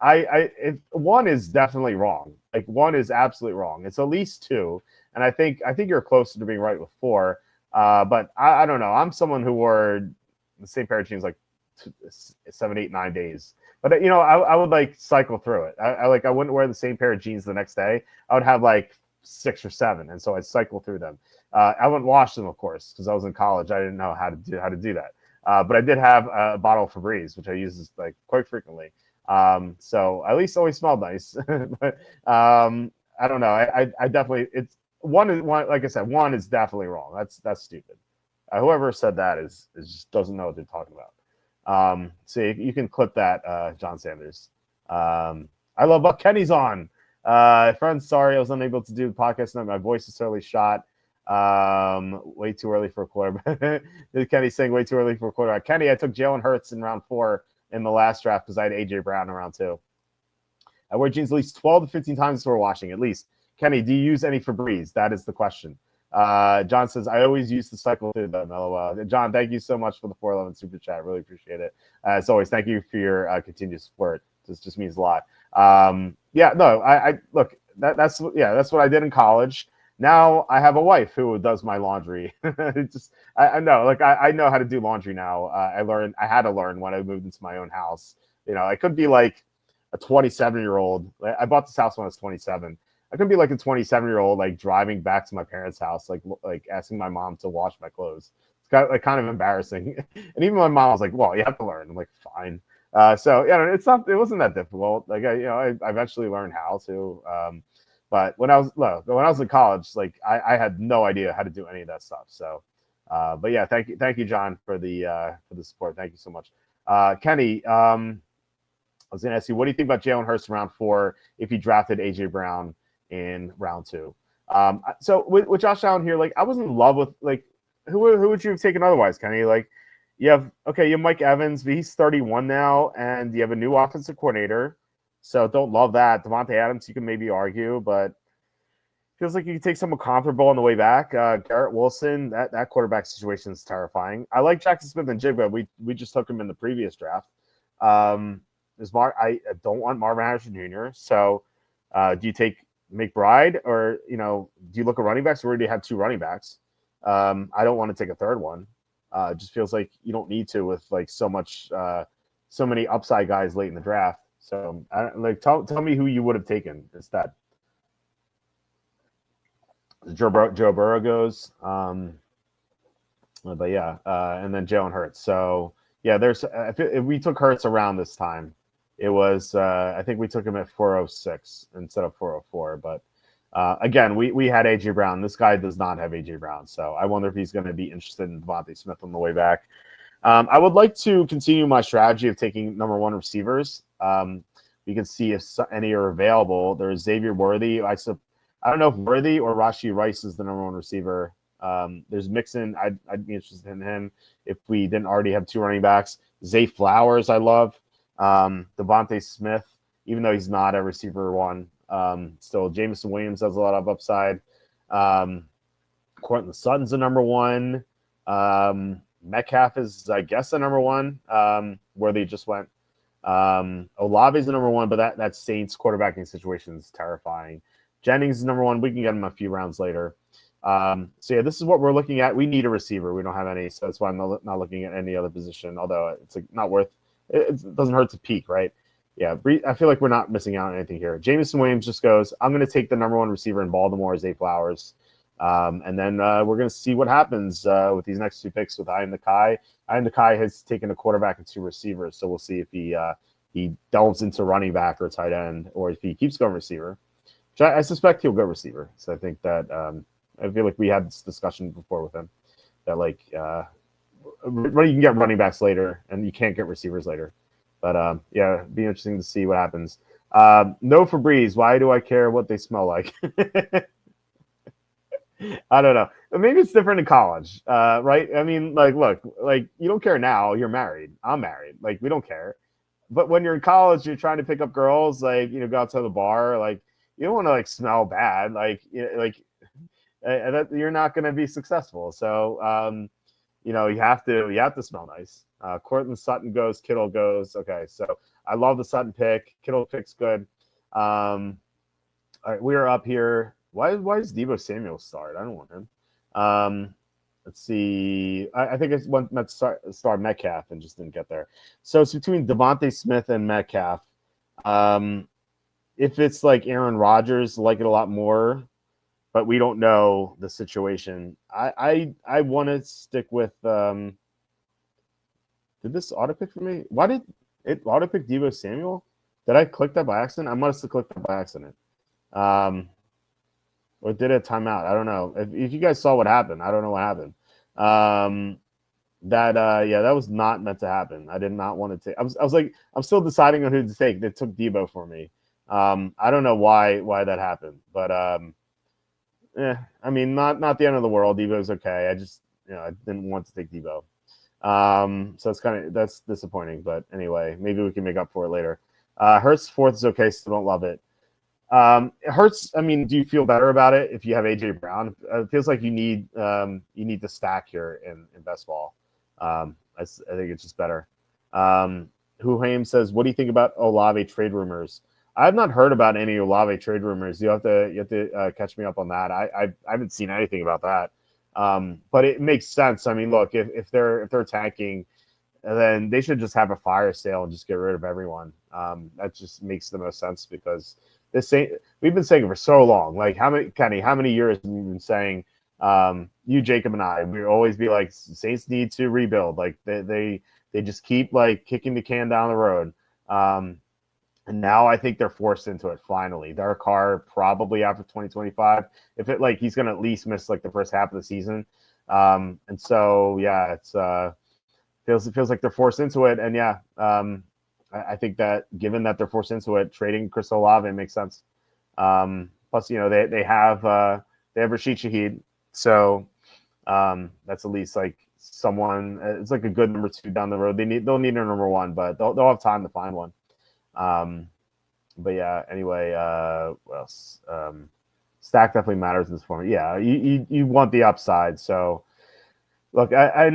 if 1 is definitely wrong. Like 1 is absolutely wrong. It's at least 2. And I think you're closer to being right with 4. But I don't know. I'm someone who wore the same pair of jeans like 7, 8, 9 days. But I would like cycle through it. I wouldn't wear the same pair of jeans the next day. I would have like 6 or 7, and so I'd cycle through them. I wouldn't wash them, of course, because I was in college. I didn't know how to do that. But I did have a bottle of Febreze, which I use like quite frequently. So at least always smelled nice. But I don't know. I definitely it's one. Like I said, 1 is definitely wrong. That's stupid. Whoever said that is just doesn't know what they're talking about. So you can clip that, John Sanders. I love Buck Kenny's on. Friends, sorry I was unable to do the podcast tonight. My voice is totally shot. Way too early for a quarterback. Kenny saying way too early for a quarterback. Kenny, I took Jalen Hurts in round 4 in the last draft because I had AJ Brown in round 2. I wear jeans at least 12 to 15 times before washing, at least. Kenny, do you use any Febreze? That is the question. John says, I always used to cycle through them. LOL. John, thank you so much for the 411 super chat. Really appreciate it. As always, thank you for your continued support. This just means a lot. Yeah, no, I look, that's what I did in college. Now I have a wife who does my laundry. I know, like I know how to do laundry now. I had to learn when I moved into my own house. I could be like a 27-year-old. I bought this house when I was 27. I could be like a 27-year-old, like driving back to my parents' house, like asking my mom to wash my clothes. It's kind of embarrassing. And even my mom was like, "Well, you have to learn." I'm like, "Fine." So yeah, it wasn't that difficult. Like I eventually learned how to. But when I was in college, like I had no idea how to do any of that stuff. So, but yeah, thank you, John, for the support. Thank you so much, Kenny. I was going to ask you, what do you think about Jalen Hurts in round 4 if he drafted AJ Brown in round 2? So with Josh Allen here, like I was in love with like who would you have taken otherwise, Kenny? Like you have Mike Evans, but he's 31 now, and you have a new offensive coordinator. So don't love that. Devontae Adams, you can maybe argue, but feels like you could take someone comparable on the way back. Garrett Wilson, that quarterback situation is terrifying. I like Jackson Smith and Jigba. We just took him in the previous draft. I don't want Marvin Harrison Jr. So do you take McBride, or do you look at running backs? We already have 2 running backs. I don't want to take a third one. It just feels like you don't need to with like so many upside guys late in the draft. So tell me who you would have taken instead. Joe Burrow goes, but yeah, and then Jalen Hurts. So yeah, if we took Hurts around this time, it was I think we took him at 406 instead of 404. But again, we had AJ Brown. This guy does not have AJ Brown, so I wonder if he's going to be interested in Devontae Smith on the way back. I would like to continue my strategy of taking number 1 receivers. We can see if any are available. There's Xavier Worthy. I don't know if Worthy or Rashee Rice is the number 1 receiver. There's Mixon. I'd be interested in him if we didn't already have 2 running backs. Zay Flowers, I love. Devontae Smith, even though he's not a receiver 1. Still, Jameson Williams has a lot of upside. Courtland Sutton's the number 1. Metcalf is, I guess, the number 1. Where they just went. Olave's the number 1, but that Saints quarterbacking situation is terrifying. Jennings is number 1. We can get him a few rounds later. So yeah, this is what we're looking at. We need a receiver. We don't have any, so that's why I'm not looking at any other position. Although it's like not worth. It doesn't hurt to peak, right? Yeah, I feel like we're not missing out on anything here. Jameson Williams just goes, I'm going to take the number 1 receiver in Baltimore, Zay Flowers. And then we're going to see what happens with these next 2 picks with Ian Nakai. Ian Nakai has taken a quarterback and 2 receivers, so we'll see if he delves into running back or tight end, or if he keeps going receiver. Which I suspect he'll go receiver. So I think that I feel like we had this discussion before with him that like you can get running backs later and you can't get receivers later. But yeah, it'd be interesting to see what happens. No Febreze. Why do I care what they smell like? I don't know. Maybe it's different in college, right? I mean, like, look, like you don't care now. You're married. I'm married. Like, we don't care. But when you're in college, you're trying to pick up girls. Like, go out to the bar. Like, you don't want to like smell bad. Like, you're not going to be successful. So, you have to smell nice. Courtland Sutton goes. Kittle goes. Okay, so I love the Sutton pick. Kittle pick's good. All right, we are up here. Why is Deebo Samuel start? I don't want him. Let's see. I think it's one meant to start Metcalf and just didn't get there. So it's between Devontae Smith and Metcalf. If it's like Aaron Rodgers, I like it a lot more, but we don't know the situation. I want to stick with. Did this auto pick for me? Why did it auto pick Deebo Samuel? Did I click that by accident? I must have clicked that by accident. Or did it timeout? I don't know. If you guys saw what happened, I don't know what happened. That was not meant to happen. I did not want to take. I was like, I'm still deciding on who to take. They took Deebo for me. I don't know why that happened, but I mean, not the end of the world. Deebo's okay. I just I didn't want to take Deebo. So that's disappointing. But anyway, maybe we can make up for it later. Hurts 4th is okay. Still don't love it. It hurts. I mean, do you feel better about it if you have AJ Brown? It feels like you need to stack here in best ball. I think it's just better. Huhaim says, "What do you think about Olave trade rumors?" I've not heard about any Olave trade rumors. You have to catch me up on that. I haven't seen anything about that. But it makes sense. I mean, look, if they're tanking, then they should just have a fire sale and just get rid of everyone. That just makes the most sense because we've been saying it for so long. Like how many years have we been saying, you, Jacob, and I, we always be like, Saints need to rebuild. Like they just keep like kicking the can down the road. And now I think they're forced into it finally. Derek Carr probably after 2025, if it like he's going to at least miss like the first half of the season. And so yeah, it feels like they're forced into it. And yeah, I think that given that they're forced into it, trading Chris Olave makes sense. Plus, they have Rashid Shaheed, so that's at least like someone. It's like a good number 2 down the road. They'll need a number 1, but they'll have time to find one. But yeah, anyway, what else? Stack definitely matters in this format. Yeah, you want the upside. So look, I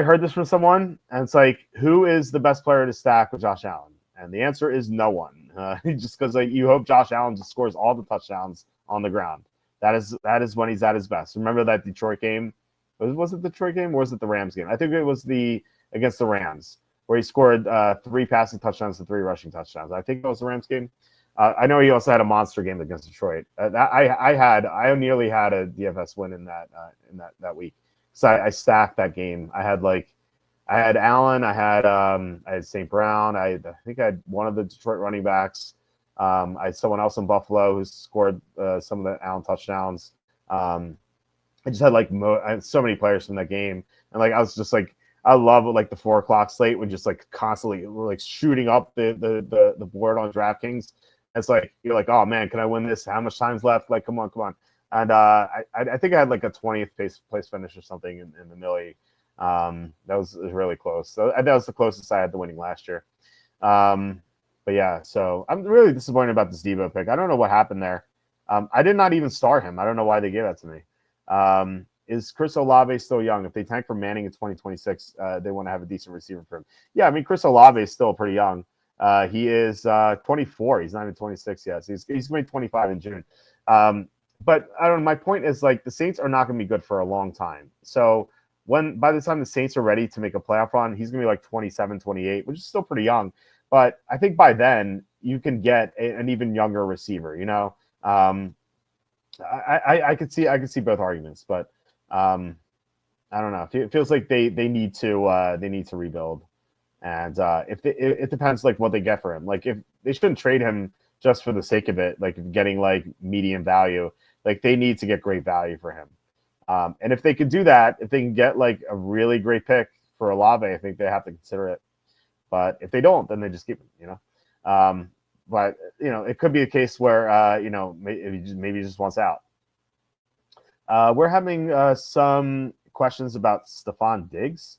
heard this from someone, and it's like, who is the best player to stack with Josh Allen? And the answer is no one. Just because like you hope Josh Allen just scores all the touchdowns on the ground. That is when he's at his best. Remember that Detroit game? Was it the Detroit game or was it the Rams game? I think it was against the Rams, where he scored 3 passing touchdowns and 3 rushing touchdowns. I think it was the Rams game. I know he also had a monster game against Detroit. I nearly had a DFS win in that week. So I stacked that game. I had Allen, I had St. Brown. I think I had one of the Detroit running backs. I had someone else in Buffalo who scored some of the Allen touchdowns. I just had I had so many players from that game, and like I was just like, I love like the 4:00 slate when just like constantly like shooting up the board on DraftKings. It's like you're like, oh man, can I win this? How much time's left? Like, come on. And I think I had like a 20th place finish or something in the Millie. That was really close. So that was the closest I had to winning last year. But yeah, so I'm really disappointed about this Debo pick. I don't know what happened there. I did not even start him. I don't know why they gave that to me. Is Chris Olave still young? If they tank for Manning in 2026, they want to have a decent receiver for him. Yeah, I mean, Chris Olave is still pretty young. He is 24. He's not even 26 yet. So he's going to be 25 in June. But I don't know. My point is like the Saints are not going to be good for a long time. So by the time the Saints are ready to make a playoff run, he's going to be like 27, 28, which is still pretty young. But I think by then you can get an even younger receiver. I could see both arguments, but I don't know. It feels like they need to rebuild, and it depends like what they get for him. Like if they shouldn't trade him just for the sake of it, like getting like medium value. Like they need to get great value for him. And if they can do that, if they can get like a really great pick for Olave, I think they have to consider it. But if they don't, then they just keep him, But it could be a case where maybe he just wants out. We're having some questions about Stephon Diggs.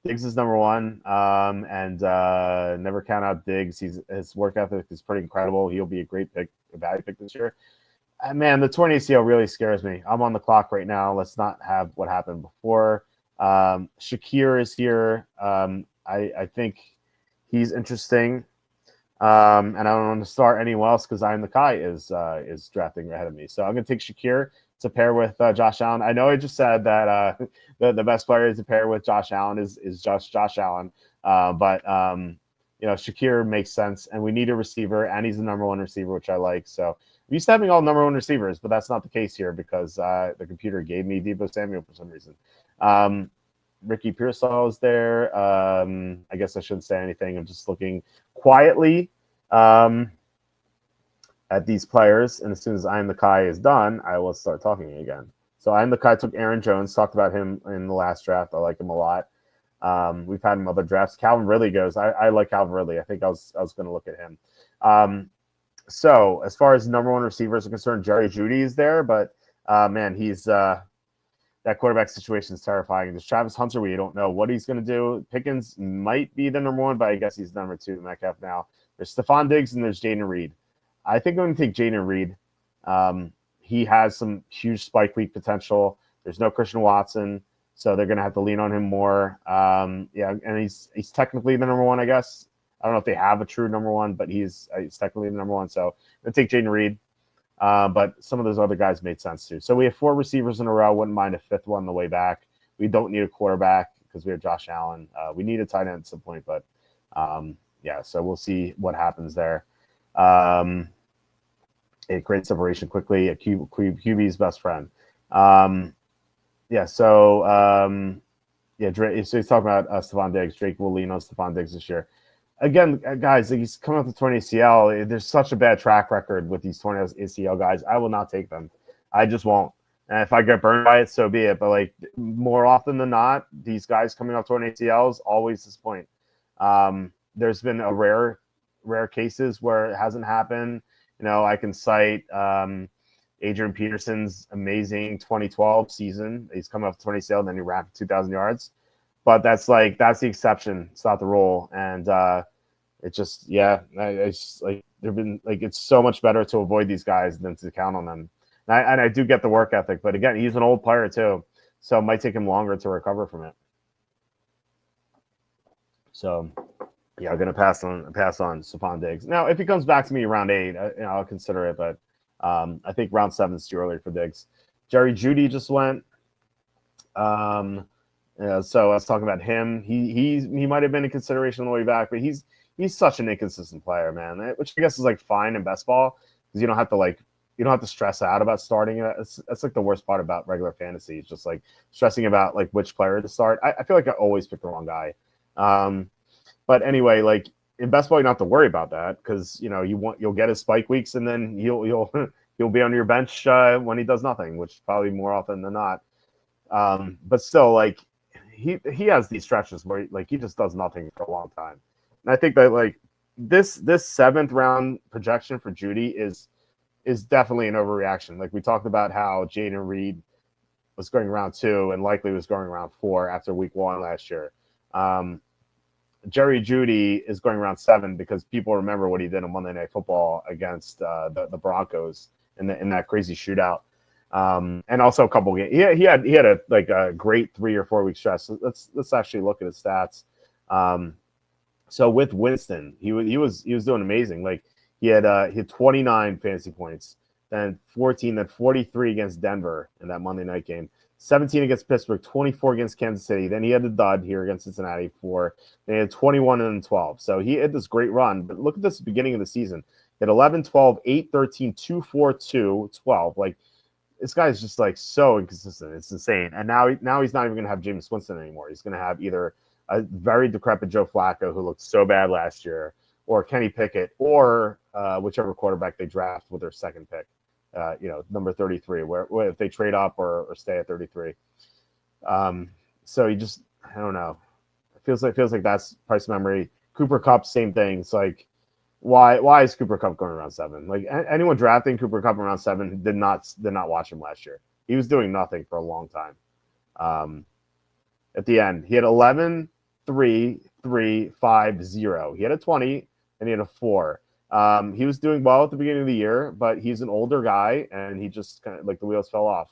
Diggs is number 1, and never count out Diggs. His work ethic is pretty incredible. He'll be a great pick, a value pick this year. Man, the torn ACL really scares me. I'm on the clock right now. Let's not have what happened before. Shakir is here. I think he's interesting. And I don't want to start anyone else because I'm the Kai is drafting ahead of me. So I'm going to take Shakir to pair with Josh Allen. I know I just said that the best player to pair with Josh Allen is Josh Allen. But Shakir makes sense, and we need a receiver, and he's the number 1 receiver, which I like. So I'm used to having all number 1 receivers, but that's not the case here because the computer gave me Deebo Samuel for some reason. Ricky Pearsall is there. I guess I shouldn't say anything. I'm just looking quietly at these players, and as soon as I Am the Kai is done, I will start talking again. So I Am the Kai took Aaron Jones, talked about him in the last draft. I like him a lot. We've had him other drafts. Calvin Ridley goes. I like Calvin Ridley. I think I was going to look at him. So as far as number 1 receivers are concerned, Jerry Jeudy is there, but man, he's that quarterback situation is terrifying. There's Travis Hunter, we don't know what he's going to do. Pickens might be the number 1, but I guess he's number 2 in Metcalf now. There's Stephon Diggs and there's Jaden Reed. I think I'm going to take Jaden Reed. He has some huge spike week potential. There's no Christian Watson, so they're going to have to lean on him more. Yeah, and he's technically the number one, I guess. I don't know if they have a true number one, but he's technically the number one. So I'm going to take Jaden Reed. But some of those other guys made sense too. So we have 4 receivers in a row. Wouldn't mind a 5th one on the way back. We don't need a quarterback because we have Josh Allen. We need a tight end at some point, but yeah, so we'll see what happens there. A great separation quickly. A QB's best friend. Yeah, so yeah, Drake, so he's talking about Stephon Diggs. Drake will lean on Stephon Diggs this year. Again, guys, he's coming off the 20 ACL. There's such a bad track record with these 20 ACL guys. I will not take them. I just won't. And if I get burned by it, so be it. But like more often than not, these guys coming off 20 ACLs always disappoint. There's been a rare cases where it hasn't happened. You know, I can cite Adrian Peterson's amazing 2012 season. He's coming off the 20 ACL, and then he ran for 2,000 yards. But that's the exception. It's not the rule. And it just, yeah, it's like there've been like it's so much better to avoid these guys than to count on them. And I do get the work ethic, but again, he's an old player too, so it might take him longer to recover from it. So, yeah, I'm gonna pass on Stephon Diggs. Now, if he comes back to me round 8, I'll consider it, but I think round 7 is too early for Diggs. Jerry Jeudy just went. So I was talking about him. He might have been a consideration on the way back, but he's such an inconsistent player, man. Which I guess is like fine in best ball because you don't have to stress out about starting it. That's like the worst part about regular fantasy. It's just like stressing about like which player to start. I feel like I always pick the wrong guy. But anyway, like in best ball, you don't have to worry about that because you'll get his spike weeks and then you'll be on your bench when he does nothing, which probably more often than not. But still, like he has these stretches where like he just does nothing for a long time. And I think that like this 7th round projection for Jeudy is definitely an overreaction. Like we talked about how Jaden Reed was going round 2 and likely was going round 4 after week 1 last year. Jerry Jeudy is going round 7 because people remember what he did on Monday Night Football against the Broncos in that crazy shootout. And also a couple games. He had a great 3 or 4 week stretch. So let's actually look at his stats. So with Winston, he was doing amazing. Like he had 29 fantasy points, then 14, then 43 against Denver in that Monday night game, 17 against Pittsburgh, 24 against Kansas City. Then he had the dud here against Cincinnati then he had 21 and 12. So he had this great run. But look at this beginning of the season. He had 11, 12, 8, 13, 2, 4, 2, 12. Like this guy is just like so inconsistent. It's insane. And now he's not even going to have Jameis Winston anymore. He's going to have either a very decrepit Joe Flacco who looked so bad last year, or Kenny Pickett, or whichever quarterback they draft with their second pick, number 33, where if they trade up or stay at 33. So you just, I don't know. It feels like that's price memory. Cooper Kupp, same thing. It's like, why is Cooper Kupp going around 7? Like anyone drafting Cooper Kupp around 7 did not watch him last year. He was doing nothing for a long time. At the end, he had 11, 3, 3, 5, 0. He had a 20 and he had a 4. He was doing well at the beginning of the year, but he's an older guy and he just kind of like the wheels fell off.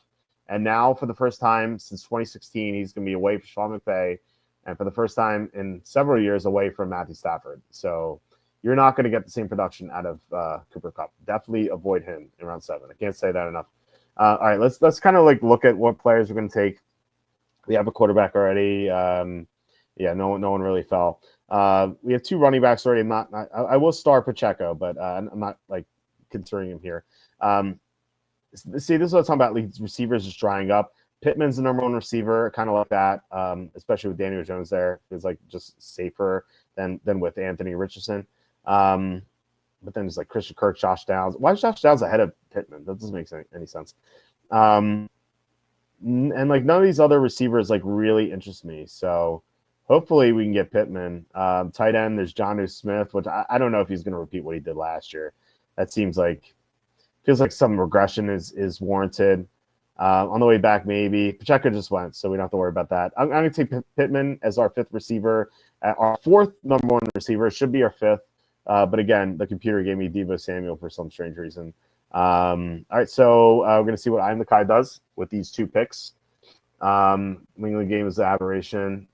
And now for the first time since 2016, he's going to be away from Sean McVay, and for the first time in several years away from Matthew Stafford. So you're not going to get the same production out of Cooper Kupp. Definitely avoid him in round 7. I can't say that enough. All right, let's kind of like look at what players we're going to take. We have a quarterback already. No one really fell. We have 2 running backs already. I will start Pacheco, but I'm not like considering him here. See, this is what I'm talking about. Like receivers just drying up. Pittman's the number 1 receiver, kind of like that, especially with Daniel Jones there. It's like just safer than with Anthony Richardson. But then it's like Christian Kirk, Josh Downs. Why is Josh Downs ahead of Pittman? That doesn't make any sense. And like none of these other receivers like really interest me. So hopefully we can get Pittman. Tight end, there's Jonnu Smith, which I don't know if he's going to repeat what he did last year. That feels like some regression is warranted. On the way back, maybe. Pacheco just went, so we don't have to worry about that. I'm going to take Pittman as our 5th receiver. Our 4th number 1 receiver should be our 5th. But again, the computer gave me Deebo Samuel for some strange reason. All right, so we're going to see what I'm the Kai does with these 2 picks. Wingling game is an aberration.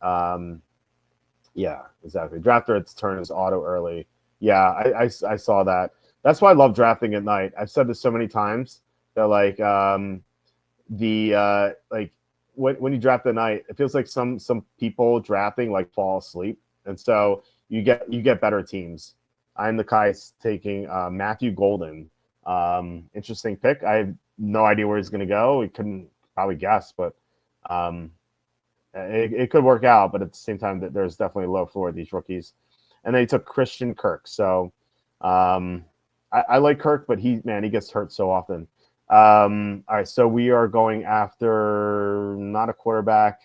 Yeah, exactly. Drafter its turn is auto early. Yeah, I saw that. That's why I love drafting at night. I've said this so many times that like like when you draft at night, it feels like some people drafting like fall asleep, and so you get better teams. I'm the Kai taking Matthew Golden. Interesting pick. I have no idea where he's going to go. We couldn't probably guess, but it could work out. But at the same time, there's definitely a low floor of these rookies. And then he took Christian Kirk. So I like Kirk, but he gets hurt so often. All right, so we are going after not a quarterback.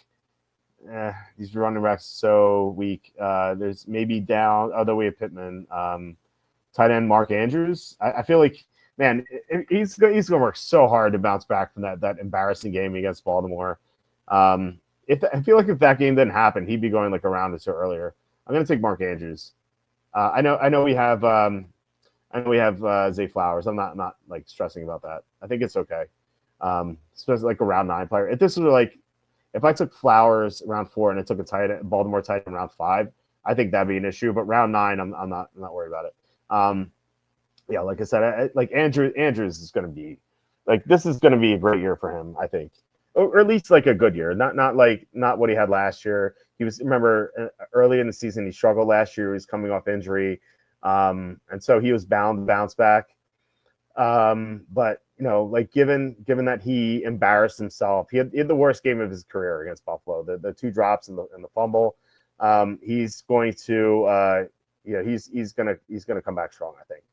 These running backs so weak. There's maybe down, although we have Pittman. Tight end Mark Andrews. I feel like, man, he's going to work so hard to bounce back from that embarrassing game against Baltimore. I feel like if that game didn't happen, he'd be going like a round or so earlier. I'm going to take Mark Andrews. I know we have Zay Flowers. I'm not like stressing about that. I think it's okay. Especially like a round 9 player. If I took Flowers round 4 and I took a Baltimore tight end round 5, I think that'd be an issue. But round 9, I'm not worried about it. Yeah, like I said, like Andrews is going to be like, this is going to be a great year for him, I think, or at least like a good year. Not what he had last year. He was, remember, early in the season he struggled last year. He was coming off injury, and so he was bound to bounce back. But like given that he embarrassed himself, he had the worst game of his career against Buffalo. The 2 drops and the fumble. He's going to he's gonna come back strong, I think.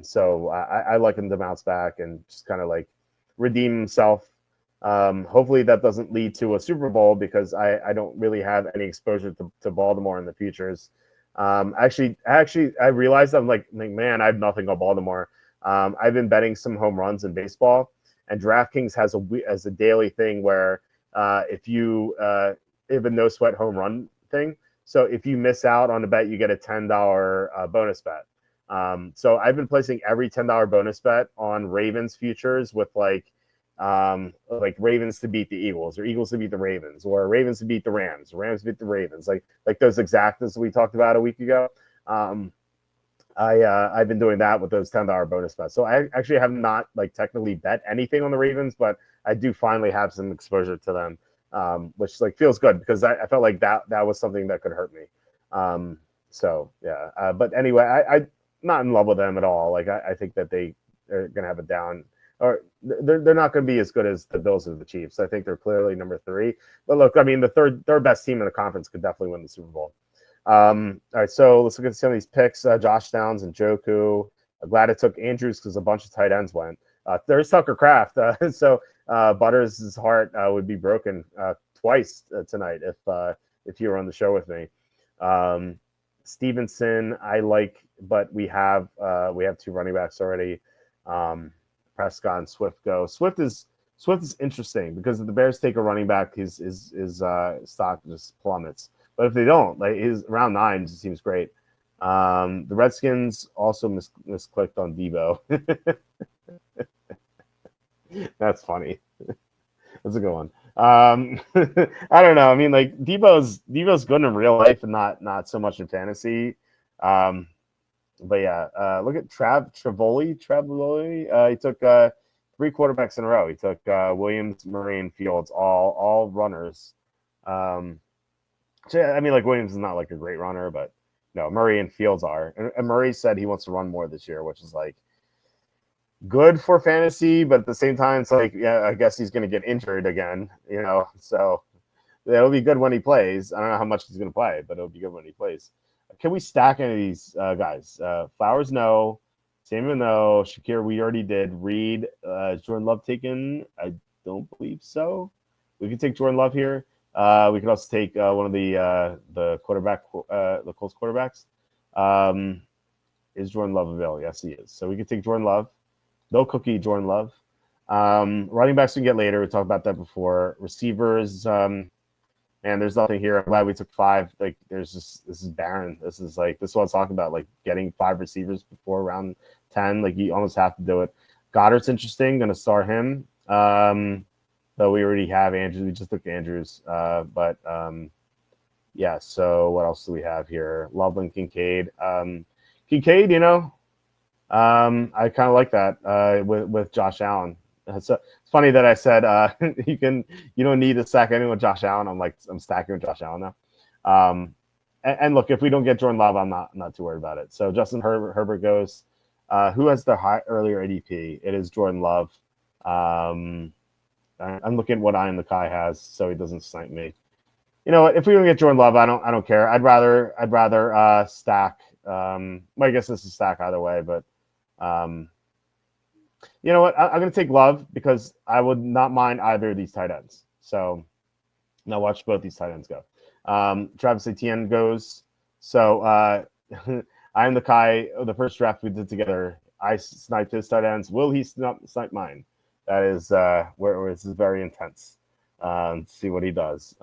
So I like him to bounce back and just kind of like redeem himself. Hopefully that doesn't lead to a Super Bowl, because I don't really have any exposure to Baltimore in the futures. Actually, I realized I'm like, man, I have nothing on Baltimore. I've been betting some home runs in baseball, and DraftKings has a daily thing where if you have a no sweat home run thing. So if you miss out on a bet, you get a $10 bonus bet. So I've been placing every $10 bonus bet on Ravens futures with like Ravens to beat the Eagles, or Eagles to beat the Ravens, or Ravens to beat the Rams, Rams to beat the Ravens, like those exactas we talked about a week ago. I've been doing that with those $10 bonus bets. So I actually have not like technically bet anything on the Ravens, but I do finally have some exposure to them, which like feels good, because I felt like that was something that could hurt me. So yeah, but anyway, I'm not in love with them at all. Like I think that they're going to have a down, or they're not going to be as good as the Bills or the Chiefs. I think they're clearly number 3. But look, I mean, the third best team in the conference could definitely win the Super Bowl. All right, so let's look at some of these picks. Josh Downs and Joku. I'm glad I took Andrews because a bunch of tight ends went. There's Tucker Kraft. So Butters' heart would be broken twice tonight if you were on the show with me. Stevenson, I like, but we have 2 running backs already. Prescott and Swift go. Swift is interesting because if the Bears take a running back, his stock just plummets. But if they don't, like his round 9 just seems great. The Redskins also misclicked on Deebo. That's funny. That's a good one. I don't know. I mean, like Deebo's good in real life and not so much in fantasy. But yeah, look at Travoli. He took 3 quarterbacks in a row. He took Williams, Murray, and Fields, all runners. I mean, like Williams is not like a great runner, but no, Murray and Fields are. And Murray said he wants to run more this year, which is like good for fantasy, but at the same time, it's like, yeah, I guess he's going to get injured again, So it'll be good when he plays. I don't know how much he's going to play, but it'll be good when he plays. Can we stack any of these guys? Flowers, no. Samuel, no. Shakir, we already did. Reed, Jordan Love taken? I don't believe so. We can take Jordan Love here. We could also take one of the quarterback, the Colts quarterbacks. Is Jordan Love available? Yes, he is. So we could take Jordan Love. No cookie, Jordan Love. Running backs we can get later. We talked about that before. Receivers, And there's nothing here. I'm glad we took 5. Like, this is barren. This is what I was talking about. Like, getting 5 receivers before round 10. Like, you almost have to do it. Goddard's interesting. Going to start him. Though we already have Andrews. We just took Andrews. Yeah. So what else do we have here? Loveland, Kincaid. Kincaid, I kind of like that with Josh Allen. So it's funny that I said you don't need to stack anyone with Josh Allen. I'm stacking with Josh Allen now. And look, if we don't get Jordan Love, I'm not too worried about it. So Justin Herbert goes. Who has the earlier ADP? It is Jordan Love. I'm looking at what I am the Kai has, so he doesn't snipe me. You know what? If we don't get Jordan Love, I don't care. I'd rather stack. Well, I guess this is stack either way, but you know what? I'm going to take Love because I would not mind either of these tight ends. So now watch both these tight ends go. Travis Etienne goes. So I am the Kai. The first draft we did together, I sniped his tight ends. Will he snipe mine? That is where this is very intense. See what he does.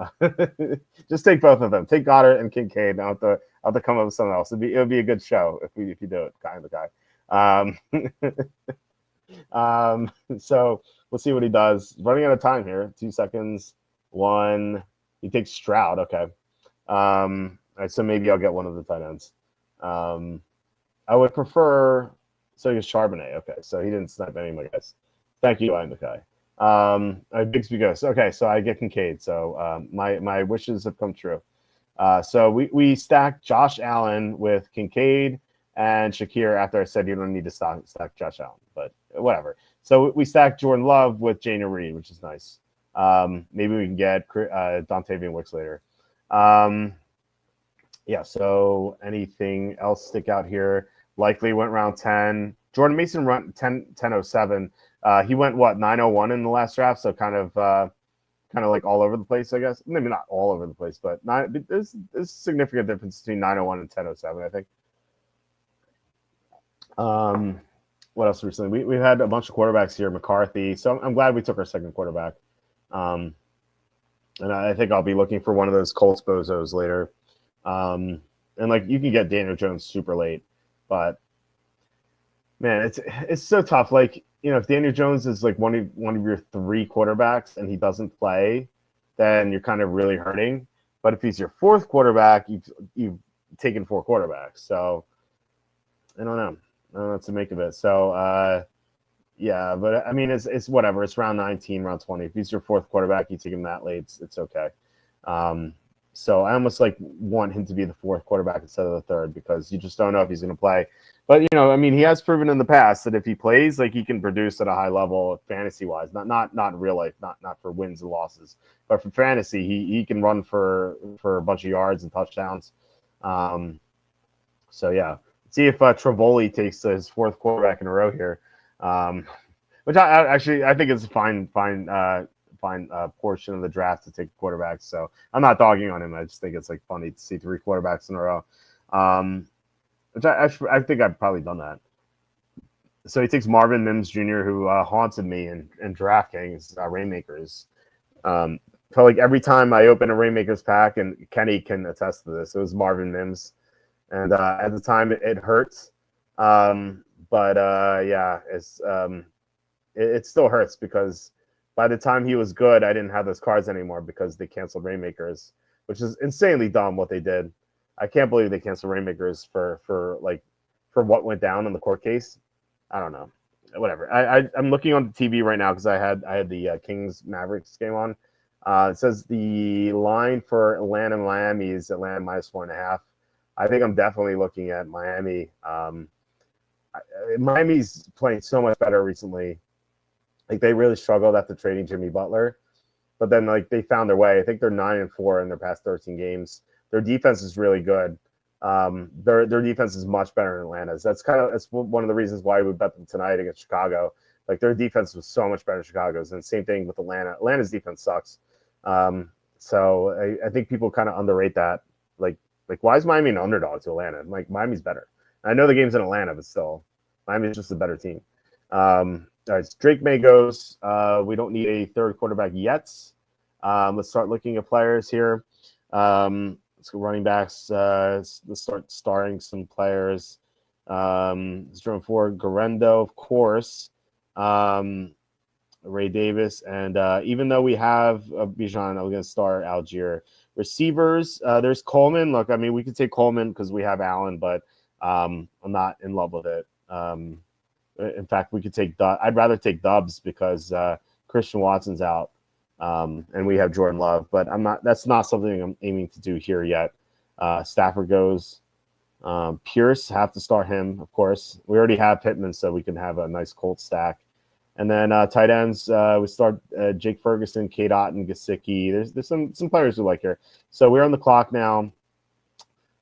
Just take both of them. Take Goddard and Kincaid. I'll have to come up with something else. It'll be a good show if you do it, kind of the guy. So we'll see what he does. Running out of time here. 2 seconds. 1. He takes Stroud. Okay. All right, so maybe I'll get one of the tight ends. I would prefer. So he gets Charbonnet. Okay, so he didn't snipe any of my guys. Thank you, I'm the guy. Bigsby goes. Okay, so I get Kincaid. So my wishes have come true. So we stacked Josh Allen with Kincaid and Shakir after I said you don't need to stack Josh Allen, but whatever. So we stacked Jordan Love with Jana Reed, which is nice. Maybe we can get Dontavian Wicks later. Yeah, so anything else stick out here? Likely went round 10. Jordan Mason run 10:07. He went 9:01 in the last draft, so kind of like all over the place, I guess. Maybe not all over the place, but there's a significant difference between 9:01 and 10:07, I think. What else recently? We've had a bunch of quarterbacks here. McCarthy. So I'm glad we took our second quarterback. And I think I'll be looking for one of those Colts bozos later. And you can get Daniel Jones super late, but man, it's so tough. If Daniel Jones is one of your 3 quarterbacks and he doesn't play, then you're kind of really hurting. But if he's your 4th quarterback, you've taken 4 quarterbacks. So I don't know what to make of it. So yeah, but I mean it's whatever. It's round 19, round 20. If he's your 4th quarterback, you take him that late. It's okay. So I almost want him to be the 4th quarterback instead of the 3rd because you just don't know if he's going to play. But he has proven in the past that if he plays, he can produce at a high level fantasy wise. Not in real life, not for wins and losses, but for fantasy, he can run for a bunch of yards and touchdowns. So yeah, let's see if Travoli takes his 4th quarterback in a row here, which I think is a fine portion of the draft to take quarterbacks. So I'm not dogging on him. I just think it's funny to see 3 quarterbacks in a row. Which I think I've probably done that. So he takes Marvin Mims Jr., who haunted me in DraftKings Rainmakers. Felt like every time I open a Rainmakers pack, and Kenny can attest to this, it was Marvin Mims. And at the time, it hurts. But yeah, it still hurts because by the time he was good, I didn't have those cards anymore because they canceled Rainmakers, which is insanely dumb what they did. I can't believe they canceled Rainmakers for what went down in the court case. I don't know. Whatever. I'm looking on the TV right now because I had the Kings Mavericks game on. It says the line for Atlanta and Miami is Atlanta -4.5. I think I'm definitely looking at Miami. Miami's playing so much better recently. They really struggled after trading Jimmy Butler, but then they found their way. I think they're 9-4 in their past 13 games. Their defense is really good. Their defense is much better than Atlanta's. That's one of the reasons why we bet them tonight against Chicago. Their defense was so much better than Chicago's, and same thing with Atlanta. Atlanta's defense sucks. So I think people kind of underrate that. Why is Miami an underdog to Atlanta? Miami's better. I know the game's in Atlanta, but still, Miami's just a better team. All right, so Drake May goes. We don't need a 3rd quarterback yet. Let's start looking at players here. Let's go running backs. Let's start starting some players. Let's drawing for Garendo, of course. Ray Davis, and even though we have Bijan, I'm going to start Algier. Receivers, there's Coleman. Look, I mean, we could take Coleman because we have Allen, but I'm not in love with it. In fact, we could take. I'd rather take Dubs because Christian Watson's out, and we have Jordan Love. But I'm not. That's not something I'm aiming to do here yet. Stafford goes. Pierce, have to start him, of course. We already have Pittman, so we can have a nice Colt stack. And then tight ends, we start Jake Ferguson, Kate Otten, Gesicki. There's some players we like here. So we're on the clock now.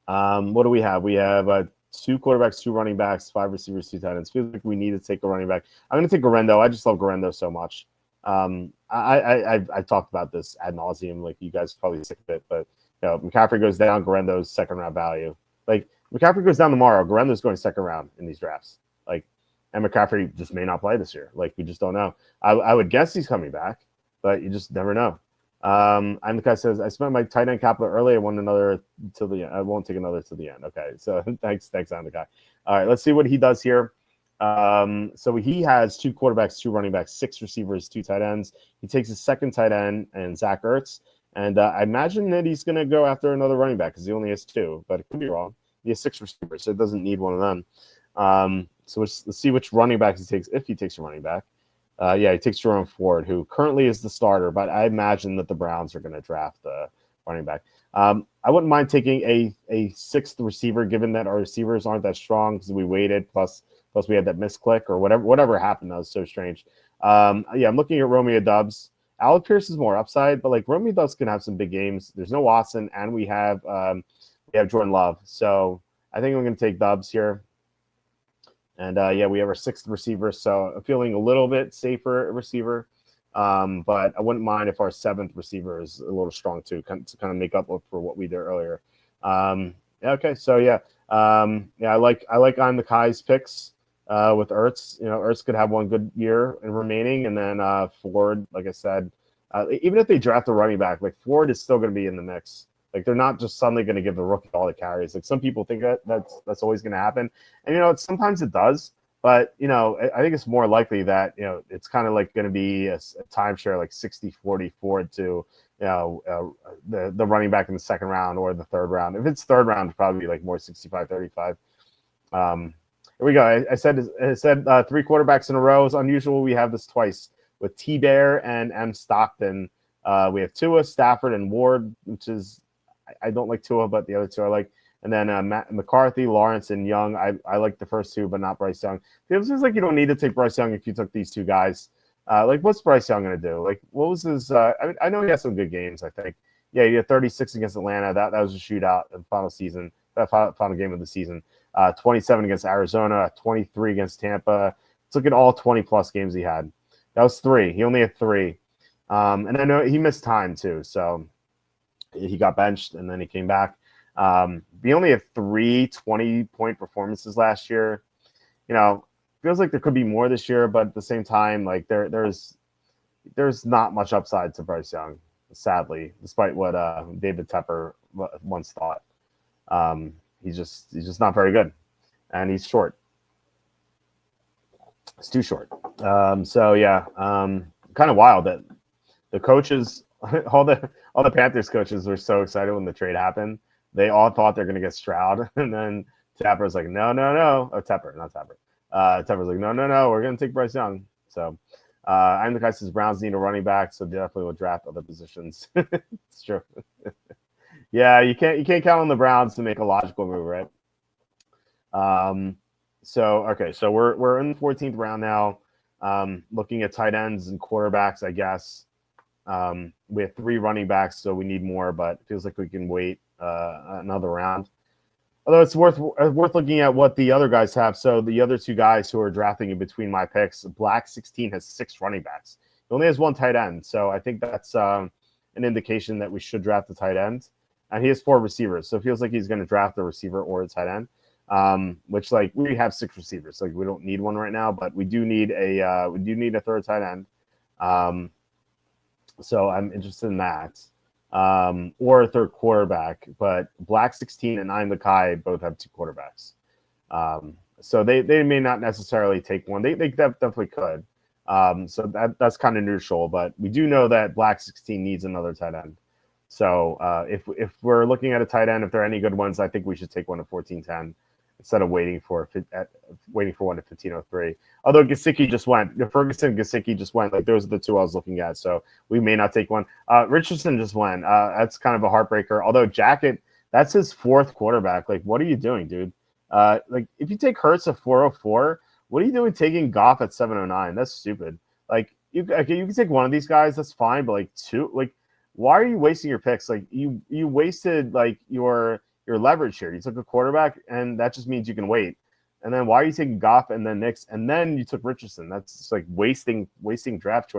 What do we have? We have 2 quarterbacks, 2 running backs, 5 receivers, 2 tight ends. Feels like we need to take a running back. I'm going to take Garendo. I just love Garendo so much. I've talked about this ad nauseum. Like, you guys are probably sick of it, but McCaffrey goes down, Garendo's second round value. Like, McCaffrey goes down tomorrow, Garendo's going second round in these drafts. Like, and McCaffrey just may not play this year. Like, we just don't know. I would guess he's coming back, but you just never know. I'm the guy says, I spent my tight end capital early. I want another till the end. I won't take another to the end. Okay, so thanks, I'm the guy. All right, let's see what he does here. So he has 2 quarterbacks, 2 running backs, 6 receivers, 2 tight ends. He takes his second tight end and Zach Ertz. And I imagine that he's going to go after another running back because he only has 2, but it could be wrong. He has 6 receivers, so it doesn't need one of them. So let's see which running back he takes, if he takes a running back. Yeah, he takes Jerome Ford, who currently is the starter, but I imagine that the Browns are going to draft a running back. I wouldn't mind taking a 6th receiver, given that our receivers aren't that strong because we waited, plus we had that misclick or whatever happened. That was so strange. Yeah, I'm looking at Romeo Doubs. Alec Pierce is more upside, but like Romeo Doubs can have some big games. There's no Watson, and we have Jordan Love. So I think I'm going to take Doubs here. And yeah, we have our 6th receiver, so I'm feeling a little bit safer receiver. But I wouldn't mind if our 7th receiver is a little strong too, to kind of make up for what we did earlier. Yeah, okay, so yeah, yeah, I like on the Kai's picks with Ertz. Ertz could have one good year in remaining, and then Ford, like I said, even if they draft a running back, like Ford is still going to be in the mix. Like, they're not just suddenly going to give the rookie all the carries. Like, some people think that's always going to happen. And, sometimes it does. But, I think it's more likely that, it's kind of like going to be a timeshare, like 60-40 Ford to, the running back in the second round or the third round. If it's third round, it's probably like more 65-35. Here we go. I said 3 quarterbacks in a row is unusual. We have this twice with T-Bear and M. Stockton. We have Tua, Stafford, and Ward, which is, I don't like Tua, but the other 2 I like. And then Matt McCarthy, Lawrence, and Young. I like the first 2, but not Bryce Young. It seems like you don't need to take Bryce Young if you took these 2 guys. Like, what's Bryce Young going to do? Like, what was his I know he had some good games, I think. Yeah, he had 36 against Atlanta. That was a shootout in the final season, final game of the season. 27 against Arizona, 23 against Tampa. Let's look at all 20-plus games he had. That was 3. He only had 3. And I know he missed time, too, so he got benched, and then he came back. We only had 3 20-point performances last year. Feels like there could be more this year, but at the same time, like there's not much upside to Bryce Young, sadly, despite what David Tepper once thought. He's just not very good, and he's short. It's too short. So yeah, kind of wild that the coaches, all the Panthers coaches were so excited when the trade happened. They all thought they're going to get Stroud, and then Tapper's like, no. Oh, Tepper, not Tapper. Tepper's like, no, we're going to take Bryce Young. So I'm the guy says Browns need a running back, so definitely will draft other positions. It's true. Yeah, you can't count on the Browns to make a logical move, right? So we're in the 14th round now. Looking at tight ends and quarterbacks, I guess. We have 3 running backs, so we need more, but it feels like we can wait another round. Although it's worth looking at what the other guys have. So the other 2 guys who are drafting in between my picks, Black 16 has 6 running backs. He only has 1 tight end, so I think that's an indication that we should draft the tight end. And he has 4 receivers, so it feels like he's going to draft a receiver or a tight end. Which, like, we have 6 receivers, so we don't need one right now, but we do need a third tight end. So I'm interested in that. Or a third quarterback, but Black 16 and I'm the Kai both have two quarterbacks. So they may not necessarily take one. They definitely could. So that's kind of neutral, but we do know that Black 16 needs another tight end. So if we're looking at a tight end, if there are any good ones, I think we should take one at 1410 instead of waiting for one at 1503. Although Gesicki just went, Ferguson Gesicki just went. Like those are the two I was looking at. So we may not take one. Richardson just went. That's kind of a heartbreaker. Although Jacket, that's his fourth quarterback. Like, what are you doing, dude? Like if you take Hurts at 404, what are you doing taking Goff at 709? That's stupid. Like you can take one of these guys, that's fine, but like two, like why are you wasting your picks? Like you wasted like your leverage here. You took a quarterback, and that just means you can wait. And then why are you taking Goff and then Knicks, and then you took Richardson? That's just like wasting draft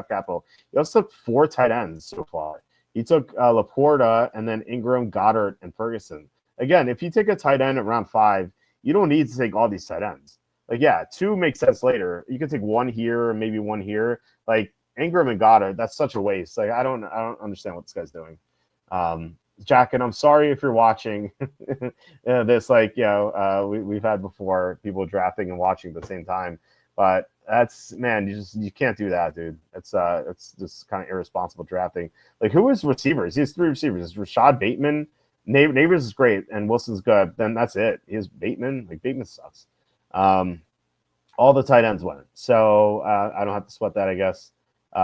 capital. You also took 4 tight ends so far. You took Laporta and then Ingram, Goddard, and Ferguson. Again, if you take a tight end at round 5, you don't need to take all these tight ends. Like, yeah, 2 makes sense later. You can take 1 here and maybe 1 here. Like Ingram and Goddard, that's such a waste. Like I don't understand what this guy's doing. Jack, and I'm sorry if you're watching this. Like, we've had before people drafting and watching at the same time, but that's, man, you can't do that, dude. It's just kind of irresponsible drafting. Like, who is receivers? He has 3 receivers. It's Rashad Bateman. Neighbors is great, and Wilson's good. Then that's it. He has Bateman. Like Bateman sucks. All the tight ends went, so I don't have to sweat that, I guess.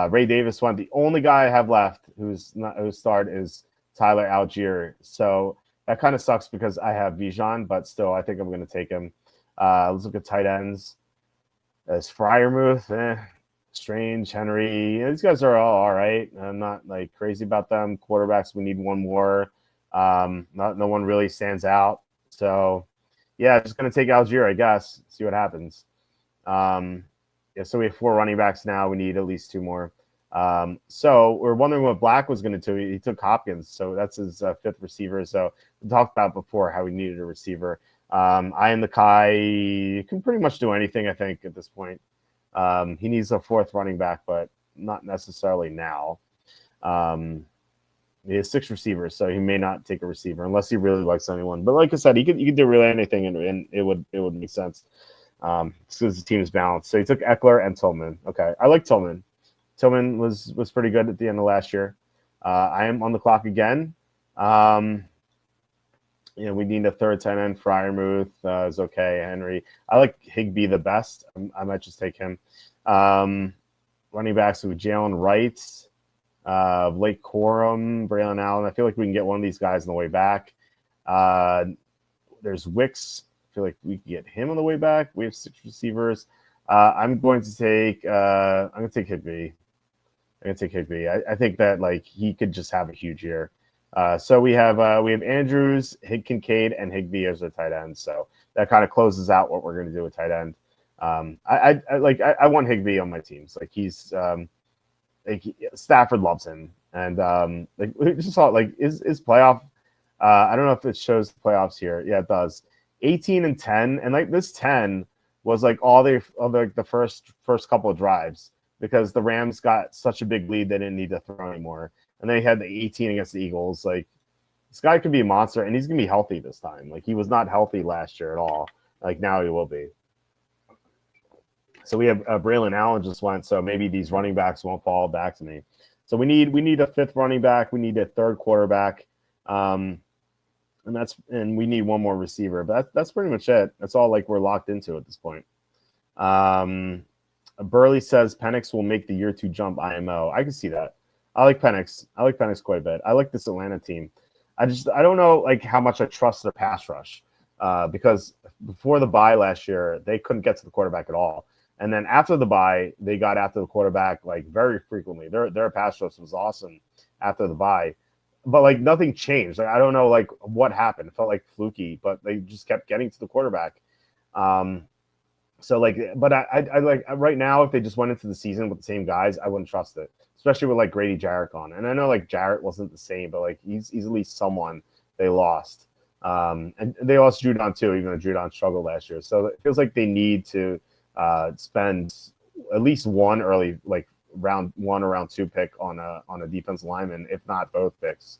Ray Davis went. The only guy I have left who's started is Tyler Algier. So that kind of sucks because I have Bijan, but still, I think I'm going to take him. Let's look at tight ends. There's Freiermuth, Strange, Henry. These guys are all right. I'm not like crazy about them. Quarterbacks, we need one more. No one really stands out. So yeah, just going to take Algier, I guess. See what happens. So we have 4 running backs now. We need at least 2 more. So we're wondering what Black was going to do. He took Hopkins, so that's his 5th receiver. So we talked about before how we needed a receiver. I am the Kai can pretty much do anything, I think, at this point. He needs a 4th running back, but not necessarily now. He has 6 receivers, so he may not take a receiver unless he really likes anyone. But like I said, he could do really anything, and it would make sense. Because the team is balanced. So he took Eckler and Tillman. Okay, I like Tillman. Tillman was pretty good at the end of last year. I am on the clock again. We need a 3rd tight end. Freiermuth is okay. Henry. I like Higbee the best. I might just take him. Running backs with Jalen Wright, Blake Corum, Braylon Allen. I feel like we can get one of these guys on the way back. There's Wicks. I feel like we can get him on the way back. We have 6 receivers. I'm going to take Higbee. I think that like he could just have a huge year. So we have Andrews, Kincaid, and Higbee as our tight ends. So that kind of closes out what we're going to do with tight end. I want Higbee on my teams. Like he's Stafford loves him, and we just saw is playoff. I don't know if it shows the playoffs here. Yeah, it does. 18-10, and like this 10 was like all the first couple of drives because the Rams got such a big lead they didn't need to throw anymore, and they had the 18 against the Eagles. Like this guy could be a monster, and he's gonna be healthy this time. Like he was not healthy last year at all. Like now he will be. So we have Braylon Allen just went, so maybe these running backs won't fall back to me. So we need a 5th running back. We need a 3rd quarterback. And we need 1 more receiver, but that's pretty much it. That's all like we're locked into at this point. Burley says Penix will make the year 2 jump IMO. I can see that. I like Penix. Quite a bit. I like this Atlanta team. I don't know like how much I trust their pass rush because before the bye last year they couldn't get to the quarterback at all, and then after the bye they got after the quarterback like very frequently. Their pass rush was awesome after the bye. But like nothing changed. Like I don't know like what happened. It felt like fluky, but they just kept getting to the quarterback. So like, but I like right now if they just went into the season with the same guys, I wouldn't trust it, especially with like Grady Jarrett on. And I know like Jarrett wasn't the same, but like he's at least someone they lost. And they lost Judon too, even though Judon struggled last year. So it feels like they need to spend at least one early like round 1 or round 2 pick on a defensive lineman, if not both picks.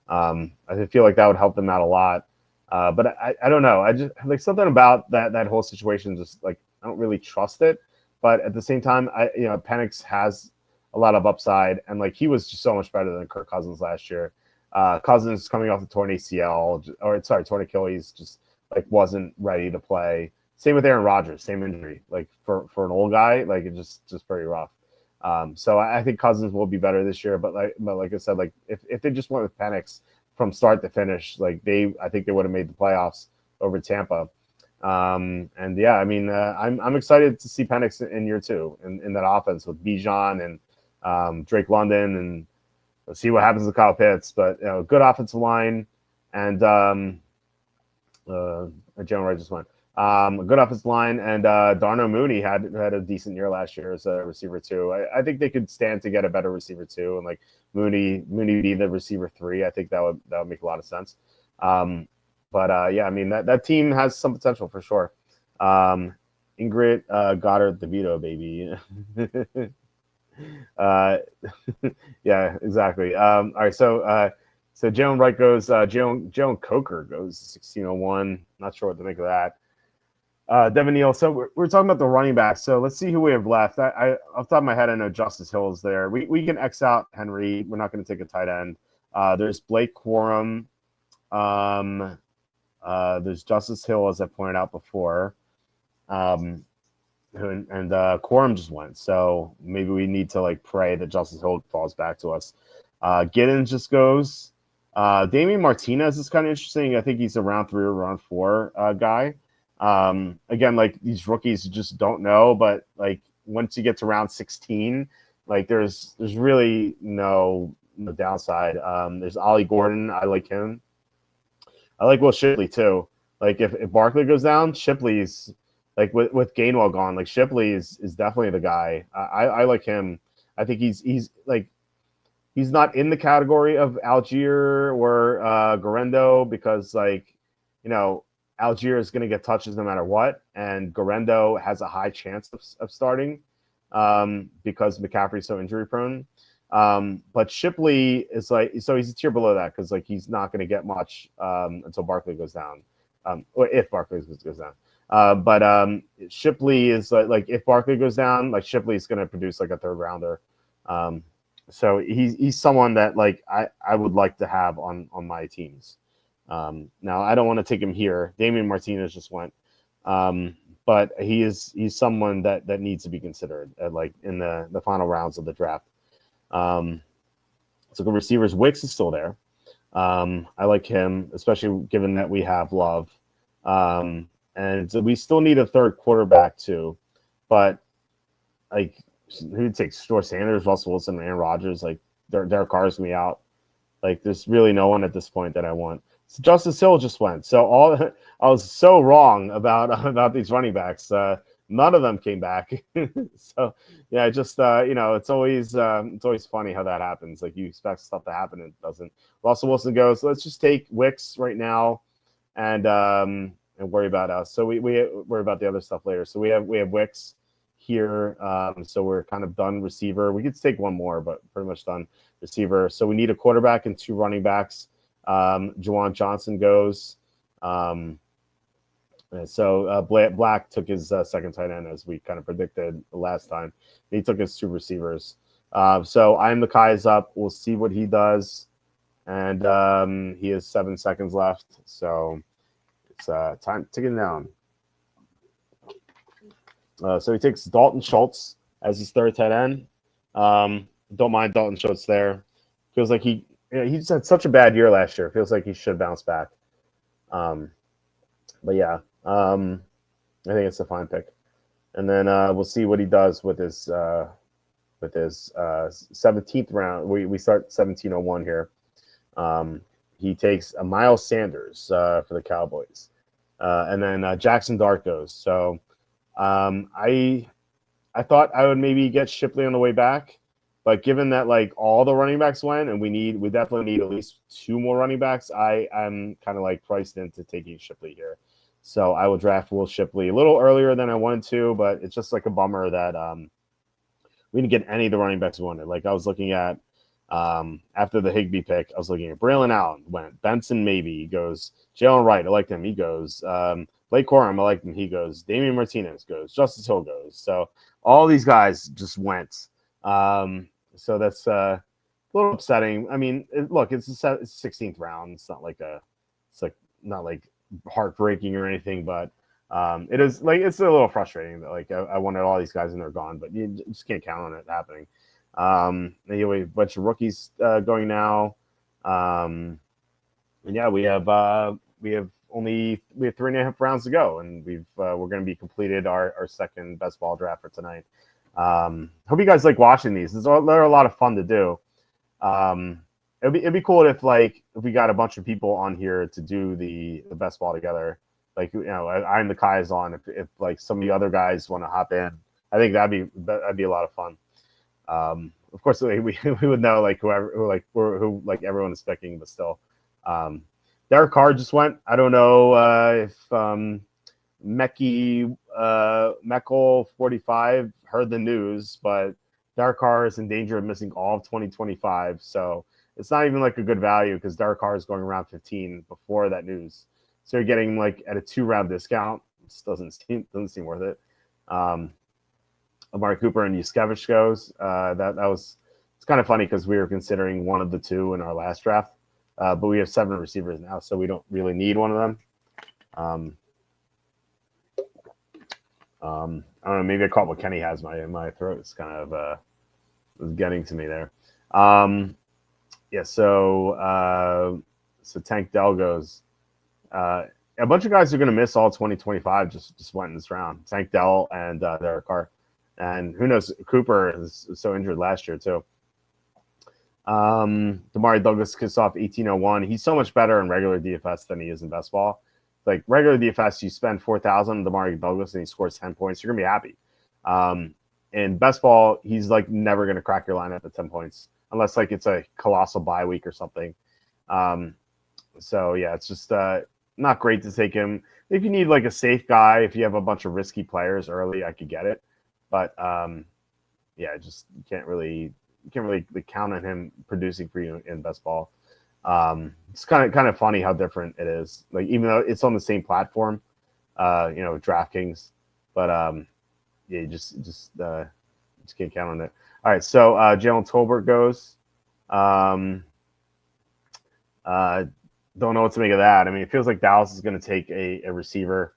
I feel like that would help them out a lot. But I don't know. I just like something about that whole situation. Just like I don't really trust it. But at the same time, Penix has a lot of upside, and like he was just so much better than Kirk Cousins last year. Cousins coming off the torn ACL, torn Achilles, just like wasn't ready to play. Same with Aaron Rodgers, same injury. Like for an old guy, like it just very rough. So I think Cousins will be better this year, but like I said, like if they just went with Penix from start to finish, like I think they would have made the playoffs over Tampa. And yeah, I mean, I'm excited to see Penix in year 2 in that offense with Bijan and Drake London, and we'll see what happens with Kyle Pitts. But good offensive line, and General Wright just went. A good offensive line, and Darnell Mooney had a decent year last year as a receiver 2. I think they could stand to get a better receiver 2, and like Mooney be the receiver 3. I think that would make a lot of sense. But yeah, I mean that team has some potential for sure. Ingrid Goddard DeVito, baby. Yeah, exactly. All right, so Jalen Wright goes. Jalen Coker goes 1601. Not sure what to make of that. Devin Neal. So we're talking about the running backs. So let's see who we have left. I off the top of my head, I know Justice Hill is there. We can X out Henry. We're not going to take a tight end. There's Blake Corum. There's Justice Hill, as I pointed out before. And Corum just went. So maybe we need to like pray that Justice Hill falls back to us. Giddens just goes. Damian Martinez is kind of interesting. I think he's a round 3 or round 4 guy. Again, like these rookies, you just don't know. But like once you get to round 16, like there's really no downside. There's Ollie Gordon. I like him. I like Will Shipley too. Like if Barkley goes down, Shipley's like with Gainwell gone, like Shipley is definitely the guy. I like him. I think he's like he's not in the category of Algier or Garendo because like Algier is going to get touches no matter what, and Garendo has a high chance of starting because McCaffrey's so injury prone. But Shipley is like, so he's a tier below that because like he's not going to get much until Barkley goes down, or if Barkley goes down. But Shipley is like if Barkley goes down, like Shipley is going to produce like a 3rd rounder. So he's someone that like I would like to have on my teams. Now I don't want to take him here. Damian Martinez just went, but he's someone that needs to be considered like in the final rounds of the draft. So the receivers, Wicks is still there. I like him, especially given that we have Love. And so we still need a 3rd quarterback too. But like who takes Shore Sanders, Russell Wilson, Aaron Rodgers? Like Derek Carr's gonna be out. Like there's really no one at this point that I want. So Justice Hill just went. So I was so wrong about these running backs. None of them came back. So yeah, just it's always funny how that happens. Like you expect stuff to happen and it doesn't. Russell Wilson goes. So let's just take Wicks right now, and worry about us. So we worry about the other stuff later. So we have Wicks here. So we're kind of done receiver. We could take one more, but pretty much done receiver. So we need a quarterback and 2 running backs. Juwan Johnson goes. So Black took his 2nd tight end as we kind of predicted the last time. He took his 2 receivers. So I'm the Kai is up. We'll see what he does. And he has 7 seconds left. So it's time ticking down. So he takes Dalton Schultz as his 3rd tight end. Don't mind Dalton Schultz there. Feels like he just had such a bad year last year. Feels like he should bounce back. But yeah, I think it's a fine pick. And then we'll see what he does with his 17th round. We start 1701 here. He takes a Miles Sanders for the Cowboys. And then Jackson Dart goes. So I thought I would maybe get Shipley on the way back. But given that like all the running backs went, and we definitely need at least 2 more running backs, I'm kind of like priced into taking Shipley here. So I will draft Will Shipley a little earlier than I wanted to, but it's just like a bummer that we didn't get any of the running backs we wanted. Like I was looking at after the Higbee pick, I was looking at Braylon Allen went, Benson maybe he goes, Jalen Wright, I liked him, he goes, Blake Corum, I liked him, he goes, Damian Martinez goes, Justice Hill goes. So all these guys just went. So that's a little upsetting. I mean, look, it's the 16th round. It's not like not like heartbreaking or anything, but it is like it's a little frustrating that like I wanted all these guys and they're gone, but you just can't count on it happening. Anyway, a bunch of rookies going now. And yeah, we have 3.5 rounds to go, and we're going to be completed our second best ball draft for tonight. Hope you guys like watching these. They're a lot of fun to do. It'd be cool if we got a bunch of people on here to do the best ball together. Like, you know, I'm the Kai's on. If like some of the other guys want to hop in, I think that'd be a lot of fun. Of course, we would know like who everyone is picking, but still, Derek Carr just went. I don't know if Meckel 45 heard the news, but Derek Carr is in danger of missing all of 2025. So it's not even like a good value because Derek Carr is going around 15 before that news. So you're getting like at a 2-round discount. It doesn't seem worth it. Amari Cooper and Yuskevich goes. It's kind of funny because we were considering one of the two in our last draft, but we have 7 receivers now, so we don't really need one of them. I don't know. Maybe I caught what Kenny has in my throat. It's kind of was getting to me there. Yeah. So Tank Dell goes. A bunch of guys are going to miss all 2025. Just went in this round. Tank Dell and Derek Carr, and who knows? Cooper is so injured last year too. Damari Douglas kicks off 1801. He's so much better in regular DFS than he is in best ball. Like regular DFS, you spend 4,000 on Damari Douglas and he scores 10 points. You're gonna be happy. In best ball, he's like never gonna crack your lineup at 10 points unless like it's a colossal bye week or something. So yeah, it's just not great to take him. If you need like a safe guy, if you have a bunch of risky players early, I could get it. But yeah, just you can't really count on him producing for you in best ball. It's kind of funny how different it is. Like even though it's on the same platform, DraftKings, but yeah, you just can't count on it. All right, so Jalen Tolbert goes. Don't know what to make of that. I mean, it feels like Dallas is going to take a receiver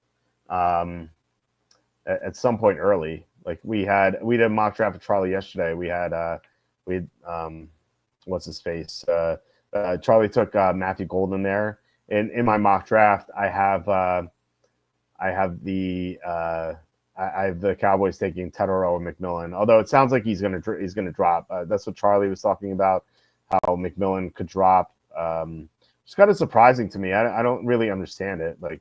at some point early. Like we had a mock draft with Charlie yesterday. We had what's his face? Charlie took Matthew Golden there. In my mock draft, I have the Cowboys taking Tedaro and McMillan. Although it sounds like he's gonna drop. That's what Charlie was talking about. How McMillan could drop. It's kind of surprising to me. I don't really understand it. Like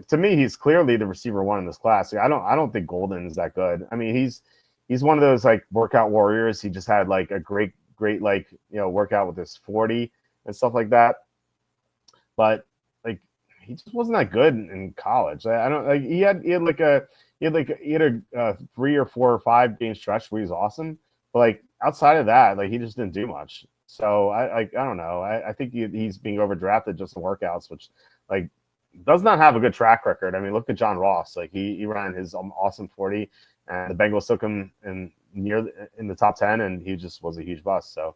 to me, he's clearly the receiver one in this class. I don't think Golden is that good. I mean, he's one of those like workout warriors. He just had like a great like workout with his 40 and stuff like that. But like he just wasn't that good in college. I don't like he had a 3 or 4 or 5 game stretch where he's awesome. But like outside of that, like he just didn't do much. So I don't know. I think he's being overdrafted just in workouts, which like does not have a good track record. I mean, look at John Ross. Like he ran his awesome 40, and the Bengals took him in the top 10, and he just was a huge bust. So,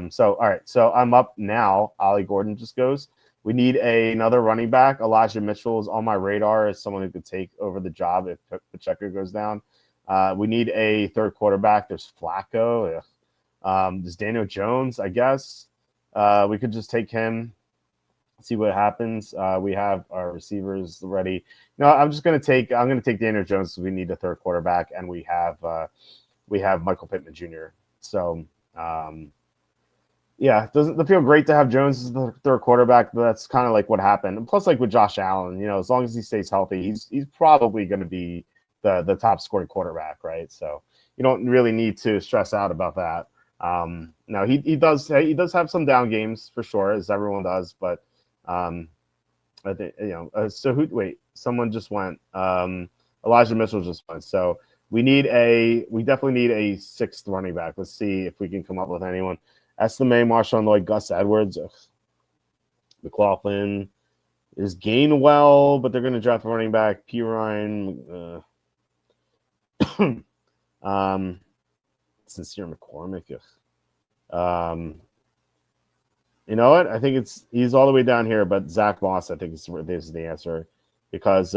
so all right. So I'm up now. Ollie Gordon just goes. We need another running back. Elijah Mitchell is on my radar as someone who could take over the job if Pacheco goes down. We need a third quarterback. There's Flacco. There's Daniel Jones, I guess. We could just take him, see what happens. We have our receivers ready. No, I'm going to take Daniel Jones because we need a third quarterback, and we have Michael Pittman Jr. So yeah, it feel great to have Jones as the third quarterback, but that's kind of like what happened. And plus, like with Josh Allen, as long as he stays healthy, he's probably going to be the top scoring quarterback, right? So you don't really need to stress out about that. Now he does have some down games for sure, as everyone does, but I think someone just went. Elijah Mitchell just went. So We definitely need a sixth running back. Let's see if we can come up with anyone. Estime, Marshawn Lloyd, Gus Edwards, McLaughlin. Is Gainwell, but they're going to draft a running back. P. Ryan, Sincere McCormick. You know what? I think he's all the way down here, but Zach Moss, I think this is the answer because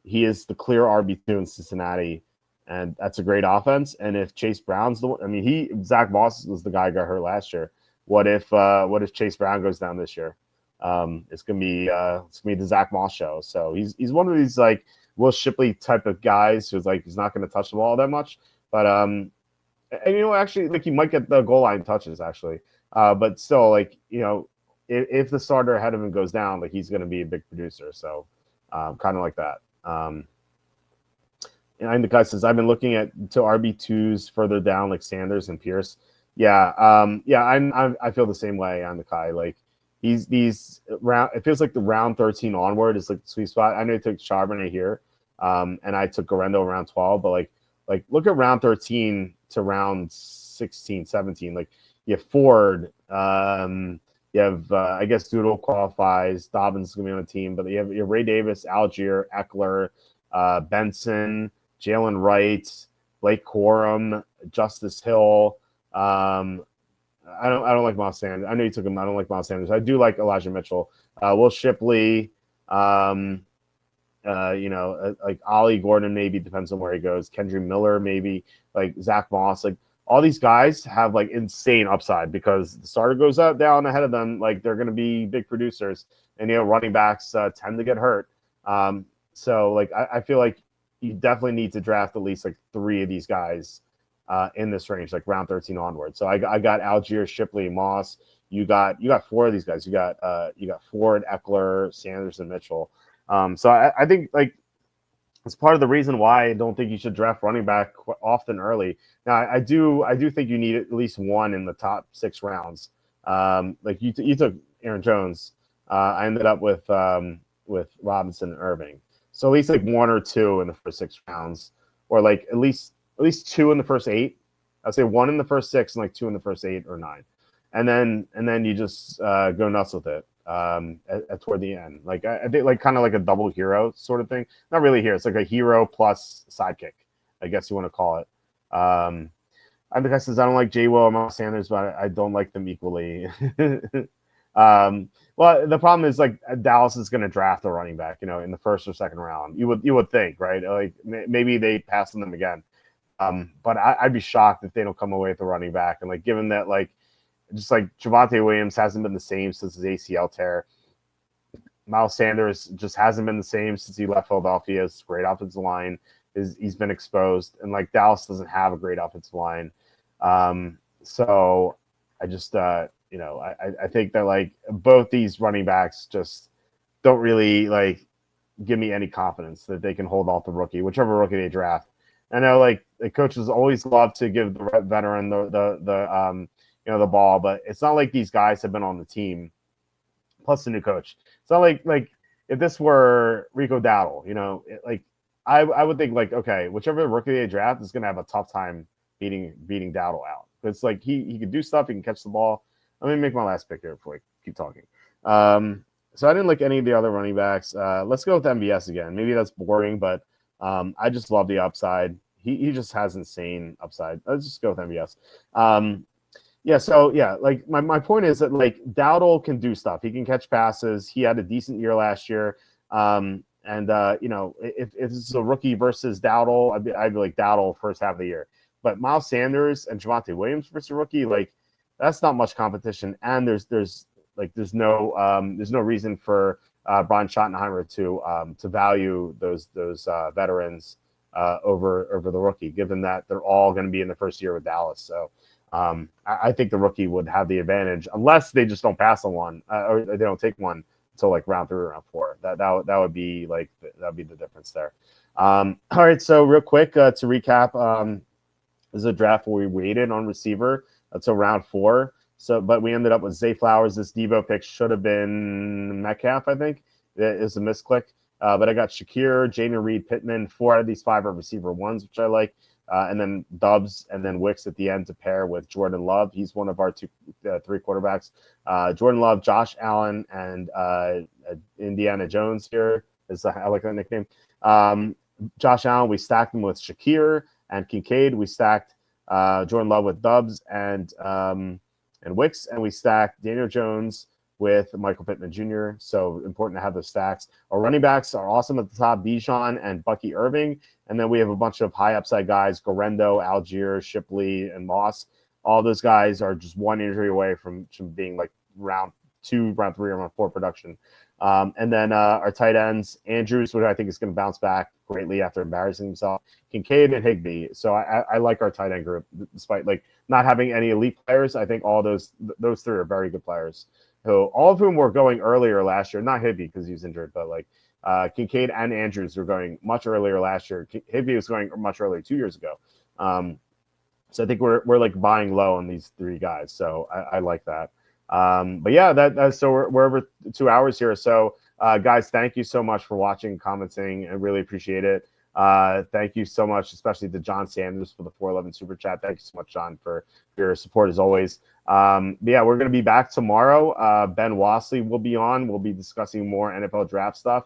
he is the clear RB2 in Cincinnati, and that's a great offense. And if Chase Brown's the one, I mean, Zach Moss was the guy who got hurt last year. What if Chase Brown goes down this year? It's gonna be the Zach Moss show. So he's one of these like Will Shipley type of guys who's like he's not going to touch the ball that much, but and actually like he might get the goal line touches actually, but still like if the starter ahead of him goes down, like he's going to be a big producer. So kind of like that. And the guy says I've been looking at to RB2s further down like Sanders and Pierce. Yeah, I feel the same way on the Kai like. These round, it feels like the round 13 onward is like the sweet spot. I know you took Charbonnet here, and I took Garendo around 12, but like look at round 13 to round 16, 17. Like you have Ford, you have I guess Doodle qualifies. Dobbins is gonna be on the team, but you have Ray Davis, Algier, Eckler, Benson, Jalen Wright, Blake Corum, Justice Hill. I don't like Miles Sanders. I know you took him. I don't like Miles Sanders. I do like Elijah Mitchell. Will Shipley, like Ollie Gordon maybe, depends on where he goes. Kendry Miller maybe, like Zach Moss. Like all these guys have like insane upside because the starter goes down ahead of them. Like they're going to be big producers, and running backs tend to get hurt. So like I feel like you definitely need to draft at least like 3 of these guys. In this range, like round 13 onward. So I got Algier, Shipley, Moss. You got 4 of these guys. You got Ford, Eckler, Sanders, and Mitchell. So I think like it's part of the reason why I don't think you should draft running back often early. Now I do think you need at least one in the top 6 rounds. Like you took Aaron Jones. I ended up with Robinson and Irving. So at least like 1 or 2 in the first 6 rounds, or like at least 2 in the first 8. I'd say 1 in the first 6 and like 2 in the first 8 or 9, and then you just go nuts with it toward the end. Like I think like kind of like a double hero sort of thing. Not really here. It's like a hero plus sidekick, I guess you want to call it. I think I says I don't like J. Will or Miles Sanders, but I don't like them equally. Well, the problem is like Dallas is going to draft a running back, in the first or second round. You would think, right? Like maybe they pass on them again. But I'd be shocked if they don't come away with the running back. And like, given that, like, just like Javonte Williams hasn't been the same since his ACL tear. Miles Sanders just hasn't been the same since he left Philadelphia. It's a great offensive line. He's been exposed, and like Dallas doesn't have a great offensive line. So I just, I think that like both these running backs just don't really like give me any confidence that they can hold off the rookie, whichever rookie they draft. I know like the coaches always love to give the veteran the ball, but it's not like these guys have been on the team plus the new coach. It's not like if this were Rico Dowdle, like I would think like, okay, whichever rookie they draft is going to have a tough time beating Dowdle out. It's like he can do stuff, he can catch the ball. Let me make my last pick here before I keep talking. So I didn't like any of the other running backs. Let's go with MVS again. Maybe that's boring, but I just love the upside. He just has insane upside. Let's just go with MVS. Like my point is that like Dowdle can do stuff. He can catch passes. He had a decent year last year. If it's a rookie versus Dowdle, I'd be like Dowdle first half of the year. But Miles Sanders and Javonte Williams versus a rookie, like that's not much competition. And there's no reason for Brian Schottenheimer to value those veterans over the rookie, given that they're all going to be in the first year with Dallas. So I think the rookie would have the advantage unless they just don't pass on one or they don't take one until like round 3 or round 4. That would be like that'd be the difference there. All right, so real quick to recap, this is a draft where we waited on receiver until round 4. So, but we ended up with Zay Flowers. This Devo pick should have been Metcalf, I think. It is a misclick. But I got Shakir, Jaden Reed, Pittman. 4 out of these 5 are receiver ones, which I like. And then Dubs and then Wicks at the end to pair with Jordan Love. He's one of our 3 quarterbacks. Jordan Love, Josh Allen, and Indiana Jones here. I like that nickname. Josh Allen, we stacked him with Shakir and Kincaid. We stacked Jordan Love with Dubs and Wicks, and we stacked Daniel Jones with Michael Pittman Jr. So important to have those stacks. Our running backs are awesome at the top, Bijan and Bucky Irving. And then we have a bunch of high upside guys, Gorendo, Algier, Shipley, and Moss. All those guys are just one injury away from being like round 2, round 3, or round 4 production. And then our tight ends, Andrews, which I think is going to bounce back greatly after embarrassing himself, Kincaid and Higbee. So I like our tight end group, despite like not having any elite players. I think all those 3 are very good players. So all of whom were going earlier last year, not Higbee because he was injured, but like Kincaid and Andrews were going much earlier last year. Higbee was going much earlier 2 years ago. So I think we're like buying low on these 3 guys. So I like that. But yeah, so we're over 2 hours here. So guys, thank you so much for watching, commenting. I really appreciate it. Thank you so much, especially to John Sanders for the 411 super chat. Thank you so much, John, for your support as always. But yeah, we're going to be back tomorrow. Ben Wassley will be on. We'll be discussing more NFL draft stuff.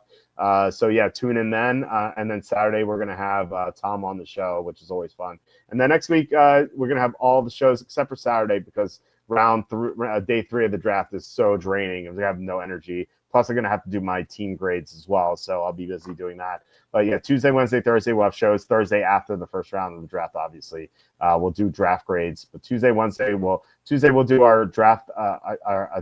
So yeah, tune in then. And then Saturday, we're going to have Tom on the show, which is always fun. And then next week, we're going to have all the shows except for Saturday because day 3 of the draft is so draining and we have no energy. Plus, I'm going to have to do my team grades as well, so I'll be busy doing that. But yeah, Tuesday, Wednesday, Thursday, we'll have shows. Thursday after the first round of the draft, obviously, we'll do draft grades. But Tuesday, we'll do our draft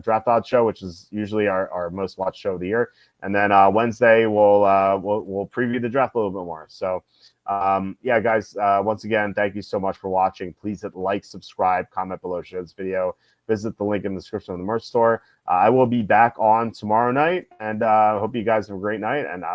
draft odds show, which is usually our most watched show of the year. And then Wednesday, we'll preview the draft a little bit more. So yeah, guys, once again, thank you so much for watching. Please hit like, subscribe, comment below, share this video. Visit the link in the description of the merch store. I will be back on tomorrow night, and hope you guys have a great night, and I'll